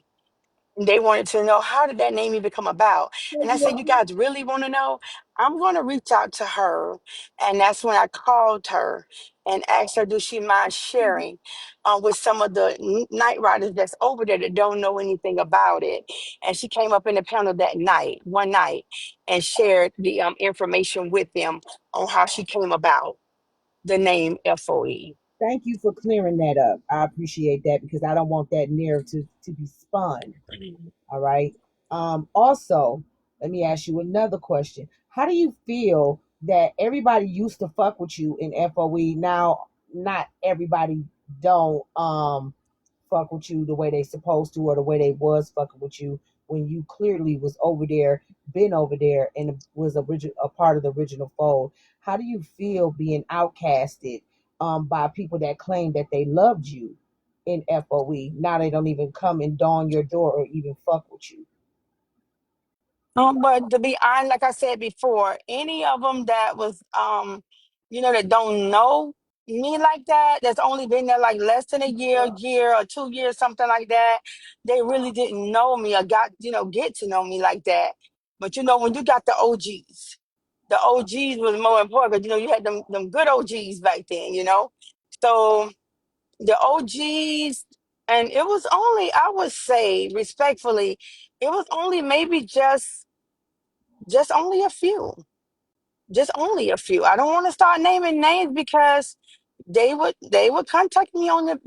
They wanted to know, how did that name even come about? And I said, you guys really want to know? I'm going to reach out to her. And that's when I called her and asked her, does she mind sharing with some of the night riders that's over there that don't know anything about it? And she came up in the panel that night, one night, and shared the information with them on how she came about the name FOE. thank you for clearing that up. I appreciate that because I don't want that narrative to be spun. All right. Also, let me ask you another question. How do you feel that everybody used to fuck with you in FOE? Now, not everybody don't fuck with you the way they supposed to or the way they was fucking with you when you clearly was over there, been over there, and was a part of the original fold. How do you feel being outcasted by people that claim that they loved you in FOE? Now they don't even come and dawn your door or even fuck with you. But to be honest, like I said before, any of them that was, that don't know me like that, that's only been there like less than a year or 2 years, something like that, they really didn't know me or get to know me like that. But when you got the OGs was more important because, you had them good OGs back then. So the OGs, and it was only, I would say respectfully, it was only maybe just only a few. Just only a few. I don't want to start naming names because they would contact me on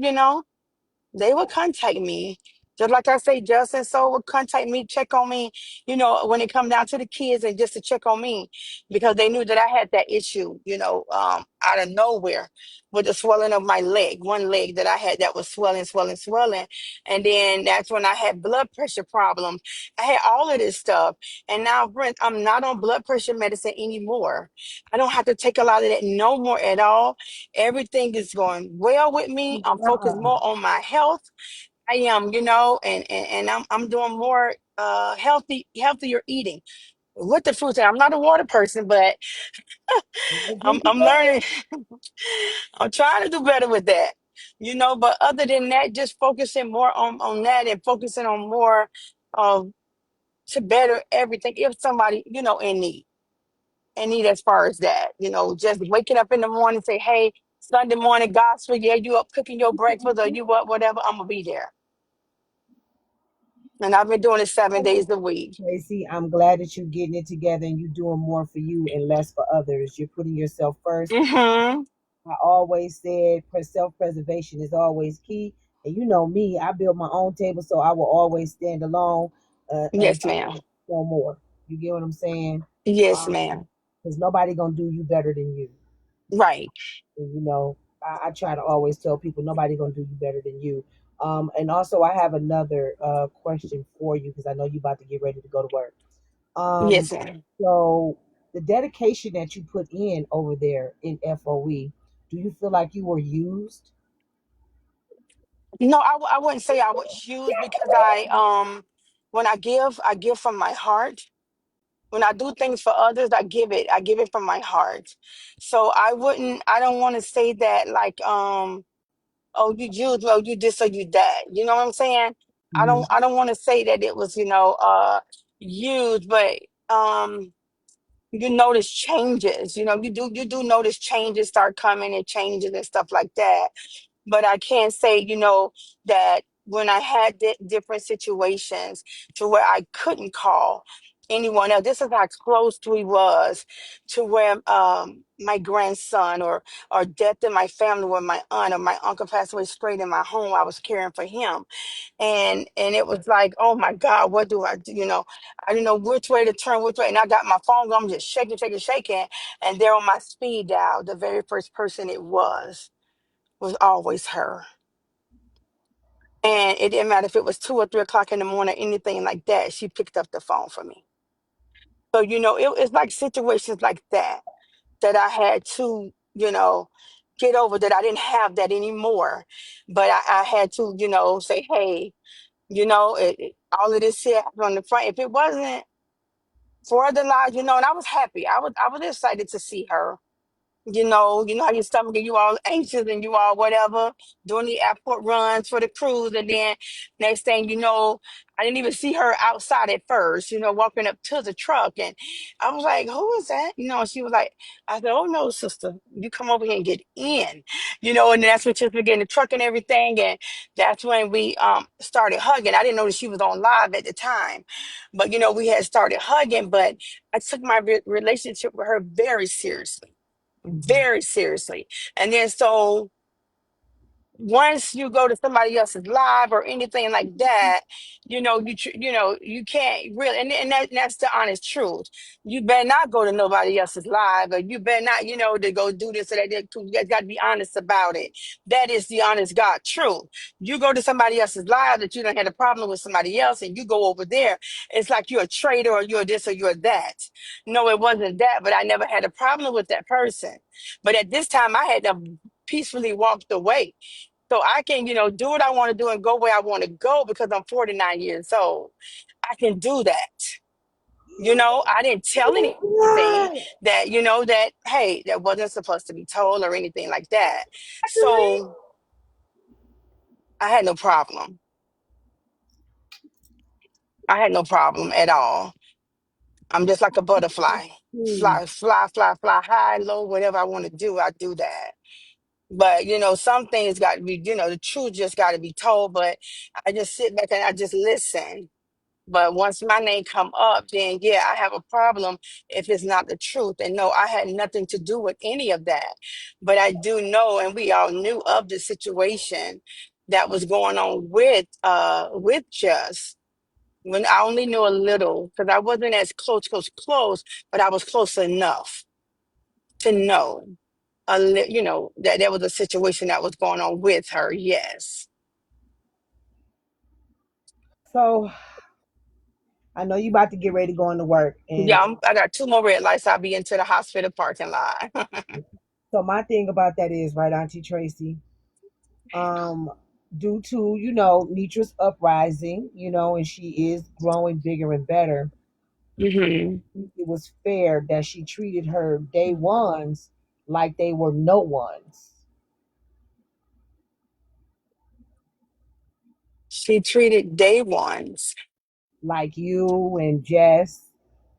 they would contact me. Just like I say, Justin So would contact me, check on me, when it come down to the kids and just to check on me because they knew that I had that issue, out of nowhere with the swelling of my leg, one leg that I had that was swelling, swelling, swelling. And then that's when I had blood pressure problems. I had all of this stuff. And now, Brent, I'm not on blood pressure medicine anymore. I don't have to take a lot of that no more at all. Everything is going well with me. I'm focused more on my health. I am, and I'm doing more healthier eating with the fruits. I'm not a water person, but I'm learning. I'm trying to do better with that. But other than that, just focusing more on that and focusing on more of to better everything. If somebody, in need as far as that, just waking up in the morning, say, hey, Sunday morning gospel, yeah, you up cooking your breakfast or you up, whatever, I'm gonna be there. And I've been doing it 7 days a week. Tracy, I'm glad that you're getting it together and you're doing more for you and less for others. You're putting yourself first. Mm-hmm. I always said self-preservation is always key. And you know me, I build my own table, so I will always stand alone Yes, until ma'am. no more. You get what I'm saying? Yes, ma'am. Because nobody gonna do you better than you. Right. And, I try to always tell people nobody gonna do you better than you. And also, I have another question for you because I know you about to get ready to go to work. Yes, ma'am. So the dedication that you put in over there in FOE, do you feel like you were used? No, I wouldn't say I would choose because when I give from my heart. When I do things for others, I give it from my heart. So I don't want to say that like, oh, you Jews, well, you this or you that. You know what I'm saying? I don't want to say that it was, used, but you notice changes. You do notice changes start coming and changes and stuff like that. But I can't say, that when I had different situations to where I couldn't call anyone else. This is how close we was to where my grandson or death in my family where my aunt or my uncle passed away straight in my home. I was caring for him. And it was like, oh my God, what do I do? I didn't know which way to turn, which way. And I got my phone, I'm just shaking, shaking, shaking. And there on my speed dial, the very first person it was always her. And it didn't matter if it was 2 or 3 o'clock in the morning, anything like that. She picked up the phone for me. So, it's like situations like that I had to, get over that I didn't have that anymore. But I had to, say, hey, all of this here happened on the front. If it wasn't for the lies, and I was happy. I was excited to see her. How your stomach and you all anxious and you all whatever, doing the airport runs for the cruise. And then next thing you know, I didn't even see her outside at first, walking up to the truck. And I was like, who is that? And she was like, I said, oh no, sister, you come over here and get in, and that's when she was getting the truck and everything. And that's when we started hugging. I didn't know that she was on live at the time, but we had started hugging, but I took my relationship with her very seriously, very seriously. And then so once you go to somebody else's live or anything like that, you can't really, and that's the honest truth. You better not go to nobody else's live, or you better not, to go do this or that. You got to be honest about it. That is the honest God truth. You go to somebody else's live that you don't have a problem with somebody else, and you go over there, it's like you're a traitor or you're this or you're that. No, it wasn't that, but I never had a problem with that person. But at this time, I had to peacefully walk away so I can, do what I want to do and go where I want to go because I'm 49 years old. I can do that. I didn't tell anything Right. that, hey, that wasn't supposed to be told or anything like that. So I had no problem. I had no problem at all. I'm just like a butterfly. Hmm. Fly, fly, fly, fly high, low, whatever I want to do, I do that. But some things got to be, the truth just got to be told. But I just sit back and I just listen. But once my name come up, then yeah, I have a problem if it's not the truth. And no, I had nothing to do with any of that. But I do know, and we all knew of the situation that was going on with Just. When I only knew a little, because I wasn't as close, but I was close enough to know that there was a situation that was going on with her. Yes. So I know you about to get ready to go into work, and Yeah, I got two more red lights. I'll be into the hospital parking lot. so my thing about that is, right, Auntie Tracy, um, due to Nitra's uprising, and she is growing bigger and better. hmm It was fair that she treated her day ones like they were no ones. She treated day ones. Like you and Jess,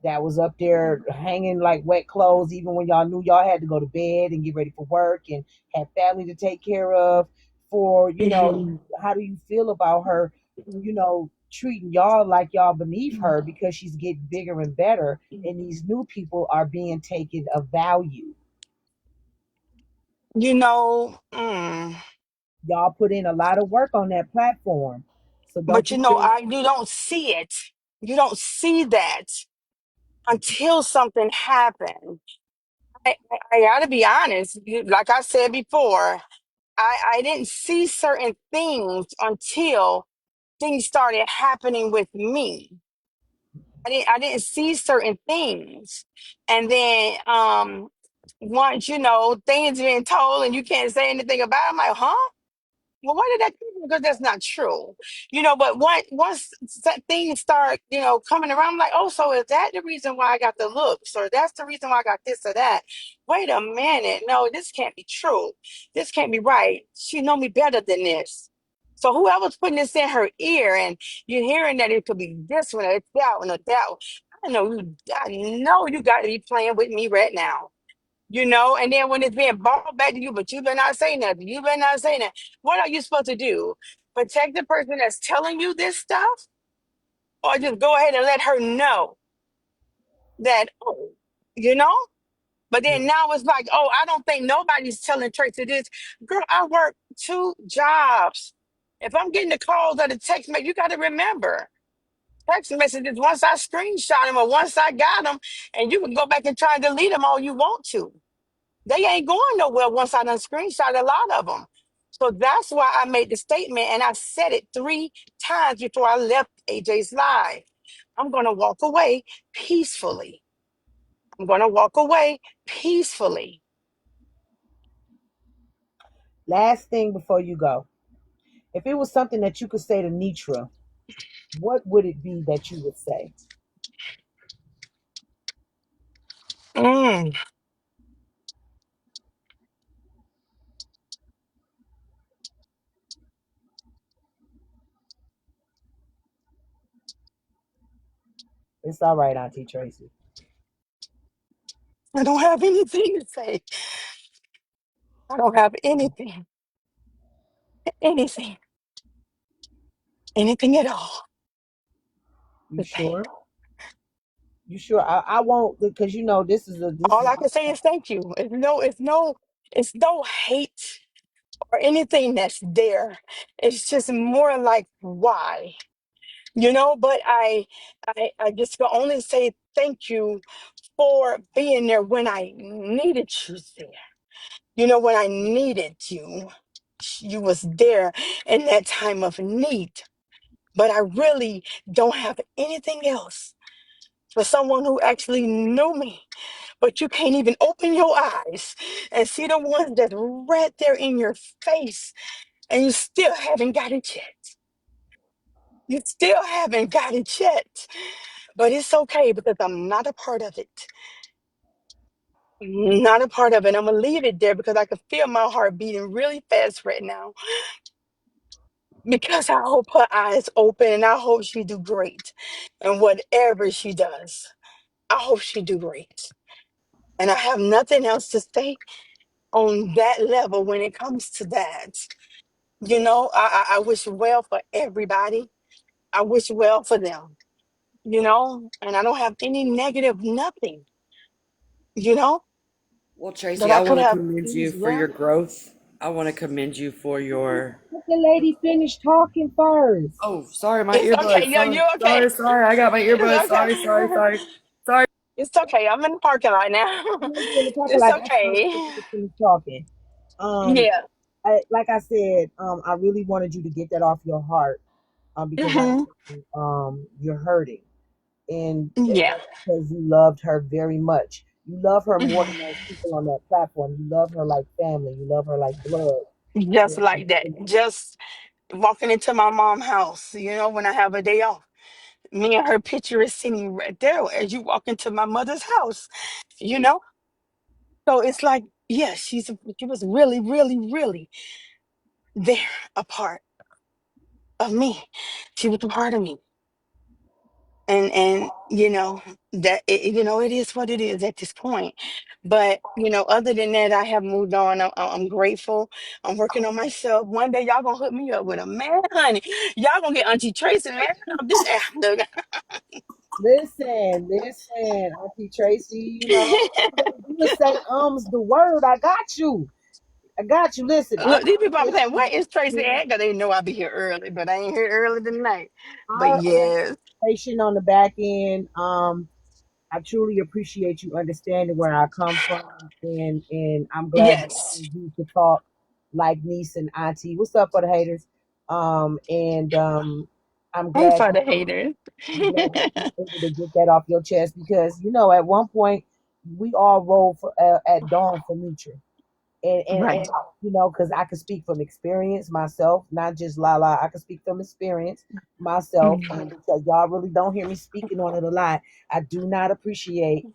that was up there hanging like wet clothes, even when y'all knew y'all had to go to bed and get ready for work and had family to take care of. For hmm how do you feel about her? Treating y'all like y'all beneath her because she's getting bigger and better, and these new people are being taken of value. You know, mm, Y'all put in a lot of work on that platform, so don't but you think? you don't see it. You don't see that until something happens. I gotta be honest. Like I said before, I didn't see certain things until things started happening with me. I didn't see certain things. And then once things being told and you can't say anything about it, I'm like, huh? Well, why did that come from? Because that's not true. But once things start, coming around, I'm like, oh, so is that the reason why I got the looks? Or that's the reason why I got this or that? Wait a minute. No, this can't be true. This can't be right. She know me better than this. So whoever's putting this in her ear and you're hearing that it could be this one or it's that one or that one, I know you got to be playing with me right now. And then when it's being brought back to you, but you better not say nothing. You better not say that. What are you supposed to do? Protect the person that's telling you this stuff? Or just go ahead and let her know that, oh, you know? But then now it's like, oh, I don't think nobody's telling Tracy this. Girl, I work two jobs. If I'm getting the calls or the text message, you got to remember. Text messages, once I screenshot them or once I got them, and you can go back and try and delete them all you want to. They ain't going nowhere once I done screenshot a lot of them. So that's why I made the statement and I said it 3 times before I left AJ's live. I'm going to walk away peacefully. I'm going to walk away peacefully. Last thing before you go. If it was something that you could say to Nitra, what would it be that you would say? Mm. It's all right, Auntie Tracy. I don't have anything to say. I don't have anything, anything, anything at all You to say. sure? You sure? I won't, because you know this All is I can say is thank you. It's no hate or anything that's there. It's just more like why, But I just can only say thank you for being there when I needed you there. When I needed you, you was there in that time of need. But I really don't have anything else for someone who actually knew me. But you can't even open your eyes and see the ones that right there in your face, and you still haven't got it yet. You still haven't got it yet. But it's okay because I'm not a part of it. Not a part of it. I'm gonna leave it there because I can feel my heart beating really fast right now. Because I hope her eyes open and I hope she do great. And whatever she does, I hope she do great. And I have nothing else to say on that level when it comes to that. I wish well for everybody. I wish well for them, and I don't have any negative nothing, you know, Well, that Tracy, I I could want to have. commend you for Yeah. your growth. I want to commend you for your. let the lady finish talking first. Oh, sorry, my It's okay. earbuds. Yeah, Sorry, you're okay. sorry. I got my earbuds. It's Sorry, sorry, okay. sorry, sorry. It's okay. I'm in the parking lot now. You know, you in the parking It's lot. That's fine. Let okay. the lady finish talking. Um, Yeah. like I said, I really wanted you to get that off your heart, because I Hmm. know, you're hurting, and Yeah. that's because you loved her very much. You love her more than most people on that platform. You love her like family. You love her like blood. Just And, like that. Just walking into my mom's house, when I have a day off. Me and her picture is sitting right there as you walk into my mother's house, you know? So it's like, yeah, she was really, really, really there, a part of me. She was a part of me. And that it is what it is at this point. But other than that, I have moved on. I'm grateful. I'm working on myself. One day y'all gonna hook me up with a man, honey. Y'all gonna get Auntie Tracy man off this after. listen, Auntie Tracy. You know, all you gotta do is say the word. I got you. I got you. Listen, I Look, these people I'm saying, where appreciate is Tracy you. at? 'Cause they know I'll be here early, but I ain't here early tonight. But Our yes, patient on the back end. I truly appreciate you understanding where I come from, and I'm glad yes. you could talk like niece and auntie. What's up for the haters? And I'm I'm glad for the haters. I'm glad that you were able to get that off your chest, because at one point we all rolled at dawn for Mitra, and Right. because I can speak from experience myself, not just la la. I can speak from experience myself, and Mhm. because y'all really don't hear me speaking on it a lot, I do not appreciate.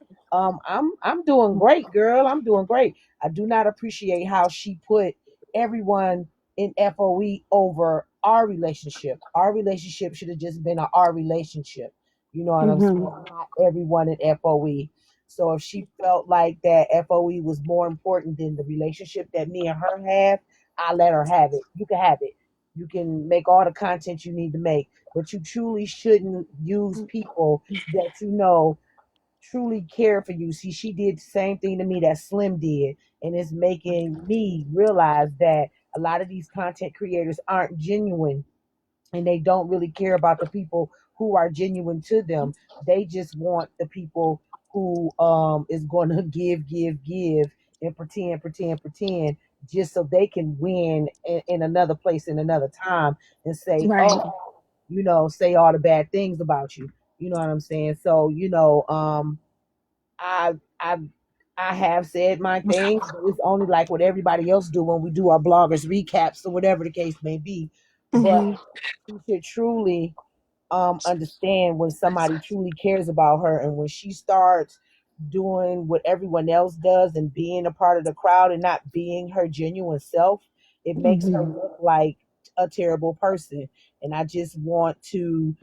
I'm doing great, girl. I'm doing great. I do not appreciate how she put everyone in FOE over our relationship. Our relationship should have just been our relationship. You know what I'm saying? Mhm. Not everyone in FOE. So if she felt like that FOE was more important than the relationship that me and her have, I let her have it. You can have it. You can make all the content you need to make, but you truly shouldn't use people that truly care for you. See, she did the same thing to me that Slim did, and it's making me realize that a lot of these content creators aren't genuine, and they don't really care about the people who are genuine to them. They just want the people who is going to give and pretend just so they can win in another place in another time, and say, Right. oh, say all the bad things about you. You know what I'm saying? So I I have said my things, but it's only like what everybody else do when we do our bloggers recaps or whatever the case may be. But Hmm. she should truly understand when somebody truly cares about her, and when she starts doing what everyone else does and being a part of the crowd and not being her genuine self, it makes her Hmm. look like a terrible person. And I just want to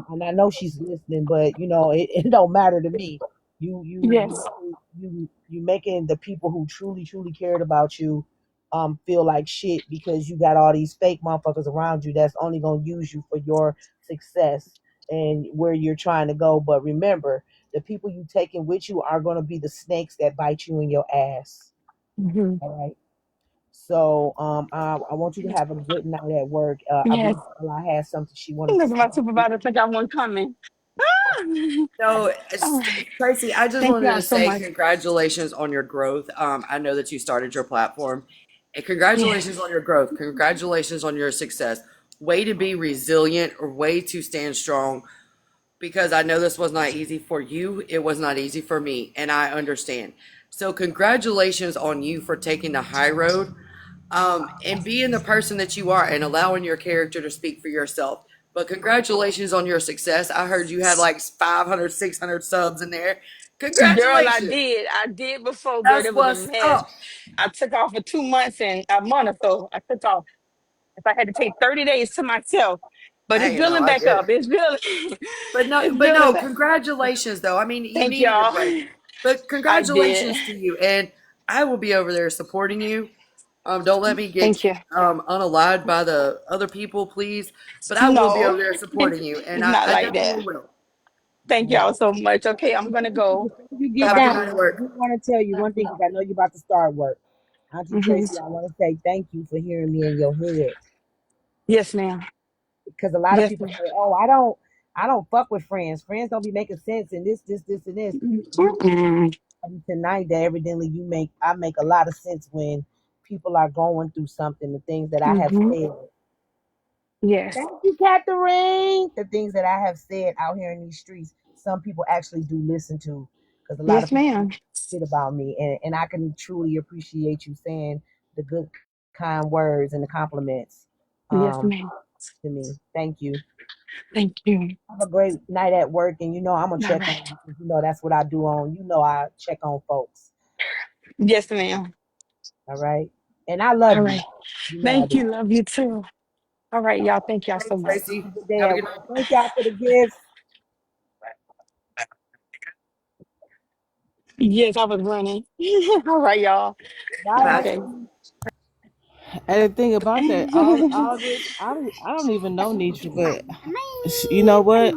and I know she's listening, but it don't matter to me. Yes. You making the people who truly cared about you feel like shit because you got all these fake motherfuckers around you that's only gonna use you for your success and where you're trying to go. But remember, the people you taking with you are gonna be the snakes that bite you in your ass. Hmm. All right. So I want you to have a good night at work. I Yes. believe Ella had something she wanted to Look at my say. supervisor think I want coming. So, Oh, Tracy, I just thank wanted y'all to so say much. congratulations on your growth. I know that you started your platform, and Yes. congratulations on your growth. Congratulations on your success. Way to be resilient, or way to stand strong, because I know this was not easy for you. It was not easy for me, and I understand. So, congratulations on you for taking the high road, and being the person that you are and allowing your character to speak for yourself. But congratulations on your success. I heard you had like 500, 600 subs in there. Girl, I Congratulations. did. I did before, girl. That's It was a what's mess. up. I took off for 2 months and a month or so. I took off. If I had to take 30 days to myself. But it's Hey, no, building I back get up. it. It's building. But no, It's but building no, back. congratulations though. I mean, you Thank needed a y'all. break. But I did. congratulations to you. And I will be over there supporting you. Don't let me get Thank you. unalived by the other people, please. But I will be over No, there supporting you, and it's not I like that. definitely will. Thank y'all so much. Okay, I'm gonna go. Before you get Have a Okay. good down, night at I work. do want to tell you one thing because I know you're about to start work. Auntie Hmm. Tracy, I want to say thank you for hearing me in your head. Yes, ma'am. Because a lot of Yes, people ma'am. say, "Oh, I don't fuck with friends. Friends don't be making sense and this, and this." You Mm-mm. tonight that evidently I make a lot of sense when people are going through something. The things that I have Hmm. said. Yes. Thank you, Catherine. The things that I have said out here in these streets, some people actually do listen to, because a lot of Yes, people ma'am. shit about me, and I can truly appreciate you saying the good, kind words and the compliments Yes, um, ma'am. to me. Thank you. Thank you. Have a great night at work, and I'm gonna All check on right. you. 'Cause that's what I do on. I check on folks. Yes, ma'am. All right, and I All love you. right. You know I Thank do. you. Love you too. All right, y'all. Thank y'all so Thanks, much. Tracy. Good day Have a at good work. night. Thank y'all for the gifts. Yes, I was running. All right, y'all. Bye. Bye. Okay. And the thing about that, all this, I don't even know Nietzsche, but you know what?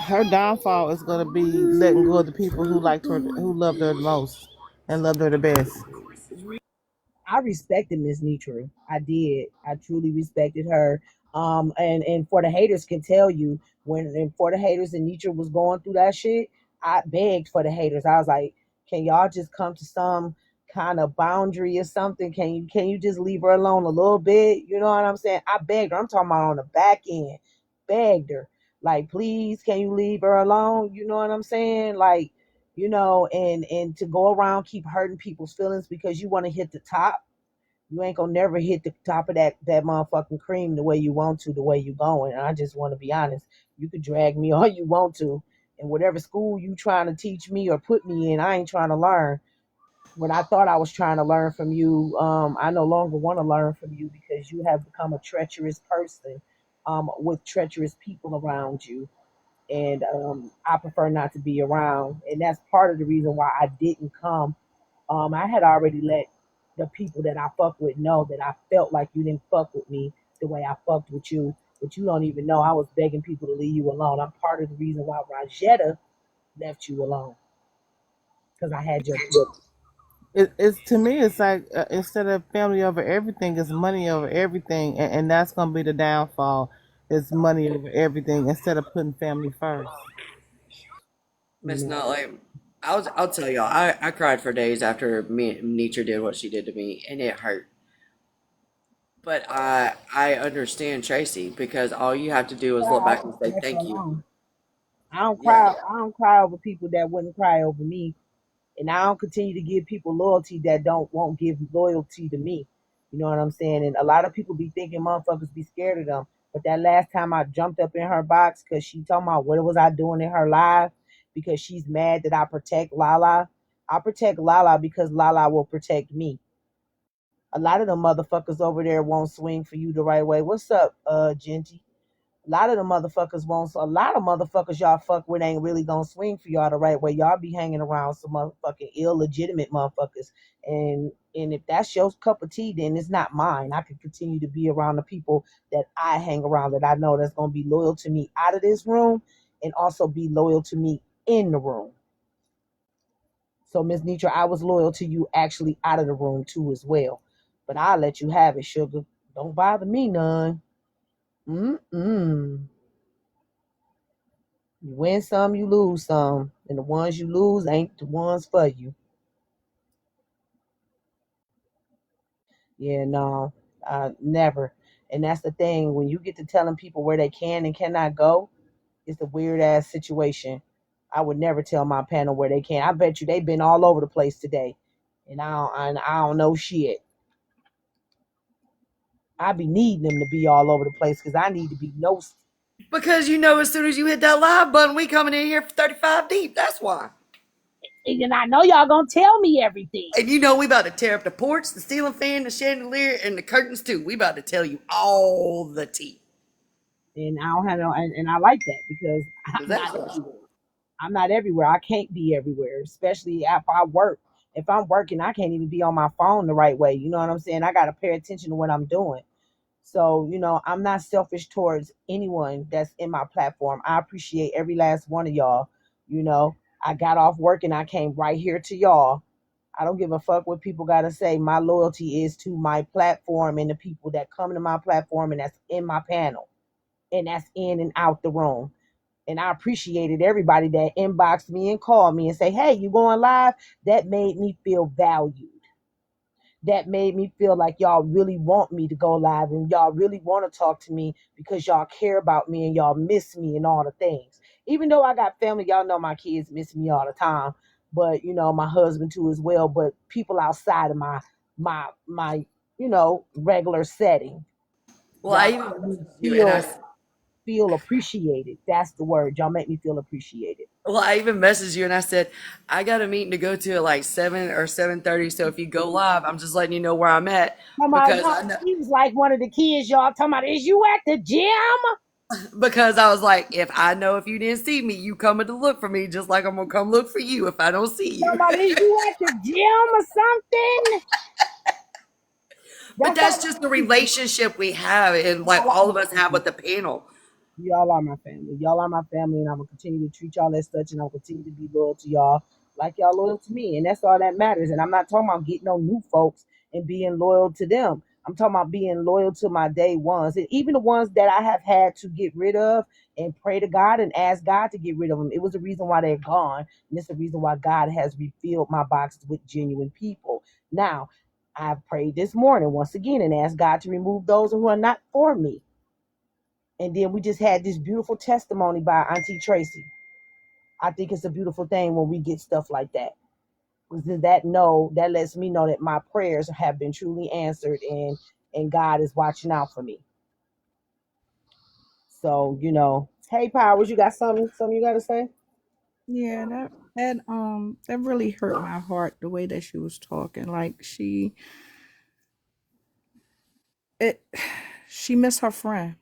Her downfall is gonna be letting go of the people who liked her, who loved her the most, and loved her the best. I respected Miss Nitro. I did. I truly respected her. And for the haters can tell you and for the haters and Nitro was going through that shit, I begged for the haters. I was like, can y'all just come to some kind of boundary or something? Can you just leave her alone a little bit? You know what I'm saying? I begged her. I'm talking about on the back end. Begged her. Like, please, can you leave her alone? You know what I'm saying? Like, and to go around keep hurting people's feelings because you want to hit the top, you ain't gonna never hit the top of that motherfucking cream the way you want to, the way you going. And I just want to be honest. You could drag me all you want to, and whatever school you trying to teach me or put me in, I ain't trying to learn. When I thought I was trying to learn from you, I no longer want to learn from you because you have become a treacherous person, with treacherous people around you, and I prefer not to be around. And that's part of the reason why I didn't come. I had already let the people that I fuck with know that I felt like you didn't fuck with me the way I fucked with you, but you don't even know I was begging people to leave you alone. I'm part of the reason why Rajetta left you alone because I had your back. It's to me, it's like instead of family over everything, it's money over everything, and that's gonna be the downfall. It's money over everything instead of putting family first. Miss No. Nutley, I'll tell y'all, I cried for days after Nietzsche did what she did to me, and it hurt. But I understand Tracy, because all you have to do is look I back and just say left her thank you. alone. I don't Yeah. cry. I don't cry over people that wouldn't cry over me, and I don't continue to give people loyalty that won't give loyalty to me. You know what I'm saying? And a lot of people be thinking motherfuckers be scared of them. But that last time I jumped up in her box because she talking about what was I doing in her live because she's mad that I protect Lala. I protect Lala because Lala will protect me. A lot of them motherfuckers over there won't swing for you the right way. What's up, Genty? A lot of the motherfuckers won't. A lot of motherfuckers y'all fuck with ain't really gonna swing for y'all the right way. Y'all be hanging around some motherfucking illegitimate motherfuckers, and if that's your cup of tea, then it's not mine. I can continue to be around the people that I hang around that I know that's gonna be loyal to me out of this room, and also be loyal to me in the room. So, Miss Nitra, I was loyal to you actually out of the room too as well. But I'll let you have it, sugar. Don't bother me none. Mm-mm. You win some, you lose some. And the ones you lose ain't the ones for you. Yeah, no, never. And that's the thing. When you get to telling people where they can and cannot go, it's a weird ass situation. I would never tell my panel where they can. I bet you they've been all over the place today. And I don't know shit. I be needing them to be all over the place because I need to be nosy. Because as soon as you hit that live button, we coming in here for 35 deep. That's why. And I know y'all gonna tell me everything. And we about to tear up the porch, the ceiling fan, the chandelier, and the curtains too. We about to tell you all the tea. And I don't have no, and I like that because I'm not everywhere. I'm not everywhere. I can't be everywhere, especially if I work. If I'm working, I can't even be on my phone the right way. You know what I'm saying? I got to pay attention to what I'm doing. So, I'm not selfish towards anyone that's in my platform. I appreciate every last one of y'all. I got off work and I came right here to y'all. I don't give a fuck what people got to say. My loyalty is to my platform and the people that come to my platform and that's in my panel and that's in and out the room. And I appreciated everybody that inboxed me and called me and say, hey, you going live? That made me feel valued. That made me feel like y'all really want me to go live and y'all really want to talk to me because y'all care about me and y'all miss me and all the things. Even though I got family, y'all know my kids miss me all the time. But, my husband too as well. But people outside of my regular setting. Well, I even feel appreciated. That's the word. Y'all make me feel appreciated. Well, I even messaged you and I said, I got a meeting to go to at like 7 or 7:30. So if you go live, I'm just letting you know where I'm at. Because I know, he was like one of the kids, y'all talking about, is you at the gym? Because I was like, if you didn't see me, you coming to look for me, just like I'm going to come look for you if I don't see you. Somebody, is you at the gym or something? But that's just the relationship we have and like all of us have with the panel. Y'all are my family. Y'all are my family, and I'm gonna continue to treat y'all as such, and I'll continue to be loyal to y'all like y'all loyal to me, and that's all that matters. And I'm not talking about getting on new folks and being loyal to them. I'm talking about being loyal to my day ones, and even the ones that I have had to get rid of and pray to God and ask God to get rid of them. It was the reason why they're gone, and it's the reason why God has refilled my boxes with genuine people. Now, I've prayed this morning once again and asked God to remove those who are not for me. And then we just had this beautiful testimony by Auntie Tracy. I think it's a beautiful thing when we get stuff like that. Because that lets me know that my prayers have been truly answered and God is watching out for me. So, hey Powers, you got something you gotta say? Yeah, that really hurt my heart the way that she was talking. Like she missed her friend.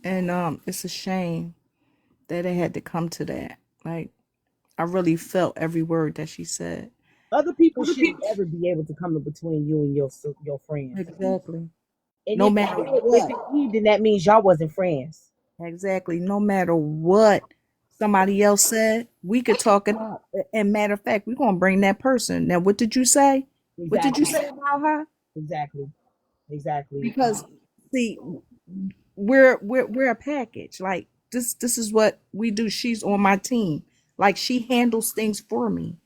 And it's a shame that it had to come to that. Like I really felt every word that she said. Other people shouldn't ever be able to come in between you and your friends. Exactly. And no matter what. Then that means y'all wasn't friends. Exactly. No matter what somebody else said, we could talk it up. And matter of fact, we're gonna bring that person. Now, what did you say? Exactly. What did you say about her? Exactly. Because see, we're a package. Like this is what we do. She's on my team. Like she handles things for me.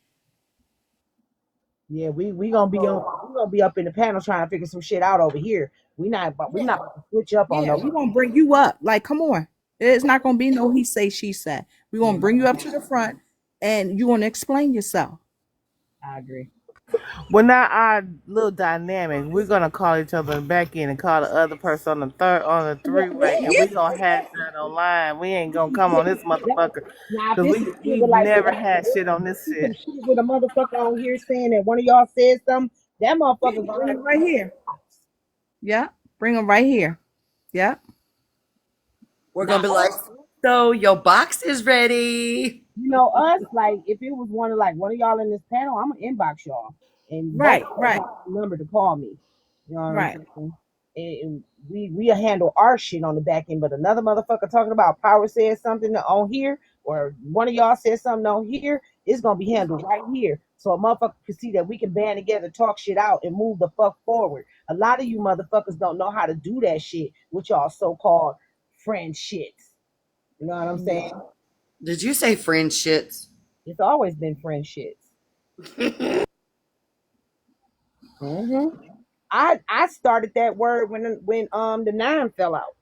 Yeah, we gonna be up in the panel trying to figure some shit out over here. We're not gonna switch up on those. We're gonna bring you up. Like, come on. It's not gonna be no he say, she said. We're gonna bring you up to the front, and you want to explain yourself. I agree. Well, now our little dynamic, we're gonna call each other in the back end and call the other person on the three way, and we gonna hash that online. We ain't gonna come on this motherfucker Now, if because it's we never had shit on this some shit. shit with a motherfucker on here saying that one of y'all said something, that motherfucker gonna Bring have them right here. Yeah, bring them right here. Yeah. We're now gonna be like, so your box is ready. us, like if it was one of y'all in this panel, I'm gonna inbox y'all. And both Right. of Right. y'all have a number to call me. You know what I'm Right. saying? And we'll handle our shit on the back end, but another motherfucker talking about Power said something on here, or one of y'all said something on here, it's gonna be handled right here. So a motherfucker can see that we can band together, talk shit out, and move the fuck forward. A lot of you motherfuckers don't know how to do that shit with y'all so-called friend shits. You know what I'm saying? Did you say friend shits? It's always been friend shits. I started that word when the nine fell out.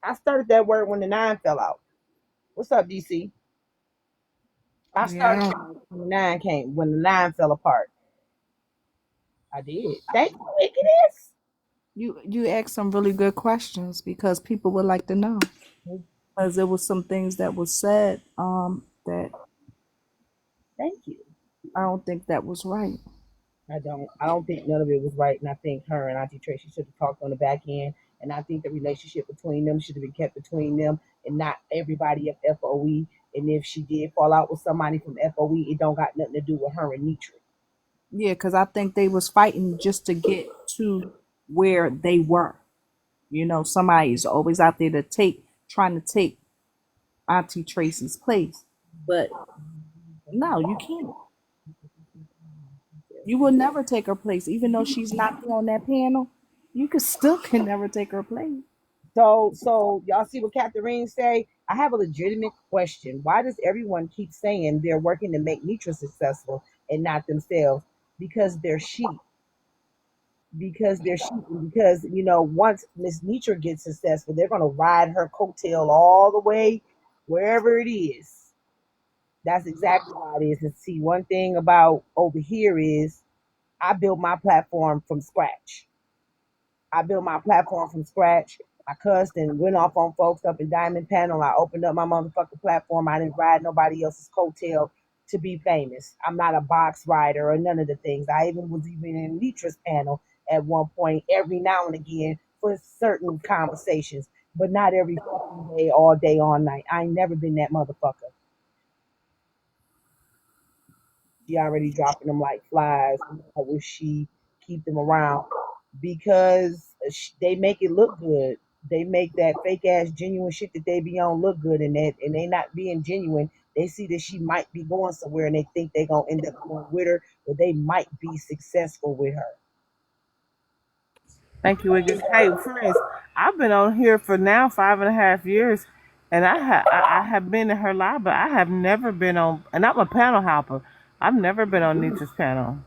I started that word when the nine fell out. What's up, DC? I Yeah. I started don't. when the nine fell apart. I did. Thank you, wickedness. You asked some really good questions because people would like to know. Because there was some things that was said that Thank you. I don't think that was right. I don't think none of it was right, and I think her and Auntie Tracy should have talked on the back end. And I think the relationship between them should have been kept between them and not everybody at FOE. And if she did fall out with somebody from FOE, it don't got nothing to do with her and Nitra. Yeah, because I think they was fighting just to get to where they were. Somebody's always out there trying to take Auntie Tracy's place. But no, you can't. You will never take her place, even though she's not there on that panel. You can never take her place. So y'all see what Catherine say? I have a legitimate question. Why does everyone keep saying they're working to make Nitra successful and not themselves? Because they're sheep. Because they're sheep. Because once Miss Nitra gets successful, they're gonna ride her coattail all the way wherever it is. That's exactly why it is. And see, one thing about over here is I built my platform from scratch. I built my platform from scratch. I cussed and went off on folks up in Diamond Panel. I opened up my motherfucking platform. I didn't ride nobody else's coattail to be famous. I'm not a box rider or none of the things. I even was even in Nitra's panel at one point, every now and again for certain conversations, but not every fucking day, all night. I ain't never been that motherfucker. She already dropping them like flies. I wish she keep them around because they make it look good. They make that fake ass genuine shit that they be on look good, and they not being genuine. They see that she might be going somewhere, and they think they gonna end up going with her, or they might be successful with her. Thank you, Wiggins. Hey, friends, I've been on here for now 5.5 years, and I have been in her live, but I have never been on. And I'm a panel hopper. I've never been on Nitra's panel.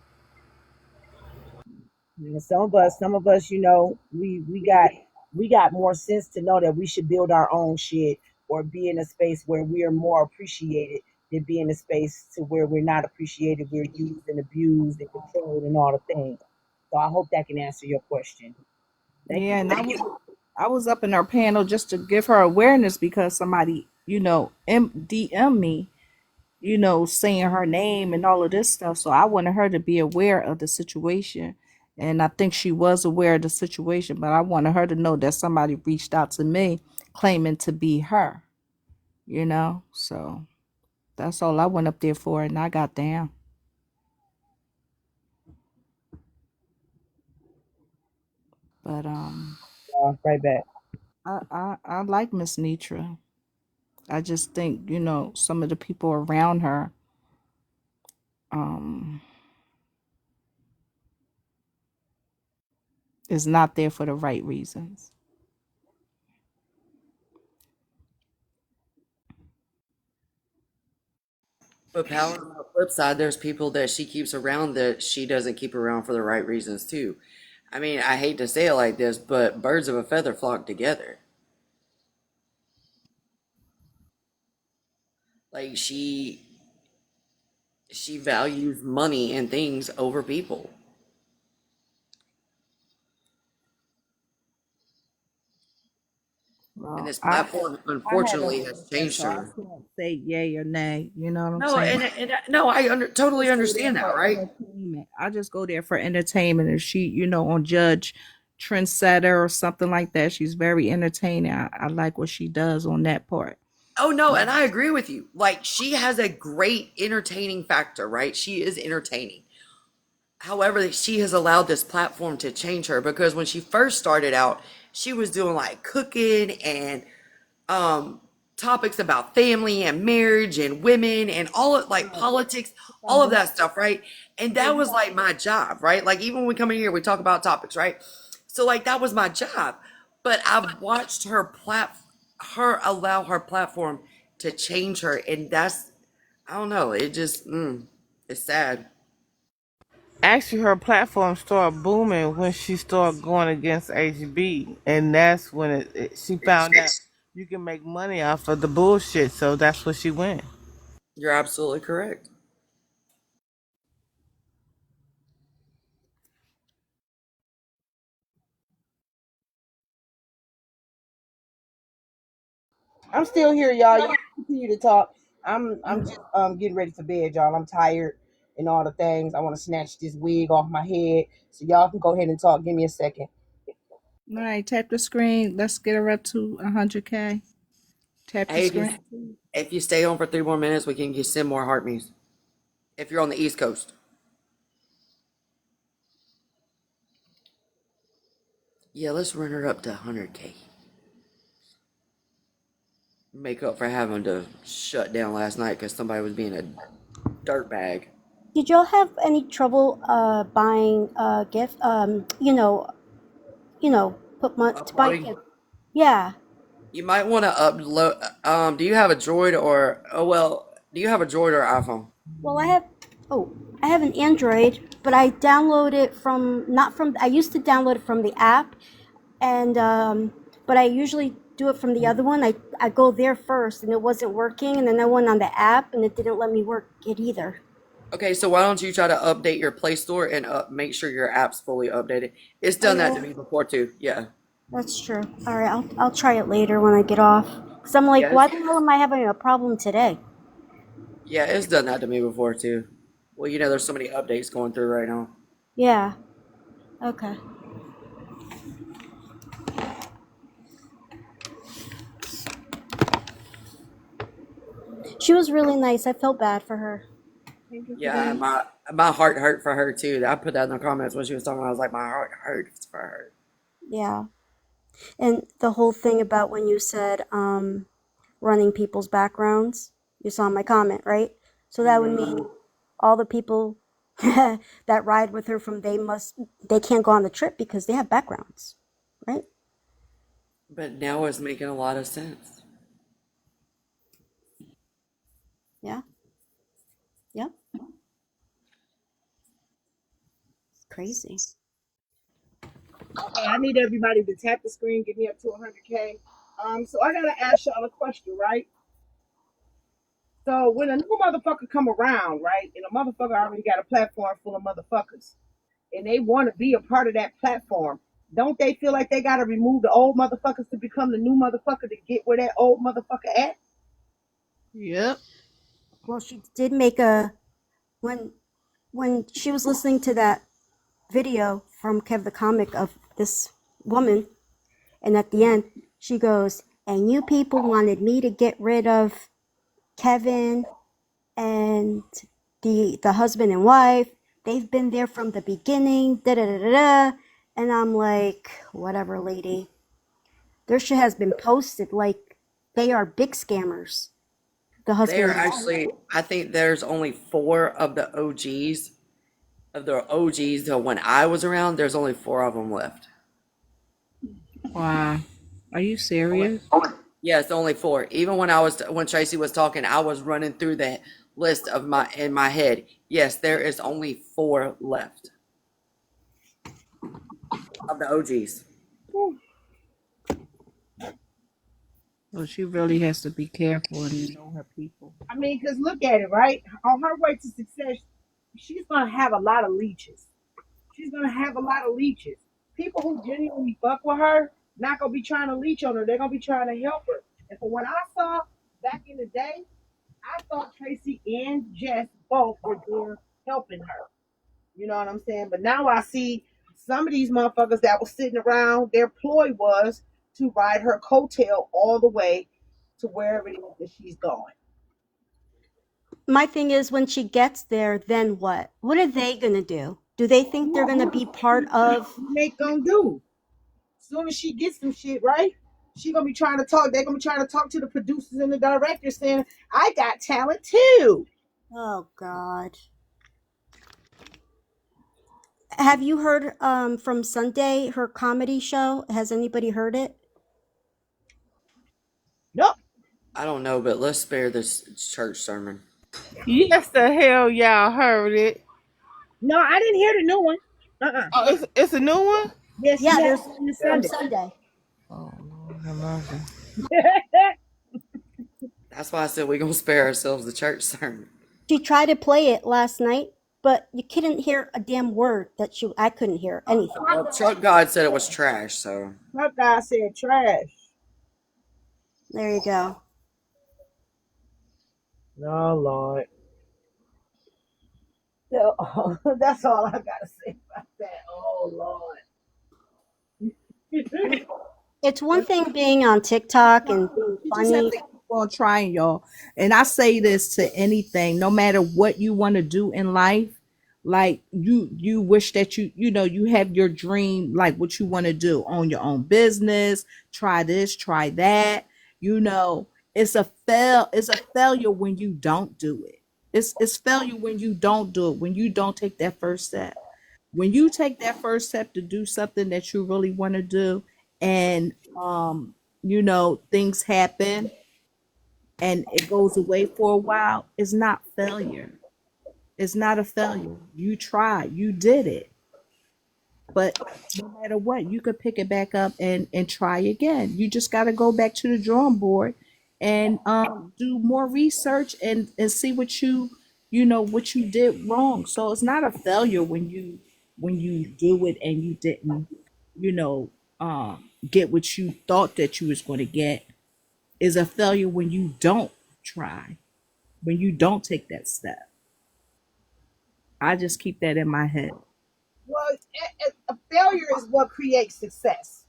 Some of us, we got more sense to know that we should build our own shit or be in a space where we are more appreciated than be in a space to where we're not appreciated, we're used and abused and controlled and all the things. So I hope that can answer your question. Thank Yeah, you. and I was up in her panel just to give her awareness because somebody, DM me, saying her name and all of this stuff. So I wanted her to be aware of the situation. And I think she was aware of the situation, but I wanted her to know that somebody reached out to me claiming to be her, So that's all I went up there for, and I got down. But Right back. I like Miss Nitra. I just think, some of the people around her, um, is not there for the right reasons. But power on the flip side, there's people that she keeps around that she doesn't keep around for the right reasons too. I mean, I hate to say it like this, but birds of a feather flock together. Like she values money and things over people. And Well, this platform I haven't unfortunately has watched that, changed so I her. can't say yay or nay. You know what I'm No, saying? and no, I totally Just go there understand that, for right? entertainment. I just go there for entertainment. If she, on Judge Trendsetter or something like that, she's very entertaining. I like what she does on that part. Oh no, and I agree with you. Like she has a great entertaining factor, right? She is entertaining. However, she has allowed this platform to change her because when she first started out, she was doing like cooking and um topics about family and marriage and women and all of like politics, all of that stuff, right? And that was like my job, right? Like even when we come in here, we talk about topics, right? So like that was my job. But I've watched her allow her platform to change her, and that's I don't know, it just it's sad. Actually, her platform started booming when she started going against HB, and that's when she found out you can make money off of the bullshit. So that's where she went. You're absolutely correct. I'm still here, y'all. Y'all continue to talk. I'm just getting ready for bed, y'all. I'm tired and all the things. I want to snatch this wig off my head. So y'all can go ahead and talk. Give me a second. All right, tap the screen. Let's get her up to 100K. Tap the Hey, screen. if you stay on for 3 more minutes, we can get send more heart me's. If you're on the East Coast. Yeah, let's run her up to 100K. Make up for having to shut down last night because somebody was being a dirtbag. Did y'all have any trouble buying gift? Put money to buy Uploading. gift. Yeah. You might want to upload. Do you have a Droid or? Oh well. Do you have a Droid or iPhone? Well, I have an Android, but I download it from not from. I used to download it from the app, and but I usually do it from the other one. I go there first, and it wasn't working, and then I went on the app, and it didn't let me work it either. Okay, so why don't you try to update your Play Store and make sure your app's fully updated? It's Oh done that to yeah, me before too. Yeah. that's true. All right, I'll try it later when I get off. Cause I'm like, why Yes. the hell am I having a problem today? Yeah, it's done that to me before too. Well, there's so many updates going through right now. Yeah. Okay. She was really nice. I felt bad for her. Yeah, my heart hurt for her too. I put that in the comments when she was talking. I was like, my heart hurts for her. Yeah. And the whole thing about when you said running people's backgrounds, you saw my comment, right? So that would mean all the people that ride with her they can't go on the trip because they have backgrounds, right? But now it's making a lot of sense. Yeah. Yep. Crazy. Okay, I need everybody to tap the screen, get me up to 100K. So I gotta ask y'all a question, right? So when a new motherfucker come around, right, and a motherfucker already got a platform full of motherfuckers, and they want to be a part of that platform, don't they feel like they gotta remove the old motherfuckers to become the new motherfucker to get where that old motherfucker at? Yep. Well, she did when she was listening to that video from Kev the Comic of this woman, and at the end she goes, and you people wanted me to get rid of Kevin and the husband and wife. They've been there from the beginning. Da da da da da. And I'm like, whatever, lady. Their shit has been posted like they are big scammers. The husband They're and wife. actually, I think there's only 4 of the OGs. Of the OGs, that when I was around, there's only 4 of them left. Wow. Are you serious? Yes, only 4. Even when Tracy was talking, I was running through that list in my head. Yes, there is only 4 left of the OGs. So she really has to be careful and know her people. I mean, because look at it, right? On her way to success, she's going to have a lot of leeches. She's going to have a lot of leeches. People who genuinely fuck with her not going to be trying to leech on her. They're going to be trying to help her. And from what I saw back in the day, I thought Tracy and Jess both were there helping her. You know what I'm saying? But now I see some of these motherfuckers that was sitting around, their ploy was to ride her coattail all the way to wherever it is that she's going. My thing is, when she gets there, then what? What are they gonna do? Do they think they're gonna be part of? What they gonna do? As soon as she gets some shit, right? She gonna be trying to talk. They're gonna be trying to talk to the producers and the directors, saying, "I got talent too." Oh God. Have you heard from Sunday, her comedy show? Has anybody heard it? Nope. I don't know, but let's spare this church sermon. Yes, the hell y'all heard it. No, I didn't hear the new one. Oh, it's a new one? Yes, Yeah, yes, there's Sunday. from Sunday. Oh, Lord have mercy. That's why I said we're gonna spare ourselves the church sermon. She tried to play it last night, but you couldn't hear a damn word that I couldn't hear anything. Well, Chuck God said it was trash, so. That guy said trash. There you go. Oh Lord. So, that's all I gotta say about that. Oh Lord. It's one thing being on TikTok and being You just have funny. to keep on trying, y'all. And I say this to anything, no matter what you want to do in life, like you wish that you have your dream, like what you want to do, own your own business, try this, try that. It's a failure when you don't do it. It's failure when you don't do it, when you don't take that first step. When you take that first step to do something that you really want to do, and things happen and it goes away for a while, it's not failure. It's not a failure. You tried, you did it. But no matter what, you could pick it back up and try again. You just got to go back to the drawing board and do more research and see what you did wrong. So it's not a failure when you do it and you didn't you know get what you thought that you was going to get. Is a failure when you don't try, when you don't take that step. I just keep that in my head. Well, a failure is what creates success.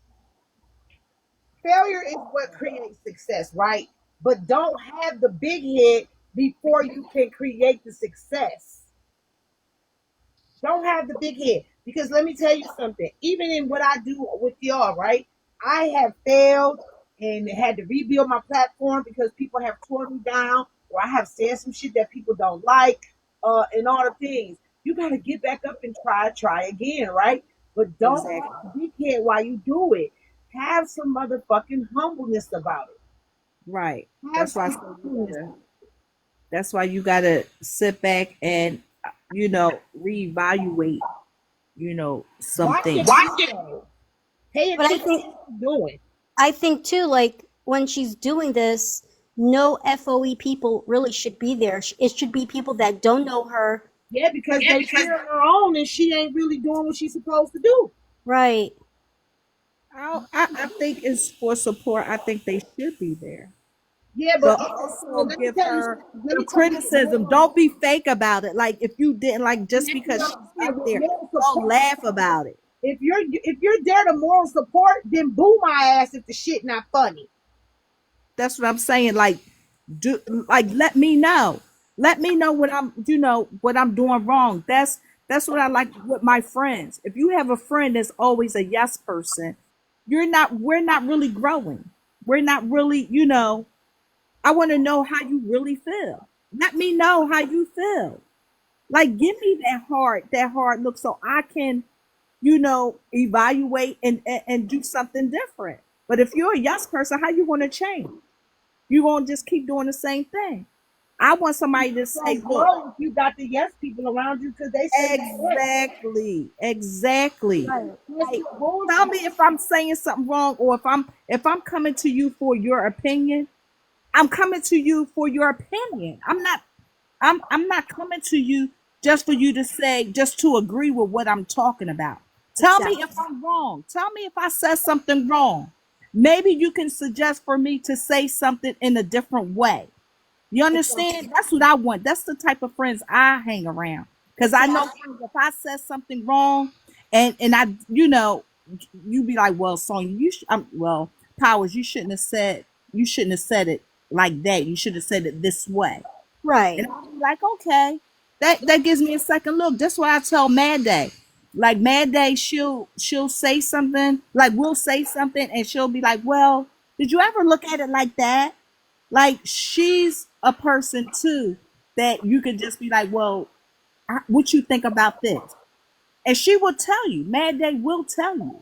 Failure is what creates success, right? But don't have the big head before you can create the success. Don't have the big head. Because let me tell you something. Even in what I do with y'all, right? I have failed and had to rebuild my platform because people have torn me down, or I have said some shit that people don't like, and all the things. You got to get back up and try again, right? But don't Exactly. have the big head while you do it. Have some motherfucking humbleness about it. Right. Have That's why I some said humbleness. that's why you gotta sit back and reevaluate, some Watch things. it. Pay But I attention to think what you're doing. I think too, like when she's doing this, no FOE people really should be there. It should be people that don't know her. Yeah, because they fear on her own and she ain't really doing what she's supposed to do. Right. I think it's for support. I think they should be there. Yeah, But but also let me give tell you, her let the me tell you, criticism. Don't be fake about it. Like if you didn't like just because she's yeah, up with there, moral don't support. laugh about it. If you're there to moral support, then boo my ass if the shit not funny. That's what I'm saying. Like let me know. Let me know what I'm doing wrong. That's what I like with my friends. If you have a friend that's always a yes person, we're not really growing. We're not really, I want to know how you really feel. Let me know how you feel. Like give me that hard look so I can, evaluate and do something different. But if you're a yes person, how you going to change? You're going to just keep doing the same thing. I want somebody to You say, don't look, grow if you got the yes people around you because they say exactly. Right. that's Like, your tell bullshit. me if I'm saying something wrong, or if I'm coming to you for your opinion. I'm coming to you for your opinion. I'm not coming to you just for you to say, just to agree with what I'm talking about. Tell me if Exactly. I'm wrong. Tell me if I said something wrong. Maybe you can suggest for me to say something in a different way. You Exactly. understand? That's what I want. That's the type of friends I hang around. Because I know Exactly. if I said something wrong, and I, you be like, well, Sonya, well, Powers, you shouldn't have said it like that. You should have said it this way. Right. And I'll be like, okay, that gives me a second look. That's why I tell Mad Day. Like Mad Day, she'll say something, like we'll say something, and she'll be like, well, did you ever look at it like that? Like she's a person too that you could just be like, well, what you think about this? And she will tell you. Mad Day will tell you.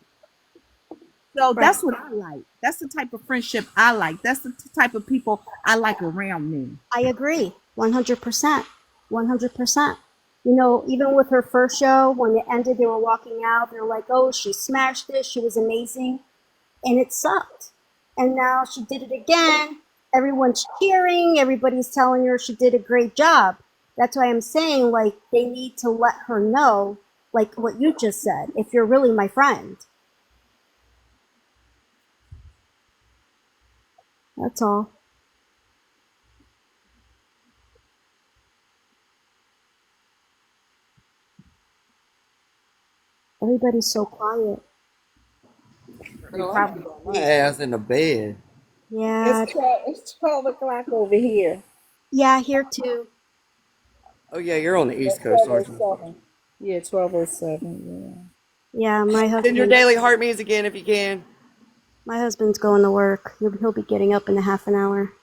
So Right. that's what I like. That's the type of friendship I like. That's the type of people I like around me. I agree. 100%. 100%. You know, even with her first show, when it ended, they were walking out. They're like, oh, she smashed it. She was amazing. And it sucked. And now she did it again. Everyone's cheering. Everybody's telling her she did a great job. That's why I'm saying, like, they need to let her know, like what you just said, if you're really my friend. That's all. Everybody's so quiet. They Girl, I'm probably putting don't my listen. ass in the bed. Yeah. It's 12 o'clock over here. Yeah, here too. Oh yeah, you're on the Yeah, East Coast, aren't you? 12:07. Yeah, 12:07. Yeah, my Send your husband. daily heart music in if you can. My husband's going to work. He'll be getting up in a half an hour.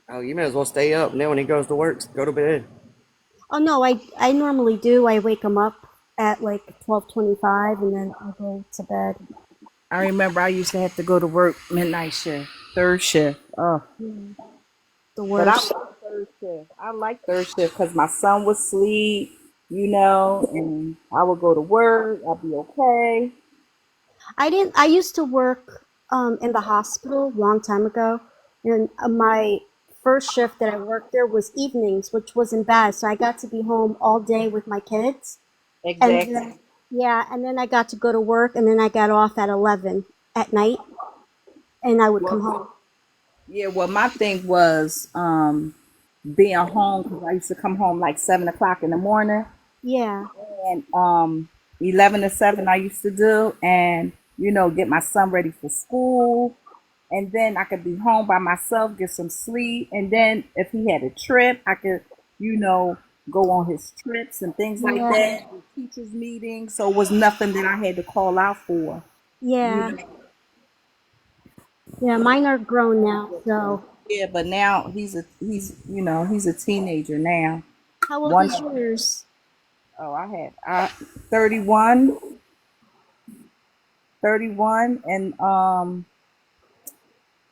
Oh, you may as well stay up, and then when he goes to work, go to bed. Oh no, I normally do. I wake him up at like 12:25, and then I go to bed. I remember I used to have to go to work midnight shift, third shift. Oh, Yeah, the but I worst. like third shift. I like third shift because my son would sleep, and I would go to work. I'd be okay. I used to work in the hospital a long time ago, and my first shift that I worked there was evenings, which wasn't bad. So I got to be home all day with my kids, and Exactly. then, yeah, and then I got to go to work, and then I got off at 11 at night, and I would come home. Yeah, well, my thing was being home because I used to come home like 7 o'clock in the morning, Yeah, and 11 to 7 I used to do, and get my son ready for school, and then I could be home by myself, get some sleep, and then if he had a trip, I could, go on his trips and things like yeah, that, teachers meetings. So it was nothing that I had to call out for. You yeah, know. yeah. Mine are grown now, so. Yeah, but now he's a teenager now. How old One is yours? oh I had 31, 31 and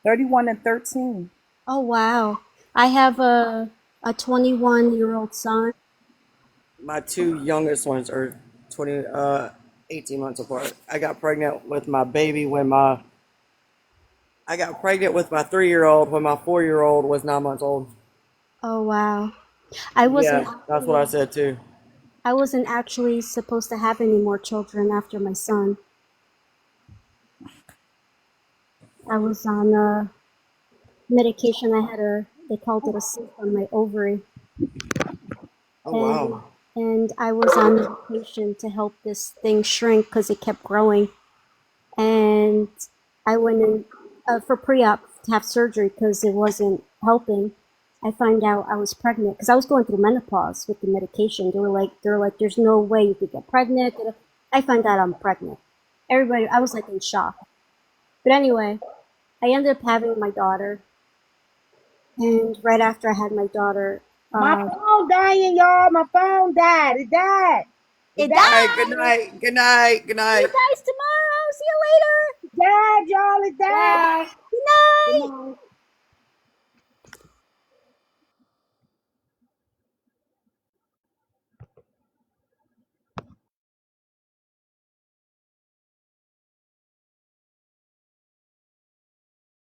31 and 13. Oh wow. I have a 21-year-old son. My two youngest ones are 18 months apart. I got pregnant with my 3-year-old when my 4-year-old was 9 months old. Oh wow. I wasn't Yeah, that's what I actually said too. I wasn't actually supposed to have any more children after my son. I was on medication. They called it a cyst on my ovary. Oh And wow. and I was on medication to help this thing shrink because it kept growing. And I went in for pre-op to have surgery because it wasn't helping. I find out I was pregnant because I was going through menopause with the medication. They were like, there's no way you could get pregnant. I find out I'm pregnant. I was like in shock. But anyway, I ended up having my daughter, and right after I had my daughter, My phone dying, y'all. My phone died. It died. it All right, good died. night. Good night. Good See you night. guys tomorrow. See you later. It died, y'all. It died. Bye. Good night. Good night.